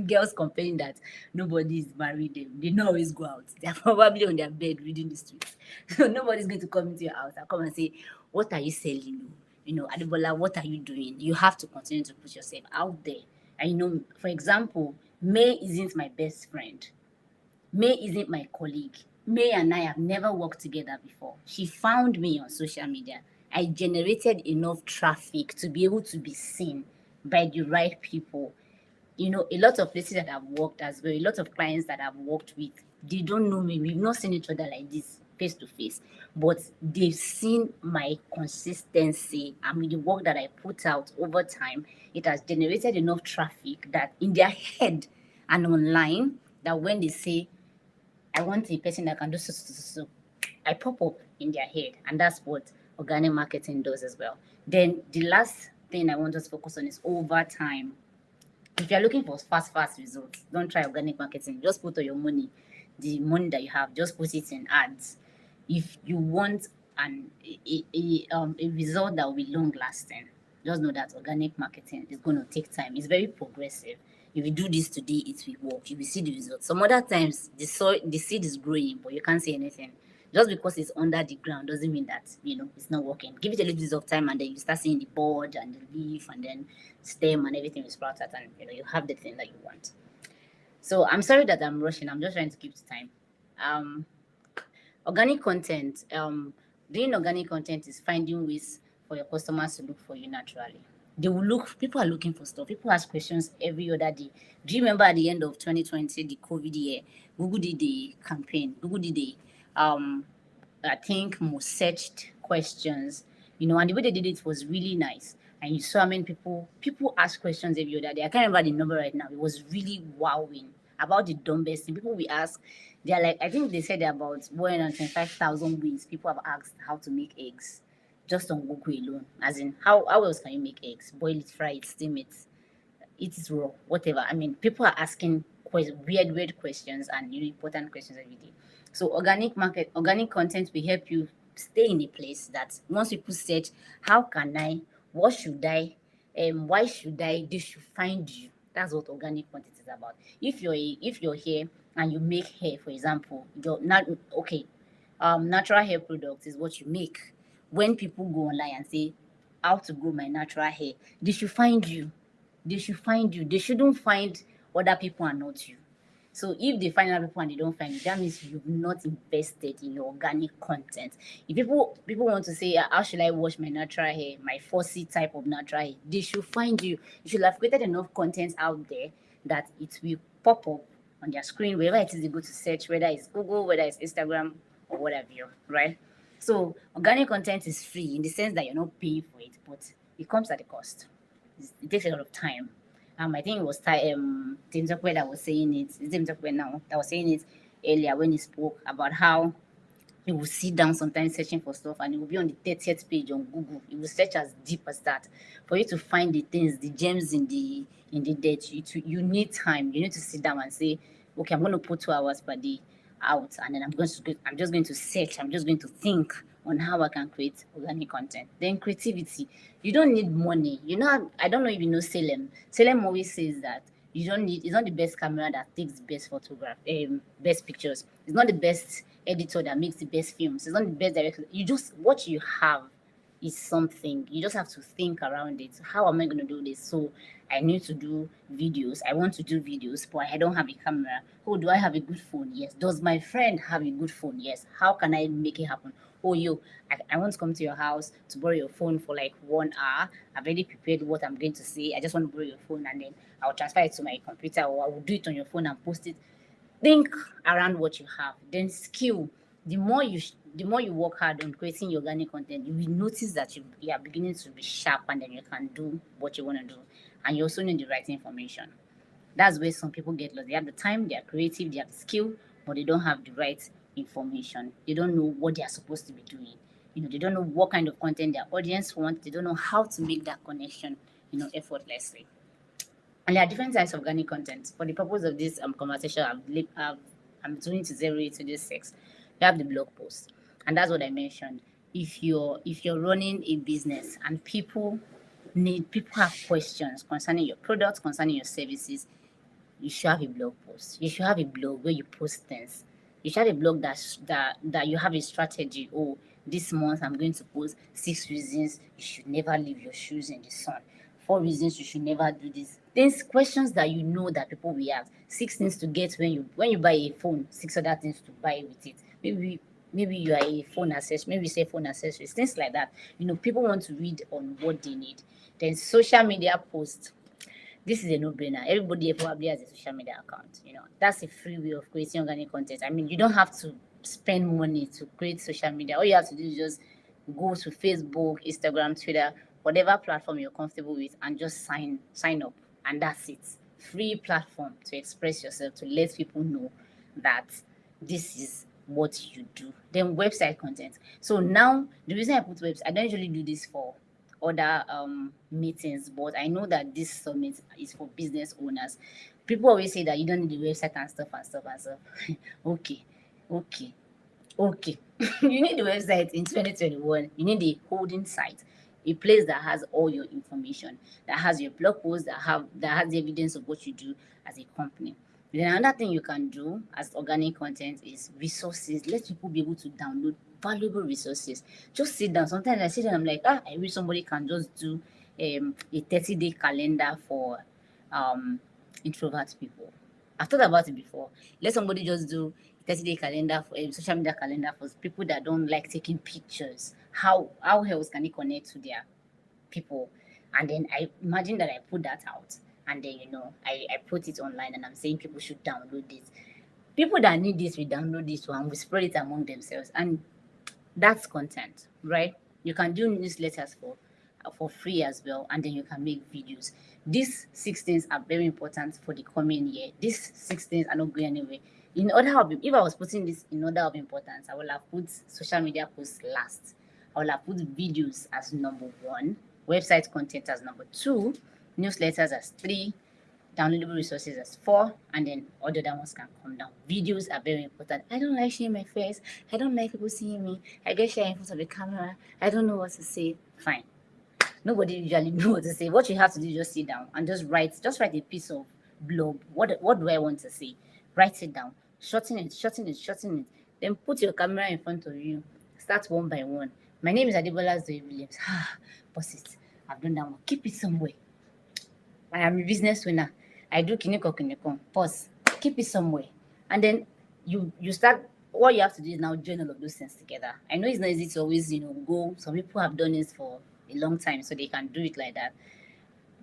girls complain that nobody is married them. They don't always go out. They're probably on their bed reading the streets. So nobody's going to come into your house and come and say, what are you selling? Adebola, what are you doing? You have to continue to put yourself out there. And for example, May isn't my best friend. May isn't my colleague. May and I have never worked together before. She found me on social media. I generated enough traffic to be able to be seen by the right people. A lot of places that I've worked as well, a lot of clients that I've worked with, they don't know me. We've not seen each other like this face to face, but they've seen my consistency and with the work that I put out over time. It has generated enough traffic that in their head and online, that when they say, I want a person that can do so, I pop up in their head. And that's what organic marketing does as well. Then the last thing I want us to focus on is over time. If you're looking for fast results, don't try organic marketing. Just put all your money, the money that you have, just put it in ads. If you want a result that will be long lasting, just know that organic marketing is going to take time. It's very progressive. If you do this today, it will work. You will see the results. Some other times, the seed is growing, but you can't see anything. Just because it's under the ground doesn't mean that it's not working. Give it a little bit of time, and then you start seeing the bud and the leaf and then stem and everything will sprout out, and you have the thing that you want. So I'm sorry that I'm rushing. I'm just trying to keep the time. Organic content. Doing organic content is finding ways for your customers to look for you naturally. People are looking for stuff. People ask questions every other day. Do you remember at the end of 2020, the COVID year, Google did a campaign. Google did I think, most searched questions, and the way they did it was really nice. And you saw how many people ask questions every other day. I can't remember the number right now. It was really wowing about the dumbest thing. People we ask, they're like, I think they said they're about 125,000 ways people have asked how to make eggs just on Google alone. As in, how else can you make eggs? Boil it, fry it, steam it, eat it raw, whatever. I mean, people are asking weird questions and important questions every day. So organic content will help you stay in a place that once people search, how can I, what should I, why should I, they should find you. That's what organic content is about. If you're here and you make hair, for example, natural hair products is what you make. When people go online and say how to grow my natural hair, they should find you. They shouldn't find other people and not you. So if they find other people and they don't find you, that means you've not invested in your organic content. If people want to say, how should I wash my natural hair, my 4C type of natural hair, they should find you. You should have created enough content out there that it will pop up on their screen, wherever it is they go to search, whether it's Google, whether it's Instagram, or whatever, right? So organic content is free in the sense that you're not paying for it, but it comes at a cost. It takes a lot of time. I think it was Tim Tokwe that was saying it. It's Tim Tokwe now that was saying it earlier when he spoke about how he will sit down sometimes searching for stuff and it will be on the 30th page on Google. It will search as deep as that. For you to find the things, the gems in the dirt, you need time. You need to sit down and say, okay, I'm going to put 2 hours per day out, and then I'm just going to search. I'm just going to think on how I can create organic content. Then creativity. You don't need money. I don't know if you know Salem. Salem always says that You don't need. It's not the best camera that takes best photograph, best pictures. It's not the best editor that makes the best films. It's not the best director. You just what you have is something. You just have to think around it. How am I going to do this? So I need to do videos. I want to do videos, but I don't have a camera. Oh, do I have a good phone? Yes. Does my friend have a good phone? Yes. How can I make it happen? Oh, I want to come to your house to borrow your phone for like 1 hour. I've already prepared what I'm going to say. I just want to borrow your phone and then I'll transfer it to my computer or I will do it on your phone and post it. Think around what you have. Then skill. The more you work hard on creating your organic content, you will notice that you are beginning to be sharp and then you can do what you want to do. And you also need the right information. That's where some people get lost. They have the time, they are creative, they have the skill, but they don't have the right information. They don't know what they are supposed to be doing. They don't know what kind of content their audience wants. They don't know how to make that connection, effortlessly. And there are different types of organic content. For the purpose of this conversation, I'm doing to zero it to this six. You have the blog post, and that's what I mentioned. If you're running a business and people have questions concerning your products, concerning your services, you should have a blog post. You should have a blog where you post things. You should have a blog that you have a strategy. Oh, this month I'm going to post 6 reasons you should never leave your shoes in the sun. 4 reasons you should never do this. Things, questions that you know that people will ask. 6 things to get when you buy a phone. 6 other things to buy with it. Maybe you are a phone accessory. Maybe you say phone accessories. Things like that. People want to read on what they need. Then social media posts. This is a no-brainer. Everybody probably has a social media account. That's a free way of creating organic content. I mean, you don't have to spend money to create social media. All you have to do is just go to Facebook, Instagram, Twitter, whatever platform you're comfortable with, and just sign up. And that's it. Free platform to express yourself, to let people know that this is what you do. Then website content. So now the reason I put website, I don't usually do this for other meetings, but I know that this summit is for business owners. People always say that you don't need the website and stuff. Okay. You need the website in 2021. You need a holding site, a place that has all your information, that has your blog posts, that has evidence of what you do as a company. Then another thing you can do as organic content is resources. Let people be able to download valuable resources. Just sit down. Sometimes I sit down, I'm like, I wish somebody can just do a 30-day calendar for introvert people. I've thought about it before. Let somebody just do 30-day calendar for a social media calendar for people that don't like taking pictures. How else can it connect to their people? And then I imagine that I put that out, and then I put it online, and I'm saying people should download this. People that need this will download this one, will spread it among themselves, and that's content, right? You can do newsletters for free as well, and then you can make videos. These 6 things are very important for the coming year. These 6 things are not going anywhere. If I was putting this in order of importance, I would have put social media posts last. I would have put videos as number 1, website content as number 2, newsletters as 3, downloadable resources as 4, and then all the other ones can come down. Videos are very important. I don't like showing my face. I don't like people seeing me. I get shy in front of the camera. I don't know what to say. Fine. Nobody usually knows what to say. What you have to do is just sit down and just write a piece of blog. What do I want to say? Write it down. Shorten it. Then put your camera in front of you. Start one by one. My name is Adebola Zoe Williams. Post it. I've done that one. Keep it somewhere. I am a business owner. I do kiniko. Pause. Keep it somewhere. And then you start. What you have to do is now join all of those things together. I know it's not easy to always, go. Some people have done this for a long time, so they can do it like that.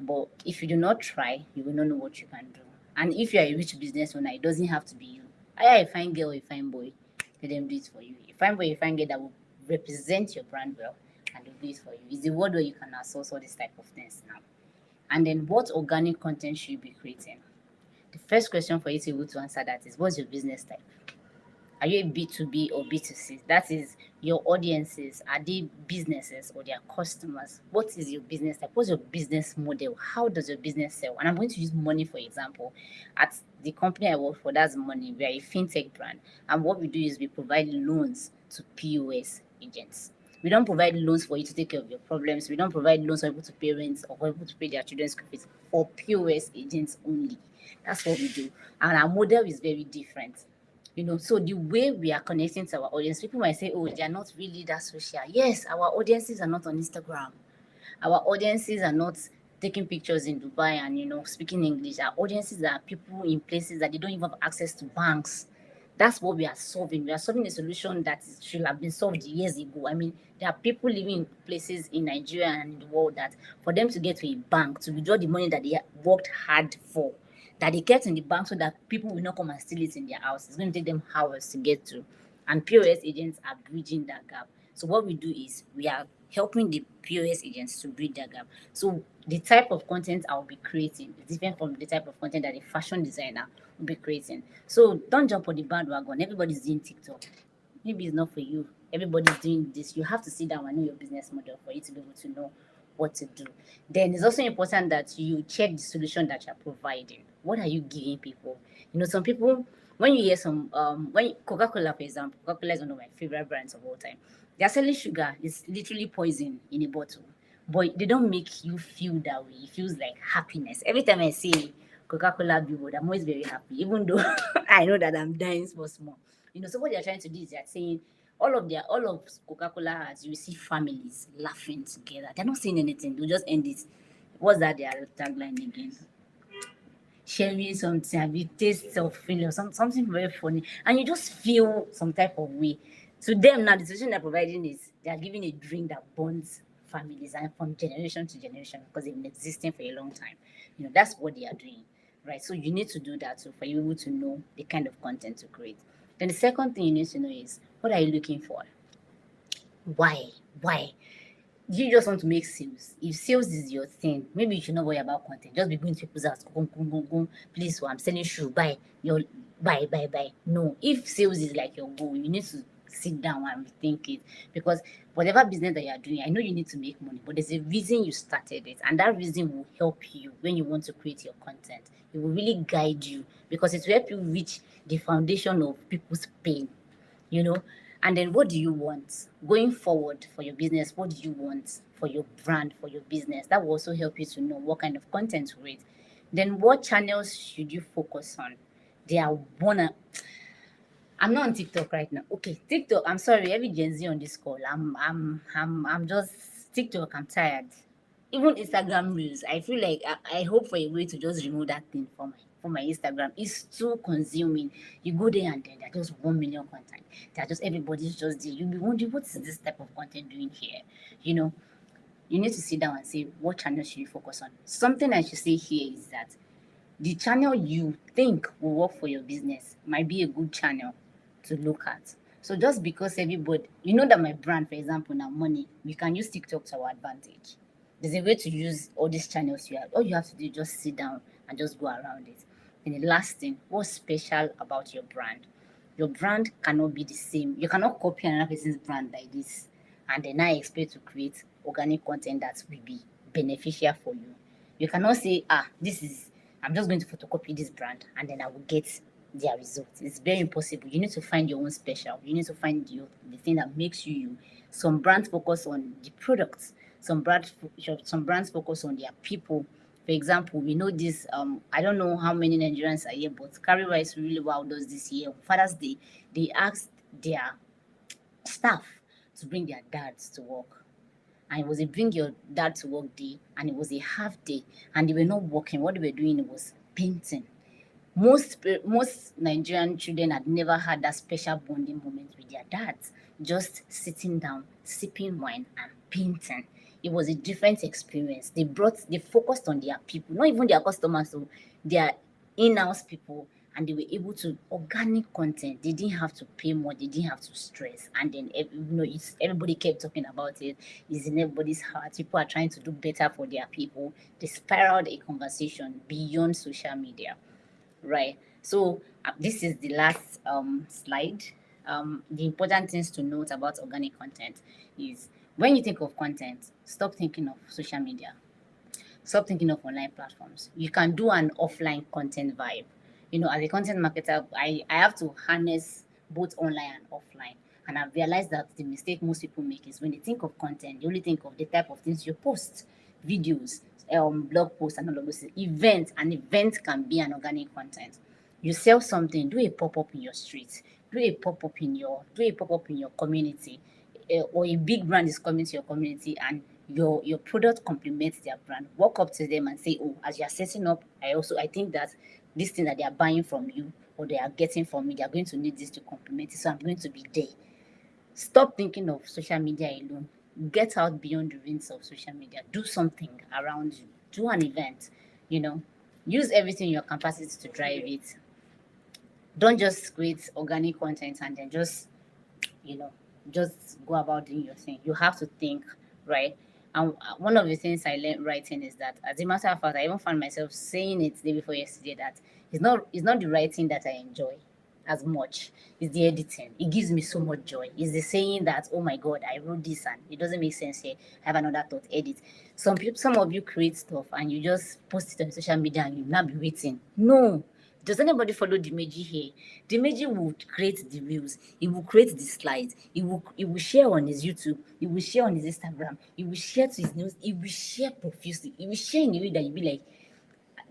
But if you do not try, you will not know what you can do. And if you are a rich business owner, it doesn't have to be you. Hire a fine girl or a fine boy, let them do it for you. A fine boy, a fine girl that will represent your brand well, and they'll do it for you. It's the world where you can outsource all this type of things now. And then what organic content should you be creating? The first question for you to be able to answer that is, what's your business type? Are you a B2B or B2C? That is, your audiences, are they businesses or their customers? What is your business type? What's your business model? How does your business sell? And I'm going to use money for example. At the company I work for, that's money. We are a fintech brand. And what we do is we provide loans to POS agents. We don't provide loans for you to take care of your problems. We don't provide loans for people to pay rent or for people to pay their children's school fees, for POS agents only. That's what we do. And our model is very different. So the way we are connecting to our audience, people might say, oh, they are not really that social. Yes, our audiences are not on Instagram. Our audiences are not taking pictures in Dubai and speaking English. Our audiences are people in places that they don't even have access to banks. That's what we are solving. We are solving a solution that should have been solved years ago. I mean, there are people living in places in Nigeria and in the world that for them to get to a bank to withdraw the money that they worked hard for, that they kept in the bank so that people will not come and steal it in their house. It's going to take them hours to get to. And POS agents are bridging that gap. So what we do is we are helping the POS agents to bridge that gap. So the type of content I'll be creating is different from the type of content that a fashion designer will be creating. So don't jump on the bandwagon. Everybody's doing TikTok. Maybe it's not for you. Everybody's doing this. You have to sit down and know your business model for you to be able to know what to do. Then it's also important that you check the solution that you're providing. What are you giving people? Some people, when you hear when Coca-Cola, for example, Coca-Cola is one of my favorite brands of all time. They're selling sugar. It's literally poison in a bottle. But they don't make you feel that way. It feels like happiness. Every time I see Coca-Cola billboard, I'm always very happy, even though I know that I'm dying small. So what they're trying to do is they're saying all of Coca-Cola has, you see families laughing together. They're not saying anything. They'll just end it. What's that their tagline again? Sharing something, have you taste of feeling, something very funny, and you just feel some type of way. To them now, the solution they're providing is they're giving a drink that bonds families and from generation to generation because they've been existing for a long time. That's what they are doing, right? So you need to do that so for you able to know the kind of content to create. Then the second thing you need to know is, what are you looking for? Why? You just want to make sales. If sales is your thing, maybe you should not worry about content. Just be going to people's house, go, please, I'm selling shoe, buy. No, if sales is like your goal, you need to sit down and rethink it, because whatever business that you are doing, I know you need to make money, but there's a reason you started it, and that reason will help you when you want to create your content. It will really guide you because it will help you reach the foundation of people's pain. And then what do you want going forward for your business? What do you want for your brand, for your business? That will also help you to know what kind of content to create. Then what channels should you focus on? I'm not on TikTok right now. Okay, TikTok. I'm sorry, every Gen Z on this call. I'm just TikTok. I'm tired. Even Instagram Reels. I feel like I hope for a way to just remove that thing from my Instagram. It's too consuming. You go there and then there's just 1 million content. Everybody's just there. You'll be wondering, what is this type of content doing here? You need to sit down and say, what channel should you focus on? Something I should say here is that the channel you think will work for your business might be a good channel to look at. So just because everybody, that my brand, for example, now money, we can use TikTok to our advantage. There's a way to use all these channels you have. All you have to do is just sit down and just go around it. And the last thing, what's special about your brand? Your brand cannot be the same. You cannot copy another person's brand like this and then I expect to create organic content that will be beneficial for you. You cannot say, I'm just going to photocopy this brand and then I will get their results. It's very impossible. You need to find your own special. You need to find the thing that makes you. Some brands focus on the products. Some brands focus on their people. For example, we know this. I don't know how many Nigerians are here, but Carry Rice really well does this year. On Father's Day, they asked their staff to bring their dads to work. And it was a bring your dad to work day, and it was a half day, and they were not working. What they were doing was painting. Most Nigerian children had never had that special bonding moment with their dads, just sitting down, sipping wine and painting. It was a different experience. They focused on their people, not even their customers, so their in-house people, and they were able to organic content. They didn't have to pay more. They didn't have to stress. And then everybody kept talking about it. It's in everybody's heart. People are trying to do better for their people. They spiraled a conversation beyond social media, right? So this is the last slide. The important things to note about organic content is when you think of content, stop thinking of social media. Stop thinking of online platforms. You can do an offline content vibe. As a content marketer, I have to harness both online and offline. And I've realized that the mistake most people make is when they think of content, they only think of the type of things you post, videos, blog posts, and all of those things. Events, an event can be an organic content. You sell something, do a pop-up in your street, do a pop-up in your community, or a big brand is coming to your community and your product complements their brand. Walk up to them and say, oh, as you're setting up, I think that this thing that they are buying from you or they are getting from me, they are going to need this to complement it. So I'm going to be there. Stop thinking of social media alone. Get out beyond the rings of social media. Do something around you. Do an event, you know. Use everything in your capacity to drive it. Don't just create organic content and then you know, just go about doing your thing. You have to think, right? And one of the things I learned writing is that, as a matter of fact, I even found myself saying it the day before yesterday that it's not the writing that I enjoy as much. It's the editing. It gives me so much joy. It's the saying that, oh my God, I wrote this and it doesn't make sense here. I have another thought, edit. Some of you create stuff and you just post it on social media and you now be waiting. No. Does anybody follow Dimeji here? Dimeji will create the reels. He will create the slides. He will share on his YouTube. He will share on his Instagram. He will share to his news. He will share profusely. He will share in a way that you'll be like,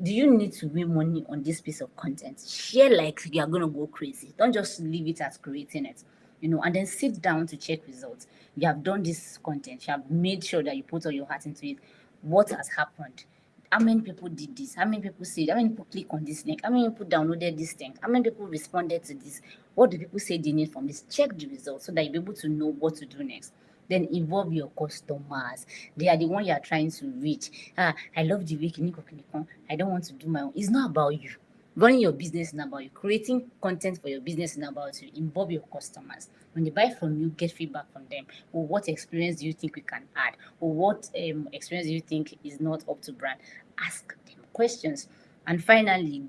do you need to win money on this piece of content? Share like you are gonna go crazy. Don't just leave it as creating it, and then sit down to check results. You have done this content, you have made sure that you put all your heart into it. What has happened? How many people did this? How many people said? How many people click on this link? How many people downloaded this thing? How many people responded to this? What do people say they need from this? Check the results so that you'll be able to know what to do next. Then involve your customers. They are the one you are trying to reach. I love the way I don't want to do my own. It's not about you. Running your business is not about you. Creating content for your business is not about you. Involve your customers. When they buy from you, get feedback from them. Or what experience do you think we can add? Or what experience do you think is not up to brand? Ask them questions. And finally,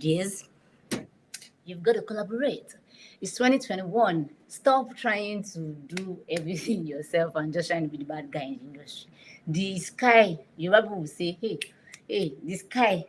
you've got to collaborate. It's 2021. Stop trying to do everything yourself and just trying to be the bad guy in the industry. The sky, you people will say, hey, the sky,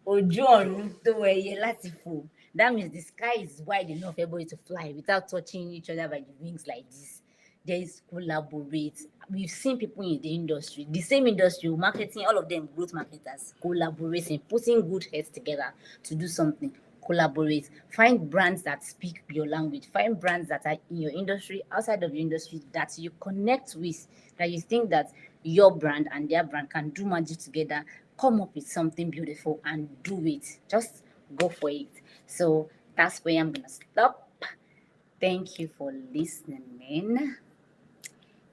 ojú ọ̀run tó ẹyẹ láti fò. That means the sky is wide enough for everybody to fly without touching each other by the wings like this. There is collaborate. We've seen people in the industry, the same industry, marketing, all of them growth marketers, collaborating, putting good heads together to do something. Collaborate. Find brands that speak your language. Find brands that are in your industry, outside of your industry, that you connect with, that you think that your brand and their brand can do magic together. Come up with something beautiful and do it. Just go for it. So that's where I'm gonna stop. Thank you for listening.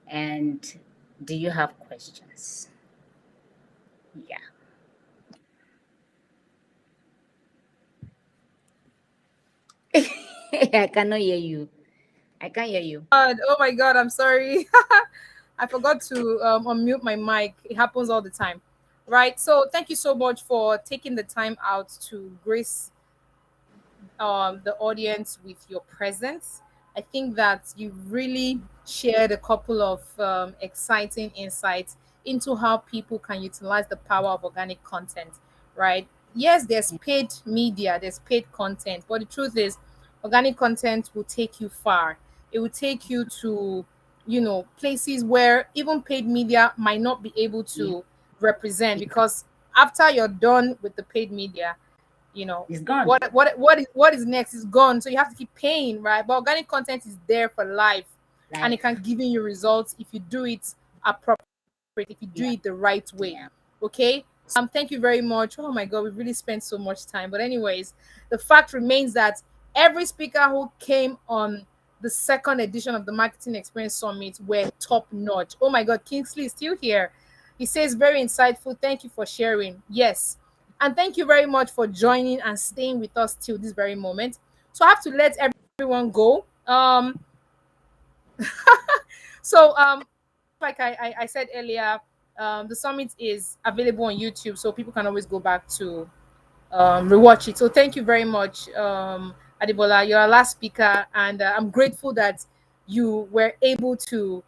And do you have questions? Yeah. I cannot hear you. I can't hear you. Oh my God, I'm sorry. I forgot to unmute my mic. It happens all the time. Right. So thank you so much for taking the time out to grace the audience with your presence. I think that you really shared a couple of exciting insights into how people can utilize the power of organic content, right? Yes, there's paid media, there's paid content, but the truth is, organic content will take you far. It will take you to, places where even paid media might not be able to represent, because after you're done with the paid media, It's gone. what is next is gone, so you have to keep paying, right? But organic content is there for life, and it can give you results if you do it appropriate, if you do it the right way. Yeah. Okay, thank you very much. Oh my God, we've really spent so much time, but anyways, the fact remains that every speaker who came on the second edition of the Marketing Experience Summit were top notch. Oh my God, Kingsley is still here. He says, very insightful, thank you for sharing. Yes, and thank you very much for joining and staying with us till this very moment. So I have to let everyone go. So like I said earlier, the summit is available on YouTube, so people can always go back to rewatch it. So thank you very much, Adibola. You're our last speaker, and I'm grateful that you were able to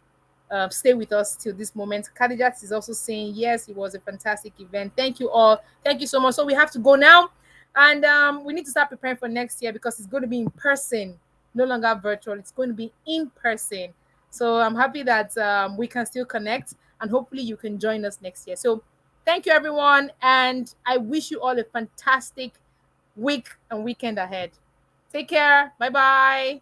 stay with us till this moment. Kadijat is also saying, yes, it was a fantastic event. Thank you all. Thank you so much. So we have to go now, and we need to start preparing for next year because it's going to be in person. no longer virtual. It's going to be in person. So I'm happy that we can still connect, and hopefully you can join us next year. So thank you, everyone. And I wish you all a fantastic week and weekend ahead. Take care. Bye-bye.